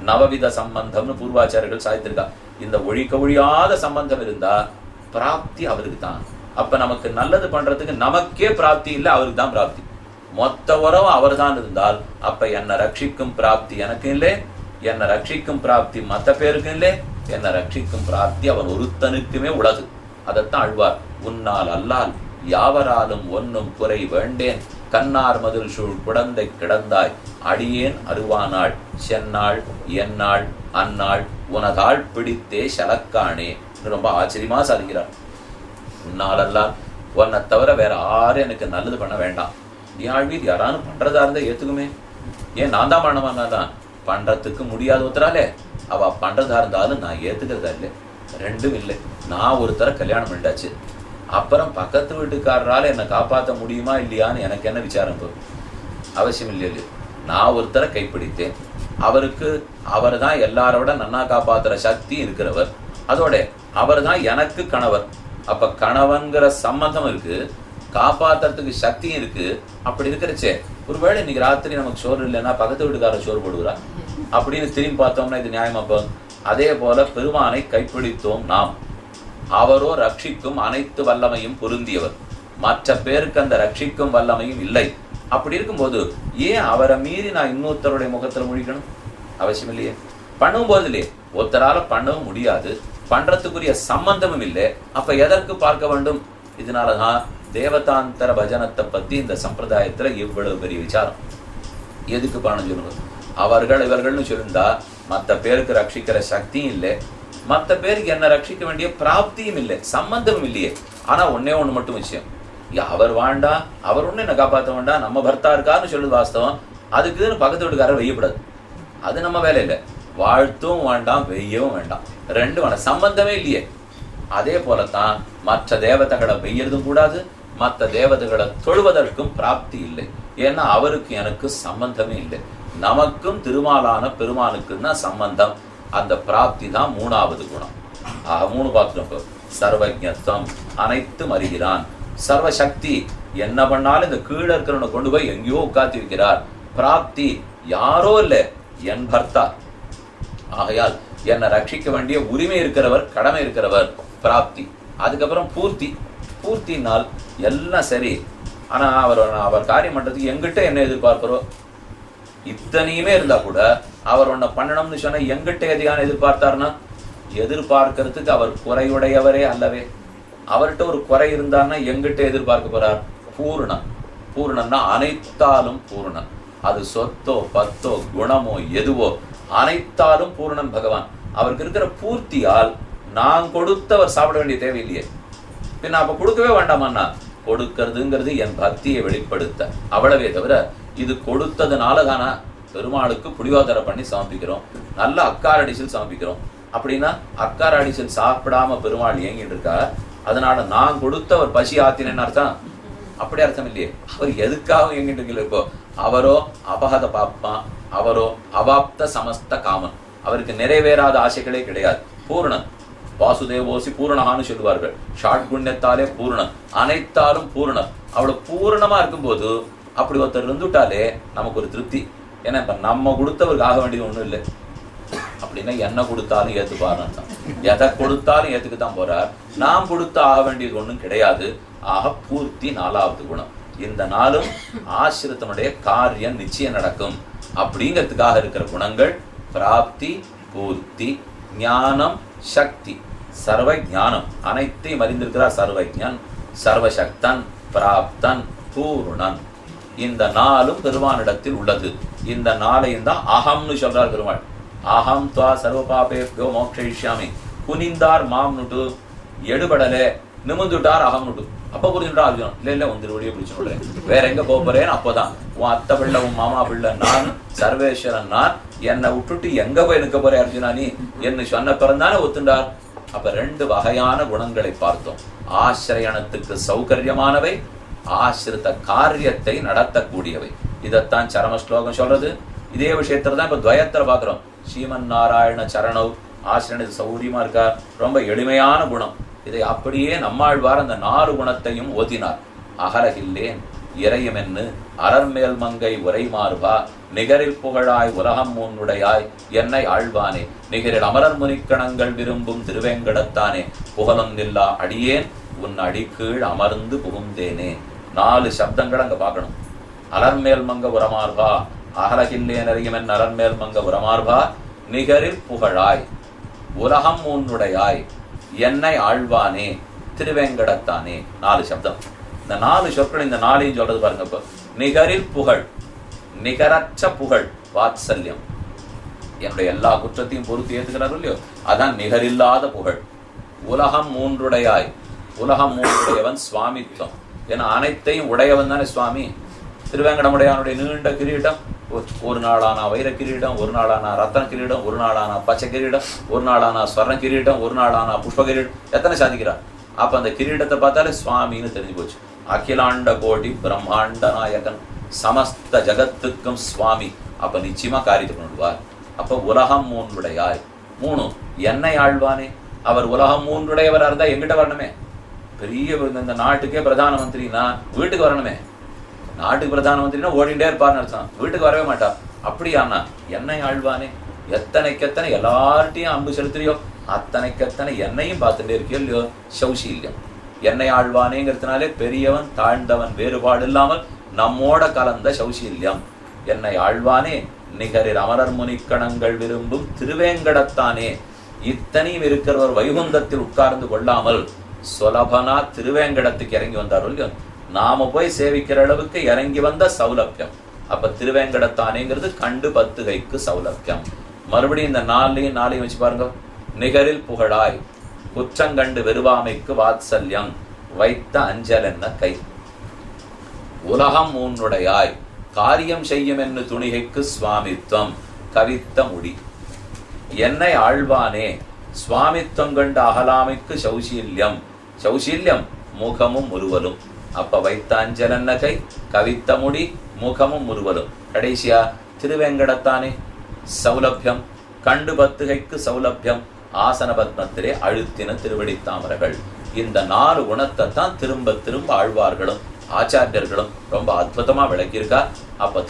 நவவித சம்பந்தம்னு பூர்வாச்சாரியர்கள் சாய்த்திருக்கா. இந்த ஒழிக்க ஒழியாத சம்பந்தம் இருந்தா பிராப்தி அவருக்கு தான். அப்ப நமக்கு நல்லது பண்றதுக்கு நமக்கே பிராப்தி இல்லை, அவருக்கு தான் பிராப்தி. மொத்த உறவு அவர் தான் இருந்தால் அப்ப என்னை ரட்சிக்கும் பிராப்தி எனக்கு இல்லை, என்னை ரட்சிக்கும் பிராப்தி மற்ற பேருக்கு இல்லை, என்னை ரட்சிக்கும் பிராப்தி அவன் ஒருத்தனுக்குமே உலகு. அதைத்தான் ஆழ்வார், உன்னால் அல்லால் யாவராலும் ஒன்னும் குறை வேண்டேன், கண்ணார் மதில் சூழ் குடந்தை கிடந்தாய், அடியேன் அருவானாள் சென்னாள் என்னாள் அந்நாள் உனதாள் பிடித்தே சலக்கானே. ரொம்ப ஆச்சரியமா சாதிக்கிறார். உன்னால் அல்லால், உன்னை தவிர வேற யாரும் எனக்கு நல்லது பண்ண வேண்டாம். யாழ்வீர் யாராலும் பண்றதா இருந்தா ஏத்துக்குமே. ஏன் நான் தான் பண்ணவானா தான் பண்றதுக்கு முடியாத ஒருத்தராலே அவ பண்றதா இருந்தாலும் நான் ஏத்துக்கிறதா இல்லை. ரெண்டும் இல்லை. நான் ஒருத்தர கல்யாணம் பண்ணிட்டாச்சு, அப்புறம் பக்கத்து வீட்டுக்காரரால என்னை காப்பாற்ற முடியுமா இல்லையான்னு எனக்கு என்ன விசாரம் போகும்? அவசியம் இல்லை. நான் ஒருத்தரை கைப்பிடித்தேன், அவருக்கு அவர் தான் எல்லாரோட நன்னா காப்பாத்துற சக்தி இருக்கிறவர், அதோட அவர் தான் எனக்கு கணவர். அப்ப கணவன்கிற சம்பந்தம் இருக்கு, காப்பாத்துறதுக்கு சக்தியும் இருக்கு. அப்படி இருக்கிறச்சே ஒருவேளை இன்னைக்கு ராத்திரி நமக்கு சோறு இல்லைன்னா பக்கத்து வீட்டுக்காரர் சோறு போடுகிறா அப்படின்னு திரும்பி பார்த்தோம்னா இது நியாயமாப்போ? அதே போல பெருமானை கைப்பிடித்தோம் நாம். அவரோ ரட்சிக்கும் அனைத்து வல்லமையும் பொருந்தியவர், மற்ற பேருக்கு அந்த ரட்சிக்கும் வல்லமையும் இல்லை. அப்படி இருக்கும்போது ஏன் அவரை மீறி நான் இன்னொருத்தருடைய முகத்துல முழிக்கணும்? அவசியம் இல்லையே. பண்ணவும் போது இல்லையே, ஒருத்தரால பண்ணவும் முடியாது, பண்றதுக்குரிய சம்பந்தமும் இல்லை. அப்ப எதற்கு பார்க்க வேண்டும்? இதனாலதான் தேவதாந்தர பஜனத்தை பத்தி இந்த சம்பிரதாயத்துல இவ்வளவு பெரிய விசாரம். எதுக்கு பண்ண சொல்லுங்க? அவர்கள் இவர்கள்னு சொல்லியிருந்தா மற்ற பேருக்கு ரட்சிக்கிற சக்தியும் இல்லை, மற்ற பேருக்கு என்ன ரட்சிக்க வேண்டிய பிராப்தியும் இல்லை, சம்பந்தமும் இல்லையே. ஆனா ஒன்னே ஒண்ணு மட்டும் விஷயம், அவர் வாண்டா, அவர் ஒண்ணு என்ன காப்பாற்ற வேண்டாம், நம்ம பர்த்தா இருக்காருன்னு சொல்லுது வாஸ்தவம். அதுக்குன்னு பக்கத்து வீட்டுக்காரர் வெய்யப்படாது, அது நம்ம வேலை இல்லை. வாழ்த்தும் வேண்டாம், வெய்யவும் வேண்டாம், ரெண்டு வேண்டாம், சம்பந்தமே இல்லையே. அதே போலத்தான் மற்ற தேவதைகளை வெய்யறதும் கூடாது, மற்ற தேவதைகளை தொழுவதற்கும் பிராப்தி இல்லை. ஏன்னா அவருக்கு எனக்கு சம்பந்தமே இல்லை. நமக்கும் திருமாலான பெருமானுக்கும் தான் சம்பந்தம். அந்த பிராப்தி தான் மூணாவது குணம். மூணு பார்த்துட்டோம். சர்வஜத்வம், அனைத்தும் அறிகிறான். சர்வசக்தி, என்ன பண்ணாலும் இந்த கீழே இருக்கிறவனை கொண்டு போய் எங்கேயோ உட்காத்தி வைக்கிறார். பிராப்தி, யாரோ இல்லை, என் பர்த்தா. ஆகையால் என்னை ரட்சிக்க வேண்டிய உரிமை இருக்கிறவர், கடமை இருக்கிறவர், பிராப்தி. அதுக்கப்புறம் பூர்த்தி. பூர்த்தினால் எல்லாம் சரி, ஆனா அவர் காரியம் பண்றதுக்கு எங்கிட்ட என்ன எதிர்பார்க்கிறோ இத்தனையுமே இருந்தா கூட அவர் ஒன்ன பண்ணணும்னு சொன்ன எங்கிட்ட எதையான எதிர்பார்த்தாருன்னா, எதிர்பார்க்கறதுக்கு அவர் குறையுடையவரே அல்லவே. அவர்கிட்ட ஒரு குறை இருந்தார்னா எங்கிட்ட எதிர்பார்க்க போறார்? பூர்ணம். பூர்ணம்னா அனைத்தாலும் பூர்ணம். அது சொத்தோ பத்தோ குணமோ எதுவோ அனைத்தாலும் பூர்ணன் பகவான். அவருக்கு இருக்கிற பூர்த்தியால் நான் கொடுத்தவர் சாப்பிட வேண்டிய தேவையில்லையே. பின்ன அப்ப கொடுக்கவே வேண்டாமான்னா, கொடுக்கறதுங்கிறது என் பக்தியை வெளிப்படுத்த அவ்வளவே தவிர இது கொடுத்ததுனால தானா பெருமாளுக்கு புளியோதரை பண்ணி சமர்ப்பிக்கிறோம், நல்ல அக்கார் அடிசல் சமர்ப்பிக்கிறோம். அப்படின்னா அக்கார் அடிசல் சாப்பிடாம பெருமாள் இயங்கிட்டு இருக்கா, அதனால நான் கொடுத்த ஒரு பசி ஆத்தினேன்னு அர்த்தம்? அப்படி அர்த்தம் இல்லையே. அவர் எதுக்காக இயங்கிட்டு இருக்கல? இப்போ அவரோ அபகத பாப்பான், அவரோ அவாப்த சமஸ்த காமன், அவருக்கு நிறைவேறாத ஆசைகளே கிடையாது. பூர்ணன். வாசுதேவோசி பூர்ணகான்னு சொல்லுவார்கள். ஷாட்குண்யத்தாலே பூர்ணன், அனைத்தாலும் பூர்ணன். அவ்வளவு பூர்ணமா இருக்கும்போது அப்படி ஒருத்தர் இருந்துட்டாலே நமக்கு ஒரு திருப்தி. ஏன்னா இப்ப நம்ம கொடுத்தவருக்கு ஆக வேண்டியது ஒண்ணும் இல்லை. அப்படின்னா என்ன கொடுத்தாலும் ஏத்துப்பாருன்னு தான். எதை கொடுத்தாலும் ஏத்துக்குத்தான் போறார். நாம் கொடுத்து ஆக வேண்டியது ஒண்ணும் கிடையாது. ஆக பூர்த்தி நாலாவது குணம். இந்த நாளும் ஆசிரியத்தினுடைய காரியம் நிச்சயம் நடக்கும் அப்படிங்கிறதுக்காக இருக்கிற குணங்கள் பிராப்தி, பூர்த்தி, ஞானம், சக்தி. சர்வ ஞானம், அனைத்தையும் அறிந்திருக்கிறார். சர்வஜன், சர்வசக்தன், பிராப்தன், பூர்ணன். இந்த நாளும் பெருமானிடத்தில் உள்ளது. இந்த நாளையும் தான் அகம்னு சொல்றார் பெருமாள். அகம் துவா சர்வ பாபேப்யோ மோக்ஷயிஷ்யாமி. குனிந்தார் மாம் நுட்டு, எடுபடலே நிமிந்துட்டார் அகம் நுட்டு. அப்ப புரிஞ்சுட்டா அர்ஜுனன், இல்ல இல்ல உன் திருவடியை பிடிச்சு விடுறேன், வேற எங்க போறேன்னு. அப்போதான் உன் அத்தை பிள்ளை, உன் மாமா பிள்ளை நான், சர்வேஸ்வரன் நான், என்னை விட்டுட்டு எங்க போய் நிற்க போறேன் அர்ஜுனா நீ என்ன சொன்ன பிறந்தானே ஒத்துண்டார். அப்ப ரெண்டு வகையான குணங்களை பார்த்தோம். ஆசிரியனத்துக்கு சௌகரியமானவை, ஆசிரித்த காரியத்தை நடத்தக்கூடியவை. இதத்தான் சரம ஸ்லோகம் சொல்றது. இதே விஷயத்துல தான் இப்ப துவயத்துல பாக்குறோம். ஸ்ரீமன் நாராயண சரணவ், ஆசிரியனுக்கு சௌரியமா இருக்கார், ரொம்ப எளிமையான குணம். இதை அப்படியே நம்மாழ்வார் அந்த 4 குணத்தையும் ஓதினார். அகலகில்லேன் இறையுமென்னு அரண்மேல் மங்கை உரை மார்பா, நிகரில் புகழாய் உலகம் உன்னுடையாய் என்னை ஆழ்வானே, நிகரில் அமரர் முனிக்கணங்கள் விரும்பும் திருவேங்கடத்தானே, புகழொன்னில்லா அடியேன் உன் அடிக்கீழ் அமர்ந்து புகுந்தேனே. 4 சப்தங்கள் அங்க பார்க்கணும். அலர்மேல் மங்க உரமார்பா, அகலகில்லேன் அறியுமென் அரண்மேல் மங்க உரமார்பா, நிகரில் புகழாய் உலகம் உன்னுடையாய் என்னை ஆழ்வானே. திருவேங்கடத்தானே. 4 சப்தம். இந்த 4 சொற்கள், இந்த 4ஐயும் சொல்றது பாருங்க. இப்போ நிகரில் புகழ், நிகரற்ற புகழ், வாத்சல்யம், என்னுடைய எல்லா குற்றத்தையும் பொறுத்து ஏத்துக்கிறாரோ இல்லையோ, அதான் நிகரில்லாத புகழ். உலகம் மூன்றுடையாய், உலகம் மூன்றுடையவன் சுவாமித்வம். ஏன்னா அனைத்தையும் உடையவன் தானே சுவாமி. திருவேங்கடமுடையானுடைய நீண்ட கிரீடம், ஒரு நாளானா வைர கிரீடம், ஒரு நாளானா ரத்ன கிரீடம், ஒரு நாளானா பச்சை கிரீடம், ஒரு நாளானா ஸ்வர்ண கிரீடம், ஒரு நாளானா புஷ்ப கிரீடம், எத்தனை சாதிக்கிறார். அப்ப அந்த கிரீடத்தை பார்த்தாலே சுவாமின்னு தெரிஞ்சு போச்சு. அகிலாண்ட கோடி பிரம்மாண்ட நாயகன், சமஸ்த ஜகத்துக்கும் சுவாமி. அப்ப நிச்சயமா காரியத்தை கொண்டுவார். அப்ப உலகம் மூன்றுடையாய். 3 என்னை ஆழ்வானே. அவர் உலகம் மூன்றுடையவராக இருந்தா எங்கிட்ட வரணுமே. பெரிய இந்த நாட்டுக்கே பிரதான மந்திரினா வீட்டுக்கு வரணுமே. நாட்டுக்கு பிரதான மந்திரினா ஓடிண்டே இருப்பார்னு அர்த்தம், வீட்டுக்கு வரவே மாட்டார். அப்படியானா என்னை ஆழ்வானே. எத்தனைக்கெத்தனை எல்லார்ட்டையும் அன்பு செலுத்துறியோ அத்தனைக்கெத்தனை என்னையும் பார்த்துட்டே இருக்கியோ இல்லையோ. சௌசீல்யம், என்னை ஆழ்வானேங்கிறதுனாலே பெரியவன் தாழ்ந்தவன் வேறுபாடு இல்லாமல் நம்மோட கலந்த சௌசீல்யம். என்னை ஆழ்வானே நிகரில் அமரர் முனிக்கணங்கள் விரும்பும் திருவேங்கடத்தானே. இத்தனையும் இருக்கிறவர் வைகுந்தத்தில் உட்கார்ந்து கொள்ளாமல் சுலபனா திருவேங்கடத்துக்கு இறங்கி வந்தாரோ இல்லையோ. நாம போய் சேவிக்கிற அளவுக்கு இறங்கி வந்த சௌலபியம். அப்ப திருவேங்கடத்தானேங்கிறது கண்டு 10 கைக்கு சௌலபியம். மறுபடியும் இந்த 4ஐயும் வச்சு பாருங்க. நிகரில் புகழாய், குற்றங்கண்டு வெறுவாமைக்கு வாத்சல்யம், வைத்த அஞ்சல் என்ன கை. உலகம் மூன்றுடையாய், காரியம் செய்யும் என்று துணிகைக்கு சுவாமித்வம், கவித்த முடி. என்னை ஆழ்வானே, சுவாமித்வம் கண்டு அகலாமைக்கு சௌசீல்யம். சௌசீல்யம் முகமும் முறுவலும். அப்ப வைத்த அஞ்சல் என்ன கை, கவித்த முடி, முகமும் முறுவலும். கடைசியா திருவேங்கடத்தானே சௌலபியம், கண்டு 10 கைக்கு சௌலபியம், ஆசன பத்மத்திலே அழுத்தின திருவடி தாமரைகள். இந்த 4 குணத்தை தான் திரும்ப திரும்ப ஆழ்வார்களும் ஆச்சாரியர்களும் ரொம்ப அற்புதமா விளக்கியிருக்கா. அப்ப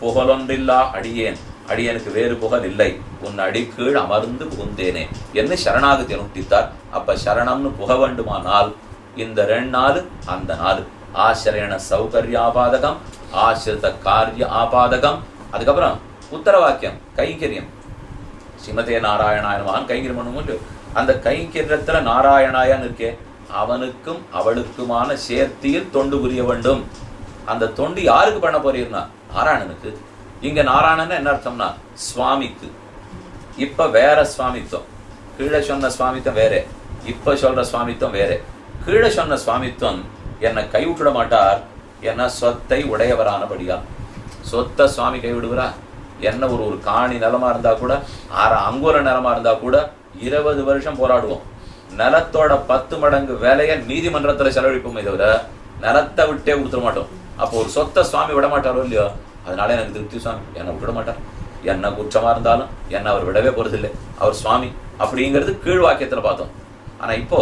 புகழொன்றில்லா அடியேன், அடியனுக்கு வேறு புகழ் இல்லை, உன் அடிக்கீழ் அமர்ந்து புகுந்தேனே என்று சரணாகதி அனுஷ்டித்தார். அப்ப சரணம்னு புக வேண்டுமானால் இந்த 2 நாள் அந்த 4 ஆசிரியன சௌகர்யாபாதகம், ஆசிரித காரிய ஆபாதகம். அதுக்கப்புறம் உத்தரவாக்கியம் கைங்கரியம். ஸ்ரீமதே நாராயணாய மகான் கைங்கரியம் பண்ணும். அந்த கைங்கரியத்துல நாராயணாயான்னு இருக்கே, அவனுக்கும் அவளுக்குமான சேர்த்தியில் தொண்டு புரிய வேண்டும். அந்த தொண்டு யாருக்கு பண்ண போறீர்னா நாராயணனுக்கு. இங்க நாராயணன் என்ன அர்த்தம்னா சுவாமிக்கு. இப்ப வேற சுவாமித்துவம், கீழே சொன்ன சுவாமித்துவம் வேற, இப்ப சொல்ற சுவாமித்துவம் வேற. கீழே சொன்ன சுவாமித்துவம் என்னை கைவிட்டுட மாட்டார், என்ன சொத்தை உடையவரானபடியா. சொத்தை சுவாமி கைவிடுவரா? என்ன ஒரு காணி நிலமா இருந்தா கூட, 6 அங்குல நிலமா இருந்தா கூட 20 வருஷம் போராடுவோம். நிலத்தோட 10 மடங்கு வேலையை நீதிமன்றத்துல செலவழிப்போமே தவிர நிலத்தை விட்டே கொடுத்துட மாட்டோம். அப்போ ஒரு சொத்தை சுவாமி விட மாட்டாரோ இல்லையோ. அதனால எனக்கு திருப்தி, சுவாமி என்னை விட மாட்டார். என்ன குற்றமா இருந்தாலும் என்ன அவர் விடவே போறதில்லை, அவர் சுவாமி அப்படிங்கிறது கீழ் வாக்கியத்துல பார்த்தோம். ஆனா இப்போ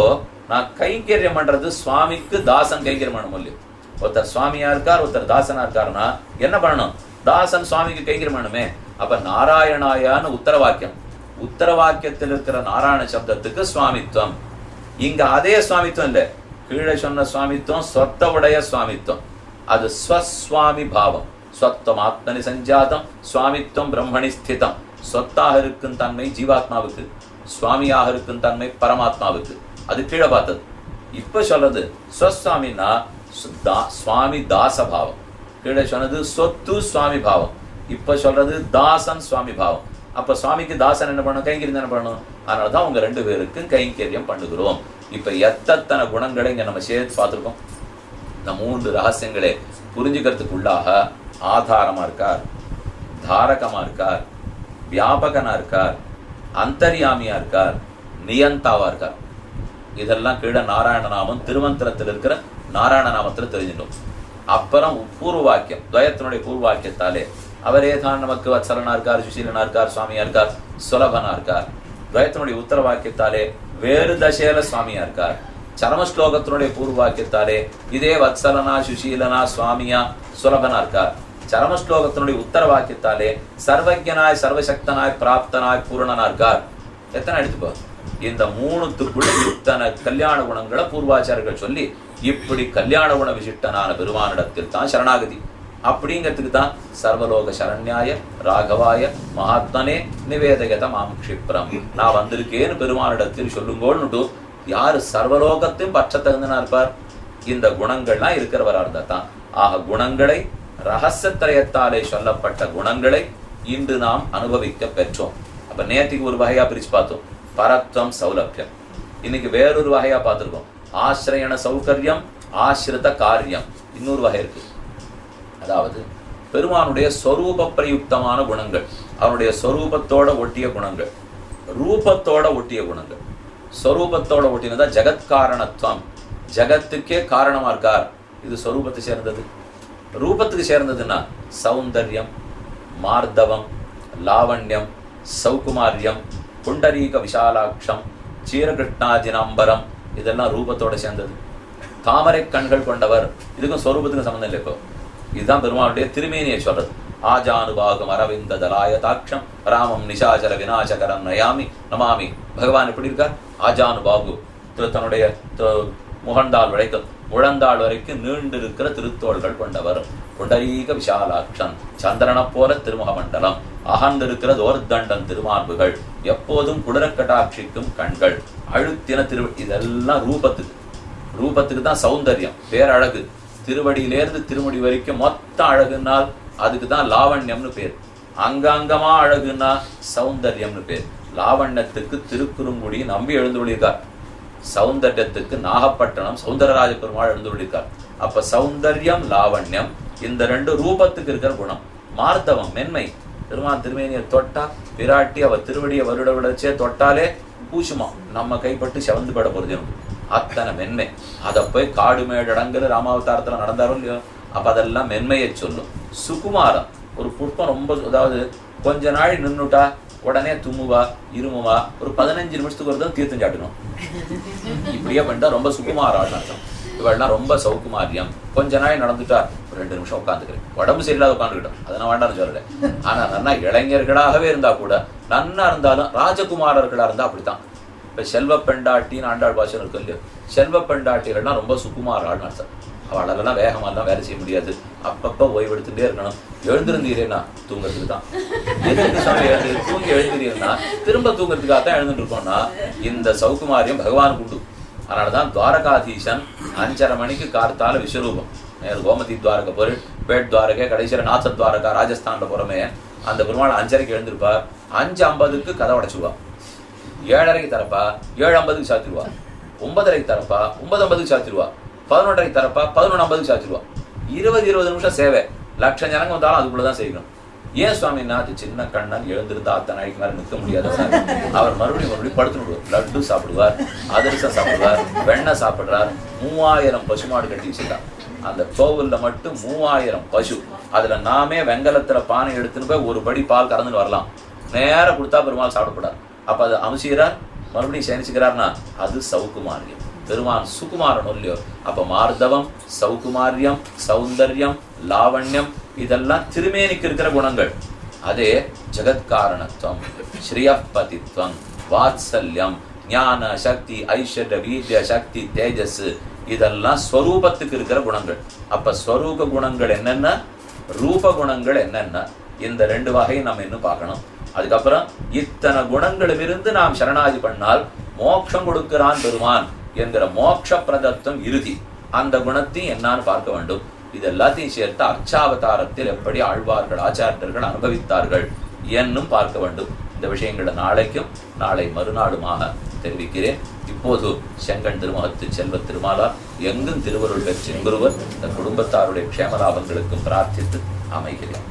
நான் கைங்கரியம் பண்றது சுவாமிக்கு தாசன் கைங்கரியம் பண்ண முடியும். ஒருத்தர் சுவாமியா இருக்கார், ஒருத்தர் தாசனா இருக்காருன்னா என்ன பண்ணணும்? தாசன் சுவாமிக்கு கைங்கரியம் பண்ணுமே. அப்ப நாராயணாயான்னு உத்தரவாக்கியம், உத்தரவாக்கியத்தில் இருக்கிற நாராயண சப்தத்துக்கு சுவாமித்துவம். இங்க அதே சுவாமித்துவம் இல்லை, கீழே சொன்ன சுவாமித்துவம் சொத்த உடைய சுவாமித்துவம். அது ஸ்வஸ்வாமி பாவம். ஸ்வத்வம் ஆத்மனி சஞ்சாதம், சுவாமித்துவம் பிரம்மணி ஸ்திதம். சொத்தாக இருக்கும் தன்மை ஜீவாத்மாவுக்கு, சுவாமியாக இருக்கும் தன்மை பரமாத்மாவுக்கு. அது கீழே பார்த்தது. இப்ப சொல்றது ஸ்வஸ்வாமின்னா சுவாமி தாச பாவம். கீழே சொன்னது சொத்து சுவாமி பாவம். இப்ப சொல்றது தாசன் சுவாமி பாவம். அப்ப சுவாமிக்கு தாசன் என்ன பண்ணணும்? கைங்கரியம் என்ன பண்ணணும்? அதனாலதான் உங்க 2 பேருக்கும் கைங்கரியம் பண்ணுகிறோம். இப்ப எத்தனை குணங்களை இங்க நம்ம சேர்த்து பார்த்துருக்கோம். இந்த 3 ரகசியங்களே புரிஞ்சுக்கிறதுக்குள்ளாக ஆதாரமா இருக்கார், தாரகமா இருக்கார், வியாபகனா இருக்கார், அந்தர்யாமியா இருக்கார், நியந்தாவா இருக்கார். இதெல்லாம் கீழே நாராயண நாமம் திருமந்திரத்தில் இருக்கிற நாராயண நாமத்துல தெரிஞ்சிடும். அப்புறம் பூர்வ வாக்கியம், துவயத்தினுடைய பூர்வ வாக்கியத்தாலே அவரே தான் நமக்கு வத்சலனா இருக்கார், சுசீலனா இருக்கார், சுவாமியா இருக்கார், சுலபனா இருக்கார். துவயத்தினுடைய உத்தர வாக்கியத்தாலே வேறு தசையில சுவாமியா இருக்கார். சரம ஸ்லோகத்தினுடைய பூர்வ வாக்கியத்தாலே இதே வத்சலனா, சுசீலனா, சுவாமியா, சுலபனா இருக்கார். சரம ஸ்லோகத்தினுடைய உத்தர வாக்கியத்தாலே சர்வஜனாய், சர்வசக்தனாய், பிராப்தனாய், பூரணனா இருக்கார். எத்தனை எடுத்துப்போ? இந்த 3த்துக்குள்ள இத்தனை கல்யாண குணங்களை பூர்வாச்சாரர்கள் சொல்லி இப்படி கல்யாண குண விசிஷ்டனான பெருமானிடத்தில் தான் சரணாகதி. அப்படிங்கிறதுக்கு தான் சர்வலோக சரண்யாய ராகவாய மகாத்மனே நிவேதகத மாம் க்ஷிப்ரம், நான் வந்திருக்கேன்னு பெருமானிடத்தில் சொல்லுங்கோன்னுட்டு யாரு சர்வலோகத்தையும் பற்ற தகுந்தனா இருப்பார்? இந்த குணங்கள்லாம் இருக்கிறவரா இருந்தா தான். ஆக குணங்களை ரகசியத்திரயத்தாலே சொல்லப்பட்ட குணங்களை இன்று நாம் அனுபவிக்க பெற்றோம். அப்ப நேற்றுக்கு ஒரு வகையா பிரிச்சு பார்த்தோம், பரத்வம் சௌலபியம். இன்னைக்கு வேறொரு வகையா பார்த்திருக்கோம், ஆசிரியன சௌகரியம் ஆசிரித காரியம். இன்னொரு வகை இருக்கு, அதாவது பெருமானுடைய ஸ்வரூப பிரயுக்தமான குணங்கள், அவனுடைய ஸ்வரூபத்தோட ஒட்டிய குணங்கள், ரூபத்தோட ஒட்டிய குணங்கள். ஸ்வரூபத்தோட ஒட்டினதா ஜெகத்காரணத்துவம், ஜகத்துக்கே காரணமா இருக்கார், இது ஸ்வரூபத்தை சேர்ந்தது. ரூபத்துக்கு சேர்ந்ததுன்னா சௌந்தர்யம், மார்தவம், லாவண்யம், சௌகுமாரியம், புண்டரீக விஷாலாட்சம், சீரகிருஷ்ணாஜினாம்பரம், இதெல்லாம் ரூபத்தோட சேர்ந்தது. தாமரை கண்கள் கொண்டவர், இதுக்கும் ஸ்வரூபத்துக்கும் சம்பந்தம் இல்லை. இப்போ இதுதான் பெருமானுடைய திருமேனியை சொல்றது. ஆஜானுபாகம் அரவிந்த தலாயதாட்சம் ராமம் நிஷாச்சர விநாசகரம் நயாமி நமாமி. பகவான் எப்படி இருக்கார்? ஆஜானுபாகு, தன்னுடைய முகண்டால் வரைக்கும் முழந்தாள் வரைக்கும் நீண்டு இருக்கிற திருத்தோள்கள் கொண்டவர். புண்டரீக விஷாலாட்சன், சந்திரனை போல திருமுக மண்டலம், அகர்ந்திருக்கிற தோர்தண்டன் திருமார்புகள், எப்போதும் குடரக்கட்டாட்சிக்கும் கண்கள், அழுத்தின இதெல்லாம் ரூபத்துக்கு. ரூபத்துக்கு தான் சௌந்தர்யம், பேரழகு. திருவடியிலேருந்து திருமுடி வரைக்கும் மொத்த அழகுனால் அதுக்கு தான் லாவண்யம்னு பேர். அங்கங்கமா அழகுன்னா சௌந்தர்யம்னு பேர். லாவண்யத்துக்கு திருக்குறுங்குடி நம்பி எழுந்துள்ளிருக்கார், சௌந்தர்யத்துக்கு நாகப்பட்டினம் சௌந்தரராஜ பெருமாள் எழுந்துள்ளிருக்கார். அப்ப சௌந்தர்யம் லாவண்யம் இந்த ரெண்டு ரூபத்துக்கு இருக்கிற குணம். மார்த்தவம் மென்மை, பெருமான் திருமேனியை தொட்டா விராட்டி அவ திருவடியை வருட விடச்சே தொட்டாலே பூசுமா, நம்ம கைப்பட்டு செவந்து பட போறது அத்தனை மென்மை. அதை போய் காடு மேடடங்குல ராமாவதாரத்துல நடந்தாரும் இல்லையோ, அப்ப அதெல்லாம் மென்மையை சொல்லும். சுகுமாரம், ஒரு புஷ்பம் ரொம்ப, அதாவது கொஞ்ச நாள் நின்னுட்டா உடனே தும்முவா இருமுவா, ஒரு 15 நிமிஷத்துக்கு ஒரு தான் தீர்த்தம் சாட்டணும். இப்படியே பண்ணிட்டா ரொம்ப சுகுமாரான்னு அர்த்தம். இவள்லாம் ரொம்ப சௌகுமாரியம். கொஞ்ச நாள் நடந்துட்டா 2 நிமிஷம் உட்காந்துக்கிறேன், உடம்பு சரியில்லாத உட்காந்துக்கிட்டோம், அதெல்லாம் வேண்டாம்னு சொல்லலை. ஆனா நன்னா இளைஞர்களாகவே இருந்தா கூட, நன்னா இருந்தாலும் ராஜகுமாரர்களா இருந்தா அப்படித்தான். இப்ப செல்வ பெண்டாட்டின்னு ஆண்டாள் பாஷன் இருக்கு இல்லையோ, செல்வ பெண்டாட்டிகள்னா ரொம்ப சுகுமாரான்னு அர்த்தம். அவளெல்லாம் வேகமாலாம் வேலை செய்ய முடியாது, அப்பப்போ ஓய்வெடுத்துட்டே இருக்கணும். எழுந்திருந்தீரேன்னா தூங்குறதுக்கு தான். எதுக்கு சமயம் தூங்கி எழுந்திரீங்கன்னா திரும்ப தூங்குறதுக்காக தான் எழுந்துட்டு இருக்கோம்னா இந்த சௌகுமாரியம் பகவானுக்கு உண்டு. அதனாலதான் துவாரகாதீசன் 5:30 மணிக்கு கார்த்தால விஸ்வரூபம் கோமதி துவாரகை போய் பேட் துவாரகை கடைசியில் நாச துவாரகா ராஜஸ்தான்ல போறமே அந்த பெருமாள் 5:30க்கு எழுந்திருப்பார். 5:50க்கு கதை உடைச்சுவா, 7:30க்கு தரப்பா 7:50க்கு சாத்திடுவா, 9:30க்கு தரப்பா 9:50க்கு சாத்திடுவா, 11:30க்கு தரப்பா 11:50க்கு சாத்திடுவா. 20 நிமிஷம் சேவை. லட்சம் ஜனங்க வந்தாலும் அதுக்குள்ளதான் செய்யணும். ஏன் சுவாமின்னா, அது சின்ன கண்ணன் எழுந்திருந்தா அத்தனை நாளைக்கு மேல நிற்க முடியாதவர். அவர் மறுபடியும் படுத்துடுவார், லட்டு சாப்பிடுவார், அதிரசம் சாப்பிடுவார், வெண்ணெய் சாப்பிடுறார். 3000 பசுமாடு கட்டி வச்சுட்டான் அந்த கோவில்ல மட்டும். 3000 பசு. அதுல நாமே வெங்கலத்துல பானை எடுத்துன்னு போய் ஒரு படி பால் கறந்துன்னு வரலாம். நேர கொடுத்தா பெருமாள் சாப்பிடக்கூடாது. அப்ப அதை அமுசிக்கிறார், மறுபடியும் சேனிச்சுக்கிறார்னா அது சௌகுமாரியம். பெருமான் சுகுமாரன் இல்லையோ. அப்ப மார்தவம், சௌகுமாரியம், சௌந்தர்யம், லாவண்யம் இதெல்லாம் திருமேனிக்கு இருக்கிற குணங்கள். அதே ஜெகத்காரணத்துவம், ஸ்ரீயப்பதித்வம், வாத்சல்யம், ஞான சக்தி, ஐஸ்வர்ய வீரிய சக்தி, தேஜஸ் இதெல்லாம் ஸ்வரூபத்துக்கு இருக்கிற குணங்கள். அப்ப ஸ்வரூப குணங்கள் என்னென்ன, ரூப குணங்கள் என்னென்ன, இந்த 2 வகையும் நம்ம இன்னும் பார்க்கணும். அதுக்கப்புறம் இத்தனை குணங்களும் இருந்து நாம் சரணாகி பண்ணால் மோட்சம் கொடுக்கிறான் பெருமான் என்கிற மோட்ச பிரதத்துவம் இறுதி. அந்த குணத்தையும் என்னான்னு பார்க்க வேண்டும். இது எல்லாத்தையும் சேர்த்து அர்ச்சாவதாரத்தில் எப்படி ஆழ்வார்கள் ஆச்சாரியர்கள் அனுபவித்தார்கள் என்னும் பார்க்க வேண்டும். இந்த விஷயங்களை நாளைக்கும் நாளை மறுநாளுமாக தெரிவிக்கிறேன். இப்போது செங்கண் திருமுகத்து செல்வ திருமாலார் எங்கும் திருவருள் பெற்று எங்குருவர் இந்த குடும்பத்தாருடைய க்ஷேமலாபங்களுக்கும் பிரார்த்தித்து அமைகிறேன்.